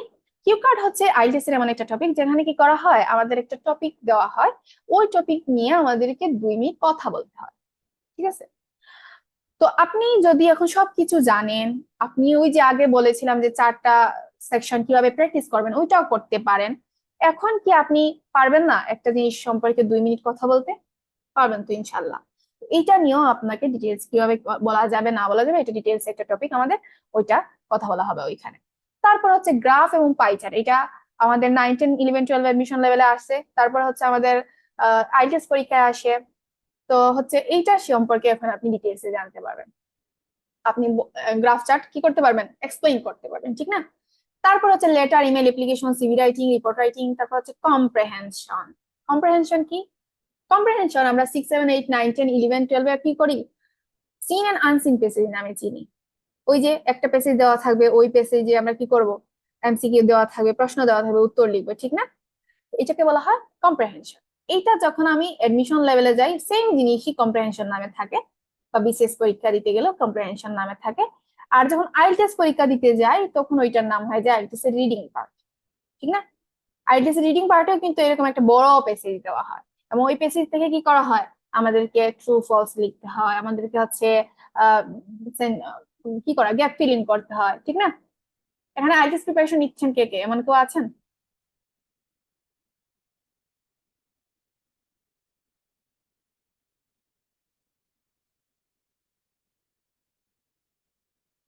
কিউ কার্ড হচ্ছে আইএলটিএস এর এমন একটা টপিক যেখানে কি করা হয়, আমাদের একটা টপিক দেওয়া হয়, ওই টপিক নিয়ে আমাদেরকে 2 মিনিট কথা বলতে হয়, ঠিক আছে? তো আপনি যদি এখন সবকিছু জানেন, আপনি ওই যে আগে বলেছিলাম যে 4টা সেকশন কিভাবে প্র্যাকটিস করবেন ওইটাও করতে পারেন, এখন কি আপনি পারবেন না একটা জিনিস সম্পর্কে 2 মিনিট কথা বলতে? পারবেন তো ইনশাল্লাহ। এইটা নিয়েও আপনাকে ডিটেলস কিভাবে বলা যাবে না বলা যাবে, এটা ডিটেলস একটা টপিক আমাদের, ওইটা কথা বলা হবে ওইখানে। তারপর হচ্ছে গ্রাফ এবং পাই চার্ট, এটা আমাদের 9, 10, 11, 12 এডমিশন লেভেলে আসছে। তারপর হচ্ছে আমাদের আইএলটিএস পরীক্ষায় আসে। তো হচ্ছে এইটা সম্পর্কে এখন আপনি ডিটেলসে জানতে পারবেন, আপনি গ্রাফ চার্ট কি করতে পারবেন, এক্সপ্লেইন করতে পারবেন, ঠিক না? তারপর হচ্ছে letter, email, application, CV writing, report writing. তারপর হচ্ছে কম্প্রেহেনশন। কম্প্রেহেনশন কি? কম্প্রিহেনশন আমরা 6, 7, 8, 9, 10, 11, 12 কি করি, সিন এন্ড আনসিন প্যাসেজ নামে চিনি। ওই যে একটা প্যাসেজ দেওয়া থাকবে, ওই প্যাসেজে আমরা কি করব, এমসিকিউ দেওয়া থাকবে, প্রশ্ন দেওয়া থাকবে, উত্তর লিখবো, ঠিক না? এটাকে বলা হয় কম্প্রিহেনশন। এইটা যখন আমি এডমিশন লেভেলে যাই সেম জিনিসই কম্প্রিহেনশন নামে থাকে, বা বিসিএস পরীক্ষা দিতে গেলেও কম্প্রিহেনশন নামে থাকে। আর যখন আইএলটিএস পরীক্ষা দিতে যাই তখন ওইটার নাম হয় যে আইএলটিএস এর রিডিং পার্ট, ঠিক না? আইএলটিএস রিডিং পার্টেও কিন্তু এরকম একটা বড় প্যাসেজ দেওয়া হয়, এবং ওই প্যাসেজ থেকে কি করা হয়, আমাদেরকে ট্রু ফলস লিখতে হয়, আমাদেরকে হচ্ছে আহ কি করা, গ্যাপ ফিল ইন করতে হয়, ঠিক না? এখানে আইএলটিএস প্রিপারেশন নিচ্ছেন কে কে, এমন কেউ আছেন?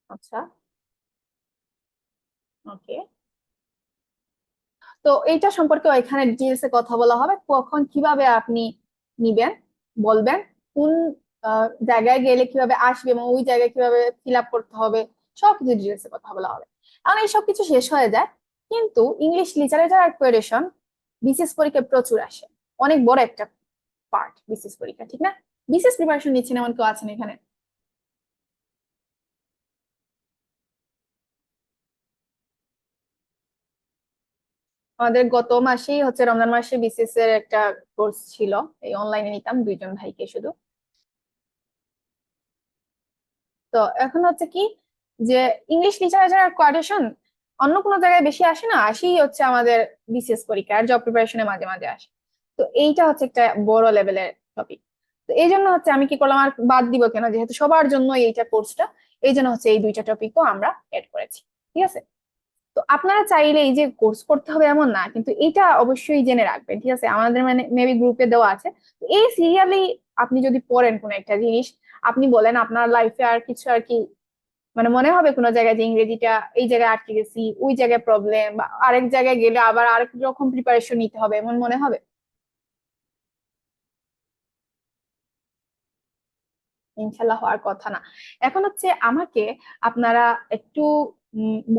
আচ্ছা, ওকে। তো এইটা সম্পর্কে এখানে ডিটেলসে কথা বলা হবে, কখন কিভাবে আপনি নিবেন, বলবেন, কোন জায়গায় গেলে কিভাবে আসবে এবং ওই জায়গায় কিভাবে ফিল আপ করতে হবে, সবকিছু ডিটেলসে কথা বলা হবে। এখন এই সব কিছু শেষ হয়ে যায়, কিন্তু ইংলিশ লিটারেচার আর কোয়েরেশন বিসিএস পরীক্ষায় প্রচুর আসে, অনেক বড় একটা পার্ট বিসিএস পরীক্ষা, ঠিক না? বিসিএস প্রিপারেশন নিচ্ছেন এমন কেউ আছেন এখানে? আমাদের গত মাসেই হচ্ছে রমজান মাসে বিসিএস এর একটা কোর্স ছিল, এই অনলাইনে নিতাম 2জন ভাইকে শুধু। তো এখন হচ্ছে কি, যে ইংলিশ লিটারেচার আর কোয়াডেশন অন্য কোনো জায়গায় বেশি আসে না, আসেই হচ্ছে আমাদের বিসিএস পরীক্ষা আর জব প্রিপারেশনে মাঝে মাঝে আসে। তো এইটা হচ্ছে একটা বড় লেভেলের টপিক। তো এই জন্য হচ্ছে আমি কি করলাম, আর বাদ দিব কেন, যেহেতু সবার জন্য এইটা কোর্সটা, এই জন্য হচ্ছে এই 2টা টপিকও আমরা এড করেছি, ঠিক আছে? তো আপনারা চাইলে এই যে কোর্স করতে হবে এমন না, কিন্তু এটা অবশ্যই জেনে রাখবেন, ঠিক আছে? আমাদের মানে মেবি গ্রুপে দেওয়া আছে। তো এই সিরিয়ালি আপনি যদি পড়েন কোন একটা জিনিস, আপনি বলেন আপনার লাইফে আর কিছু আর কি, মানে মনে হবে কোনো জায়গায় যে ইংরেজিটা এই জায়গায় আটকে গেছি, ওই জায়গায় প্রবলেম, বা আরেক জায়গায় গেলে আবার আরেক রকম প্রিপারেশন নিতে হবে, এমন মনে হবে? ইনশাল্লাহ হওয়ার কথা না। এখন হচ্ছে আমাকে আপনারা একটু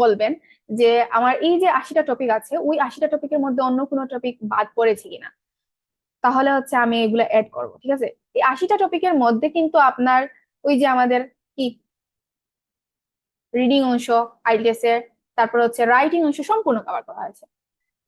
বলবেন যে আমার এই যে 80টা টপিক আছে, ওই 80টা টপিকের মধ্যে অন্য কোনো টপিক বাদ পড়েছে কিনা, তাহলে হচ্ছে আমি এগুলো অ্যাড করব, ঠিক আছে? এই 80টা টপিকের মধ্যে কিন্তু আপনার ওই যে আমাদের কি রিডিং অংশ আইএলটিএস এর, তারপর হচ্ছে রাইটিং অংশ সম্পূর্ণ কভার করা হয়েছে।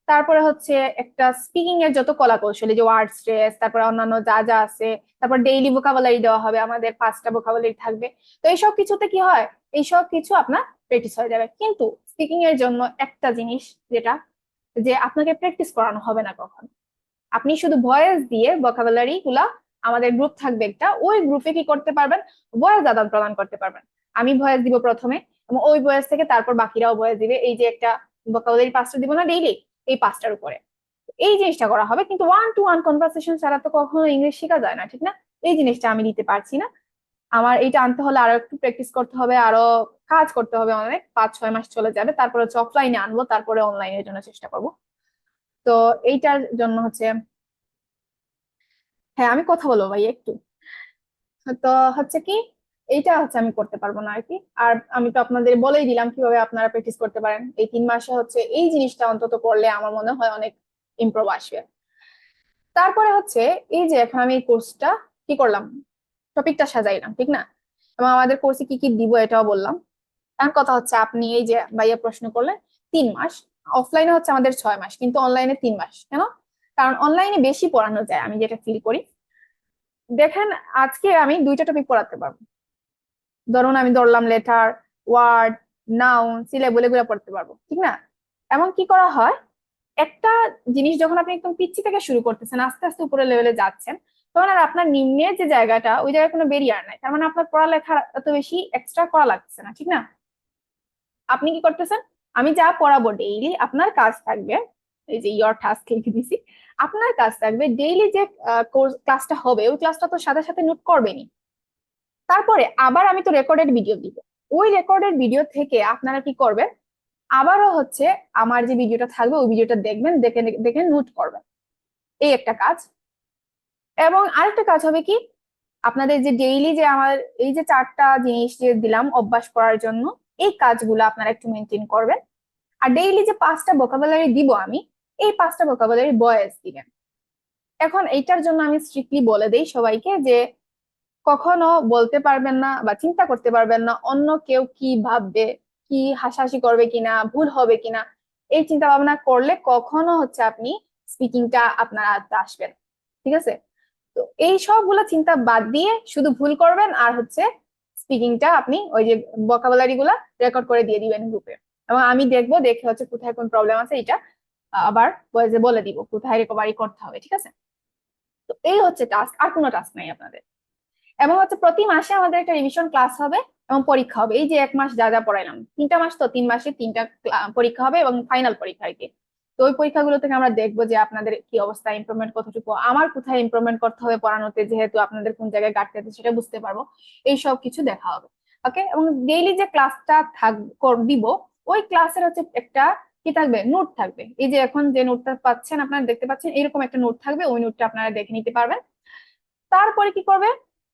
তারপরে হচ্ছে একটা স্পিকিং এর যত কলা কৌশল, এই যে ওয়ার্ড স্ট্রেস, তারপরে অন্যান্য যা যা আছে, তারপর ডেইলি ভোকাবুলারি দেওয়া হবে, আমাদের 5টা ভোকাবুলারি থাকবে। তো এইসব কিছুতে কি হয়, এইসব কিছু আপনার প্র্যাকটিস হয়ে যাবে। কিন্তু স্পিকিং এর জন্য একটা জিনিস, যেটা যে আপনাকে প্র্যাকটিস করানো হবে না কখনো। আপনি শুধু ভয়েস দিয়ে ভোকাবুলারি গুলা, আমাদের গ্রুপ থাকবে একটা, ওই গ্রুপে কি করতে পারবেন, ভয়েস আদান প্রদান করতে পারবেন। আমি ভয়েস দিব প্রথমে, এবং ওই ভয়েস থেকে তারপর বাকিরাও ভয়েস দিবে। এই যে একটা ভোকাবুলারি 5টা দিব না ডেইলি, এই 5টার উপরে এই জিনিসটা করা হবে। কিন্তু 1 to 1 কনভারসেশন ছাড়া তো কখনো ইংলিশ শেখা যায় না, ঠিক না? এই জিনিসটা আমি দিতে পারছি না। আমার এইটা আনতে হলে আরো একটু প্র্যাকটিস করতে হবে, আরো কাজ করতে হবে, অনেক 5-6 মাস চলে যাবে। তারপরে হচ্ছে অফলাইনে আনবো, তারপরে অনলাইনের জন্য চেষ্টা করব। তো এইটার জন্য হচ্ছে, হ্যাঁ আমি কথা বলবো ভাই একটু। তো হচ্ছে কি, এইটা হচ্ছে আমি করতে পারবো না আর কি। আর আমি তো আপনাদের বলেই দিলাম কিভাবে আপনারা প্র্যাকটিস করতে পারেন। এই 3 মাসে হচ্ছে এই জিনিসটা অন্তত করলে আমার মনে হয় অনেক ইমপ্রুভ আসবে। তারপরে হচ্ছে এই যে এখন আমি এই কোর্সটা কি করলাম, টপিকটা সাজাইলাম, ঠিক না? এবং আমাদের কোর্সে কি কি দিব এটাও বললাম। এখন কথা হচ্ছে, আপনি এই যে ভাইয়া প্রশ্ন করলেন 3 মাস, অফলাইনে হচ্ছে আমাদের 6 মাস, কিন্তু অনলাইনে 3 মাস কেন? কারণ অনলাইনে বেশি পড়ানো যায়, আমি যেটা ফিল করি। দেখেন, আজকে আমি 2টা টপিক পড়াতে পারবো। ধরুন আমি ধরলাম লেটার, ওয়ার্ড, নাউন, সিলেবল, এগুলো পড়তে পারবো, ঠিক না? এমন কি করা হয়, একটা জিনিস যখন আপনি একদম পিচ্ছি থেকে শুরু করতেছেন, আস্তে আস্তে উপরে লেভেলে যাচ্ছেন, তখন আর আপনার নিম্নের যে জায়গাটা, ওই জায়গায় কোনো ব্যারিয়ার নাই। তার মানে আপনার পড়ালেখা এত বেশি এক্সট্রা করা লাগছে না, ঠিক না? আপনি কি করতেছেন, আমি যা পড়াবো ডেইলি, আপনার কাজ থাকবে, এই যে ইয়র টাস্ক লিখে দিছি, আপনার কাজ থাকবে ডেইলি যে ক্লাসটা হবে, ওই ক্লাসটা তো সাথে সাথে নোট করবেনই। তারপরে আবার আমি তো রেকর্ডেড ভিডিও দিব, ওই রেকর্ডেড ভিডিও থেকে আপনারা কি করবেন, আবারও হচ্ছে আমার যে ভিডিওটা থাকবে ওই ভিডিওটা দেখবেন, দেখে দেখে নোট করবেন। এই একটা কাজ। এবং আরেকটা কাজ হবে কি, আপনাদের যে ডেইলি যে আমার এই যে 4টা জিনিস যে দিলাম অভ্যাস করার জন্য, এই কাজগুলো আপনারা একটু মেনটেন করবেন। আর ডেইলি যে 5টা ভোকাবুলারি দিব আমি, এই 5টা ভোকাবুলারি ভয়েস দিবেন। এখন এইটার জন্য আমি স্ট্রিক্টলি বলে দেই সবাইকে যে কখনো বলতে পারবেন না বা চিন্তা করতে পারবেন না অন্য কেউ কি ভাববে, কি হাসাহাসি করবে কিনা, ভুল হবে কিনা। এই চিন্তা ভাবনা করলে কখনো হচ্ছে আপনি স্পিকিংটা আপনার আয়ত্তে আসবেন, ঠিক আছে? তো এই সবগুলো চিন্তা বাদ দিয়ে শুধু ভুল করবেন, আর হচ্ছে স্পিকিংটা আপনি ওই যে ভোকাবুলারি গুলা রেকর্ড করে দিয়ে দিবেন গ্রুপে। এবং আমি দেখবো, দেখে হচ্ছে কোথায় কোন প্রবলেম আছে এটা আবার ভয়েসে বলে দিব, কোথায় রিকভারি করতে হবে, ঠিক আছে? তো এই হচ্ছে টাস্ক, আর কোনো টাস্ক নাই আপনাদের। এবং হচ্ছে প্রতি মাসে আমাদের একটা রিভিশন ক্লাস হবে এবং পরীক্ষা হবে। এই যে 1 মাস যা যা পড়াইলাম, 3টা মাস তো 3 মাসে 3টা পরীক্ষা হবে এবং ফাইনাল পরীক্ষা আর কি। তো ওই পরীক্ষাগুলো থেকে আমরা দেখবো যে আপনাদের কি অবস্থা, ইমপ্রুভমেন্ট কতটুকু, আমার কোথায় ইমপ্রুভমেন্ট করতে হবে পড়ানোতে, যেহেতু আপনাদের কোন জায়গায় ঘাটতি আছে সেটা বুঝতে পারবো। এই সব কিছু দেখা হবে। ওকে, এবং ডেইলি যে ক্লাসটা দিব, ওই ক্লাসের হচ্ছে একটা কি থাকবে, নোট থাকবে। এই যে এখন যে নোটটা পাচ্ছেন, আপনারা দেখতে পাচ্ছেন, এরকম একটা নোট থাকবে, ওই নোটটা আপনারা দেখে নিতে পারবেন। তারপরে কি করবে,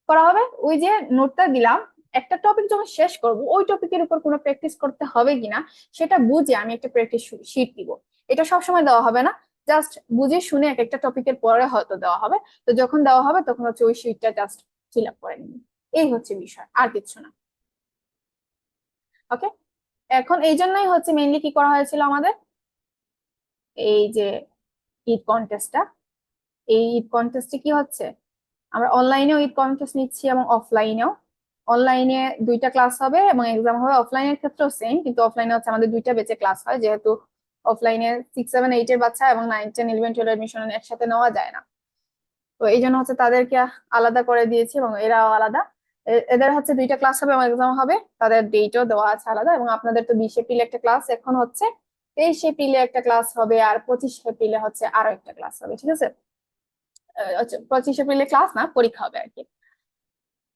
করা হবে, ওই যে নোটটা দিলাম, একটা টপিক যখন শেষ করব, ওই টপিকের উপর কোনো প্র্যাকটিস করতে হবে কিনা সেটা বুঝে আমি একটা প্র্যাকটিস শিট দিব। এটা সবসময় দেওয়া হবে না, জাস্ট বুঝে শুনে এক একটা টপিকের পরে হয়তো দেওয়া হবে। তো যখন দেওয়া হবে তখন হচ্ছে ওই শিটটা জাস্ট ফিল আপ করে নিন। এই হচ্ছে বিষয়, আর কিছু না। ওকে, এখন এই জন্যই হচ্ছে মেইনলি কি করা হয়েছিল আমাদের, এই যে ঈদ কন্টেস্টটা। এই ঈদ কন্টেস্টে কি হচ্ছে, আমরা অনলাইনেও ঈদ কন্টেস্ট নিচ্ছি এবং অফলাইনেও। অনলাইনে 2টা ক্লাস হবে এবং এক্সাম হবে। অফলাইনের ক্ষেত্রেও সেম, কিন্তু অফলাইনে হচ্ছে আমাদের 2টা বেচে ক্লাস হয়, যেহেতু অফলাইনে 6, 7, 8 এর বাচ্চা এবং 9, 10, 11, 12 এডমিশন একসাথে নেওয়া যায় না। তো এই জন্য হচ্ছে তাদেরকে আলাদা করে দিয়েছি এবং এরাও আলাদা। এদের হচ্ছে 2টা ক্লাস হবে এবং এক্সাম হবে, তাদের ডেটও দেওয়া আছে আলাদা। এবং আপনাদের তো 20 এপ্রিল একটা ক্লাস এখন হচ্ছে, 23 এপ্রিলে একটা ক্লাস হবে, আর 25 এপ্রিলে হচ্ছে আরো একটা ক্লাস হবে, ঠিক আছে? 25 এপ্রিলে ক্লাস না, পরীক্ষা হবে আর কি।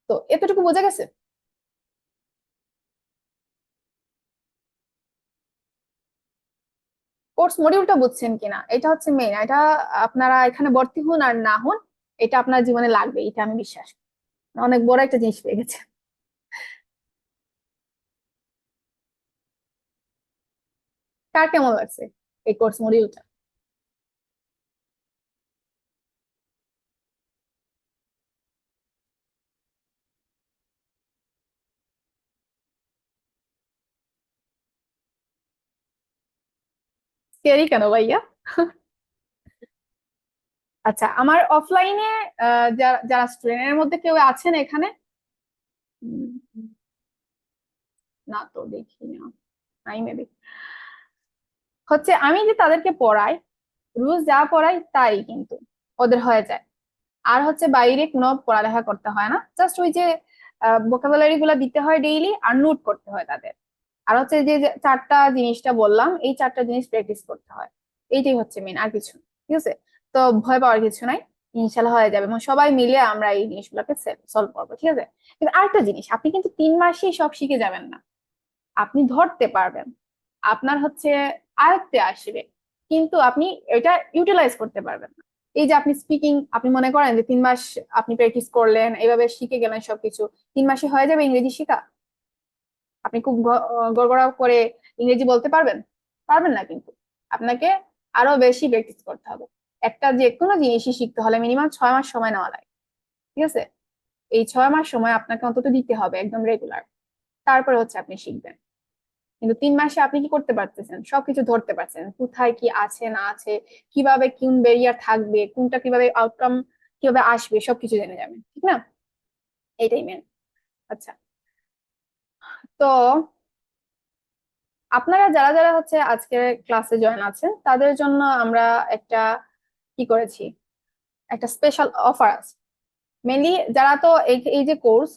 তো এতটুকু বোঝা গেছে? কোর্স মডিউলটা বুঝছেন কিনা, এটা হচ্ছে মেইন। এটা আপনারা এখানে ভর্তি হন আর না হন, এটা আপনার জীবনে লাগবে, এটা আমি বিশ্বাস করি। অনেক বড় একটা জিনিস পেয়ে গেছে। কার কেমন লাগছে এই কোর্স মডিউলটা? স্কেরি কেন ভাইয়া? আচ্ছা, আমার অফলাইনে যারা যারা স্টুডেন্টের মধ্যে কেউ আছেন এখানে? উম, না তো, দেখি না, নাই মেবি। হচ্ছে আমি যে তাদেরকে পড়াই, রুলস যা পড়াই তাই কিন্তু ওদের হয়ে যায়। আর হচ্ছে বাইরে কোনো পড়ালেখা করতে হয় না, জাস্ট ওই যে ভোকাবুলারি গুলা দিতে হয় ডেইলি, আর নোট করতে হয় তাদের। আর হচ্ছে যে চারটা জিনিসটা বললাম, এই চারটা জিনিস প্র্যাকটিস করতে হয়। এইটাই হচ্ছে মেন, আর কিছু না। ঠিক আছে? তো ভয় পাওয়ার কিছু নাই, ইনশাল্লাহ হয়ে যাবে, এবং সবাই মিলে আমরা এই জিনিসগুলোকে সলভ করবো। ঠিক আছে? কিন্তু আরেকটা জিনিস, আপনি কিন্তু 3 মাসেই সব শিখে যাবেন না। আপনি ধরতে পারবেন, আপনার হচ্ছে আয়ত্তে আসবে, কিন্তু আপনি এটা ইউটিলাইজ করতে পারবেন না। এই যে আপনি স্পিকিং, আপনি মনে করেন যে 3 মাস আপনি প্র্যাকটিস করলেন, এইভাবে শিখে গেলেন সবকিছু, 3 মাসে হয়ে যাবে ইংরেজি শেখা? আপনি খুব গড়গড়া করে ইংরেজি বলতে পারবেন? পারবেন না কিন্তু। আপনাকে আরো বেশি প্র্যাকটিস করতে হবে। একটা যে কোনো জিনিসই শিখতে হলে মিনিমাম 6 মাস সময় নেওয়া লাগে। ঠিক আছে? এই 6 মাস সময় আপনাকে অন্তত দিতে হবে একদম রেগুলার, তারপরে হচ্ছে আপনি শিখবেন। কিন্তু 3 মাসে আপনি কি করতে পারতেছেন? সবকিছু ধরতে পারছেন, কোথায় কি আছে না আছে, কিভাবে কোন ব্যারিয়ার থাকবে, কোনটা কিভাবে আউটকাম কিভাবে আসবে, সবকিছু জেনে যাবেন। ঠিক না? এটাই মেন। আচ্ছা, তো আপনারা যারা যারা হচ্ছে আজকে ক্লাসে জয়েন আছেন, তাদের জন্য আমরা একটা কি করেছি, একটা স্পেশাল অফার আছে। মেনলি যারা তো এই যে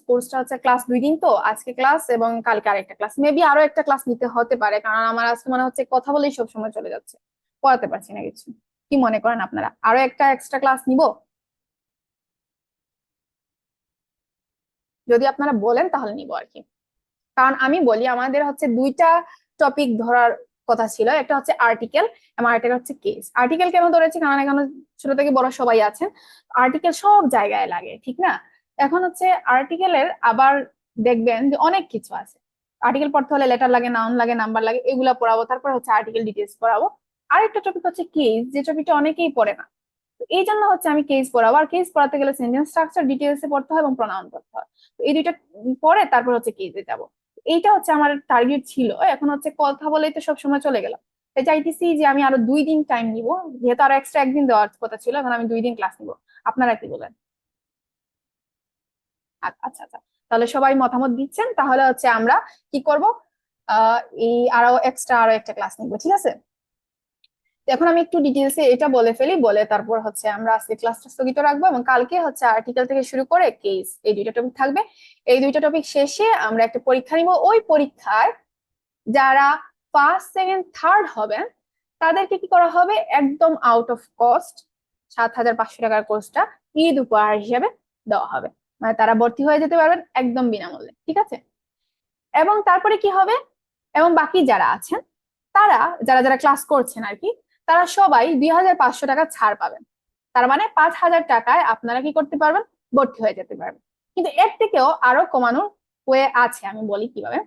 কোর্সটা হচ্ছে ক্লাস 2 দিন, তো আজকে ক্লাস এবং কালকে আরেকটা ক্লাস, মেবি আরো একটা ক্লাস নিতে হতে পারে, কারণ আমার আজকে মনে হচ্ছে কথা বলেই সব সময় চলে যাচ্ছে, পড়াতে পারছি না কিছু। কি মনে করেন আপনারা, আরো একটা এক্সট্রা ক্লাস নিব? যদি আপনারা বলেন তাহলে নিব আর কি। কারণ আমি বলি, আমাদের হচ্ছে 2টা টপিক ধরার কথা ছিল, একটা হচ্ছে আর্টিকেল এবং আরেকটা হচ্ছে কেস। আর্টিকেল কেন ধরেছি, কারণ এখানে ছোট থেকে বড় সবাই আছেন, আর্টিকেল সব জায়গায় লাগে, ঠিক না? এখন হচ্ছে আর্টিকেলের আবার দেখবেন যে অনেক কিছু আছে। আর্টিকেল পড়তে হলে লেটার লাগে, নাউন লাগে, নাম্বার লাগে, এগুলা পড়াবো, তারপর হচ্ছে আর্টিকেল ডিটেলস পড়াবো। আরেকটা টপিক হচ্ছে কেস, যে টপিকটা অনেকেই পড়ে না। তো এই জন্য হচ্ছে আমি কেস পড়াবো, আর কেস পড়াতে গেলে সেন্টেন্স স্ট্রাকচার ডিটেলসে পড়তে হয় এবং প্রনাউন করতে হয়। তো এই দুইটা পরে তারপর হচ্ছে কেসে যাবো। এইটা হচ্ছে আমার টার্গেট ছিল, এখন হচ্ছে কথা বলেই তো সবসময় চলে গেলাম। তাই চাইতেছি যে আমি আরো 2 দিন টাইম নিব, যেহেতু আরো এক্সট্রা একদিন দেওয়ার কথা ছিল, এখন আমি 2 দিন ক্লাস নিব। আপনারা কি বলেন? আচ্ছা আচ্ছা, তাহলে সবাই মতামত দিচ্ছেন, তাহলে হচ্ছে আমরা কি করব, এই আরো একটা ক্লাস নিব। ঠিক আছে? তো এখন আমি একটু ডিটেলসে এটা বলে ফেলি, বলে তারপর হচ্ছে আমরা আজকে ক্লাসটা স্থগিত রাখবো, এবং কালকে হচ্ছে আর্টিকেল থেকে শুরু করে কেস, এই 2টা টপিক থাকবে। এই 2টা টপিক শেষে আমরা একটা পরীক্ষা নিব। ওই পরীক্ষায় যারা ফার্স্ট সেকেন্ড থার্ড হবেন, তাদেরকে কি করা হবে, একদম আউট অফ কস্ট 7,500 টাকার কোর্সটা ঈদ উপহার হিসেবে দেওয়া হবে। মানে তারা ভর্তি হয়ে যেতে পারবেন একদম বিনামূল্যে। ঠিক আছে? এবং তারপরে কি হবে, এবং বাকি যারা আছেন, তারা যারা যারা ক্লাস করছেন আর কি, তারা সবাই 2,500 টাকা ছাড় পাবেন। তার মানে 5,000 টাকায় আপনারা কি করতে পারবেন, ভর্তি হয়ে যেতে পারবেন। কিন্তু এর থেকেও আরো কমানোর ওয়ে আছে, আমি বলি কিভাবে।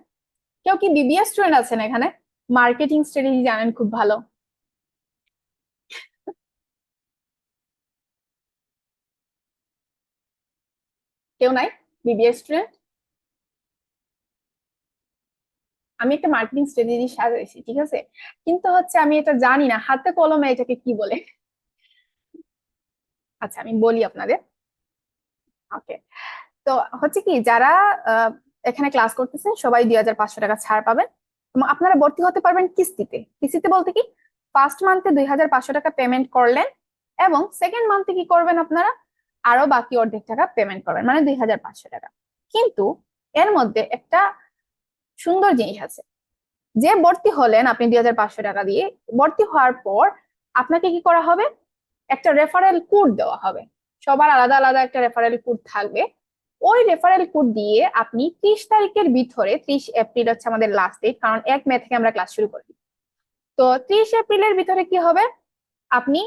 কেউ কি বিবিএ স্টুডেন্ট আছেন এখানে? মার্কেটিং স্ট্র্যাটেজি জানেন খুব ভালো? কেউ নাই বিবিএ স্টুডেন্ট? আমি একটা মার্কেটিং স্ট্র্যাটেজি সাজাইছি, ঠিক আছে, কিন্তু হচ্ছে আমি এটা জানি না হাতে কলমে এটাকে কি বলে। আচ্ছা, আমি বলি আপনাদের। ওকে, তো হচ্ছে কি, যারা আহ, এখানে ক্লাস করতেছেন সবাই 2,500 টাকা ছাড় পাবেন, এবং আপনারা ভর্তি হতে পারবেন কিস্তিতে। কিস্তিতে বলতে কি, ফার্স্ট মান্থে 2,500 টাকা পেমেন্ট করলেন, এবং সেকেন্ড মান্থে কি করবেন আপনারা, আরো বাকি অর্ধেক টাকা পেমেন্ট করবেন, মানে 2,500 টাকা। কিন্তু এর মধ্যে একটা সুন্দর জিনিস আছে, যে ভর্তি হলেন আপনি 2,500 টাকা দিয়ে, ভর্তি হওয়ার পর আপনাকে কি করা হবে, একটা রেফারেল কোড দেওয়া হবে। সবার আলাদা আলাদা একটা রেফারেল কোড থাকবে। ওই রেফারেল কোড দিয়ে আপনি 30 তারিখের ভিতরে, 30 এপ্রিল হচ্ছে আমাদের লাস্ট ডেট, কারণ 1 মে থেকে আমরা ক্লাস শুরু করি। তো 30 এপ্রিলের ভিতরে কি হবে, আপনি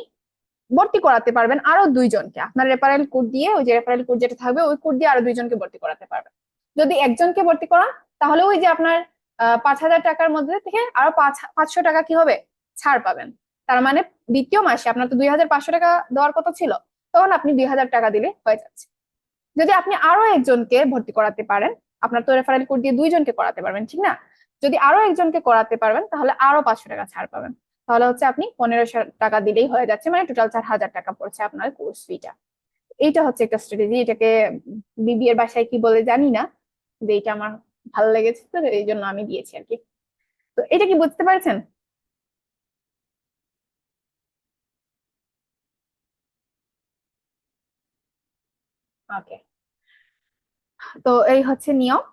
ভর্তি করাতে পারবেন আরো 2 জনকে। আপনার রেফারেল কোড দিয়ে, ওই যে রেফারেল কোড যেটা থাকবে ওই কোড দিয়ে আরো 2 জনকে ভর্তি করাতে পারবেন। যদি একজনকে ভর্তি করান তাহলে ওই যে আপনার 5,000 টাকার মধ্যে থেকে আরো 500 টাকা কি হবে, ছাড় পাবেন। তার মানে দ্বিতীয় মাসে আপনার তো 2,500 টাকা দেওয়ার কথা ছিল, তখন আপনি 2,000 টাকা দিলে হয়ে যাচ্ছে। যদি আপনি আরো একজনকে ভর্তি করাতে পারেন, আপনার তো রেফারেল কোড দিয়ে 2 জনকে করাতে পারবেন, ঠিক না? যদি আরো একজনকে করাতে পারবেন তাহলে আরো 500 টাকা ছাড় পাবেন। তাহলে হচ্ছে আপনি 1,500 টাকা দিলেই হয়ে যাচ্ছে, মানে টোটাল 4,000 টাকা পড়ছে আপনার কোর্স ফিটা। এইটা হচ্ছে একটা স্ট্র্যাটেজি। এটাকে বিবি এর বাসায় কি বলে জানি না, কিন্তু এইটা আমার ভালো লেগেছে, তো এই জন্য আমি দিয়েছি আর কি। তো এটা কি বুঝতে পারছেন? ওকে, তো এই হচ্ছে নিয়ম।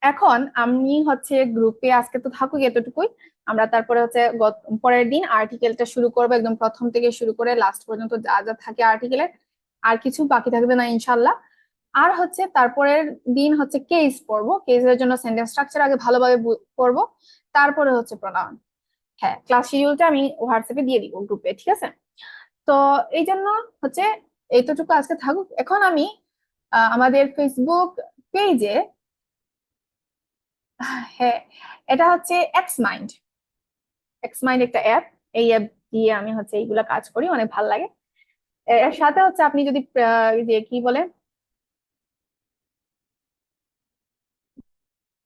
এখন আমি হচ্ছে গ্রুপে আজকে তো থাকুক এতটুকুই। আমরা তারপরে হচ্ছে পরের দিন আর্টিকেলটা শুরু করবো, একদম প্রথম থেকে শুরু করে লাস্ট পর্যন্ত যা যা থাকে আর্টিকেলের, আর কিছু বাকি থাকবে না ইনশাল্লাহ। আর হচ্ছে তারপরের দিন হচ্ছে কেস পড়বো, কেসের জন্য সেন্টেন্স স্ট্রাকচার আগে ভালোভাবে পড়বো, তারপরে হচ্ছে প্রোনাউন। হ্যাঁ, ক্লাস শিডিউলটা আমি হোয়াটসঅ্যাপে দিয়ে দিব গ্রুপে, ঠিক আছে? তো এই জন্য হচ্ছে এইতটুকু আজকে থাকুক। এখন আমি আমাদের ফেসবুক পেজে, হ্যাঁ, এটা হচ্ছে এক্স মাইন্ড। এক্স মাইন্ড একটা অ্যাপ, এই অ্যাপ দিয়ে আমি হচ্ছে এইগুলা কাজ করি, অনেক ভালো লাগে। এর সাথে হচ্ছে আপনি যদি যে কি বলে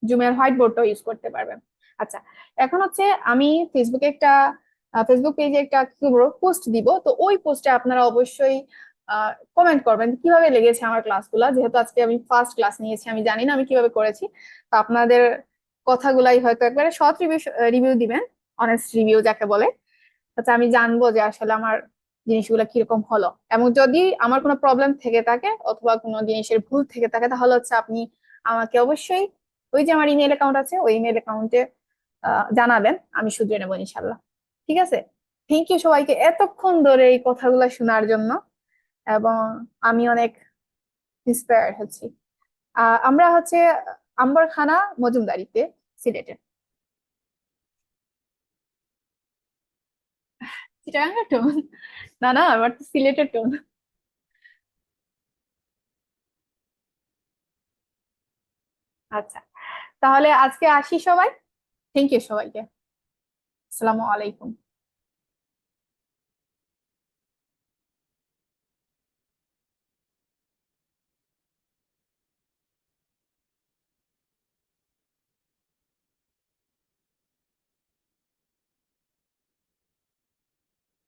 জুমের হোয়াইট বোর্ডটাও ইউজ করতে পারবেন। আচ্ছা, এখন হচ্ছে আমি ফেসবুকে একটা ফেসবুক পেজে একটা কি বলবো পোস্ট দিব, তো ওই পোস্টে আপনারা অবশ্যই কমেন্ট করবেন কিভাবে লেগেছে আমার ক্লাসগুলা। যেহেতু আজকে আমি ফার্স্ট ক্লাস নিয়েছি, আমি জানি না আমি কিভাবে করেছি, তো আপনাদের কথাগুলাই হয়তো একবারে শর্ট রিভিউ রিভিউ দিবেন, অনেস্ট রিভিউ যাকে বলে। আচ্ছা, আমি জানবো যে আসলে আমার জিনিসগুলো কিরকম হলো, এবং যদি আমার কোনো প্রবলেম থেকে থাকে অথবা কোনো জিনিসের ভুল থেকে থাকে তাহলে হচ্ছে আপনি আমাকে অবশ্যই ওই যে আমার ইমেল অ্যাকাউন্ট আছে ওই ইমেল অ্যাকাউন্টে জানাবেন, আমি শুধরে নেবো ইনশাল্লাহ। ঠিক আছে? থ্যাংক ইউ সবাইকে এতক্ষণ ধরে এই কথাগুলো শোনার জন্য, এবং আমি অনেক ইন্সপায়ার হচ্ছি। আমরা হচ্ছে আম্বরখানা মজুমদারিতে, সিলেটে। চিটাগাঙ্গের টোন? না না, আমার তো সিলেটের টোন। আচ্ছা, তাহলে আজকে আসি সবাই। থ্যাংক ইউ সবাইকে। আসসালামু আলাইকুম।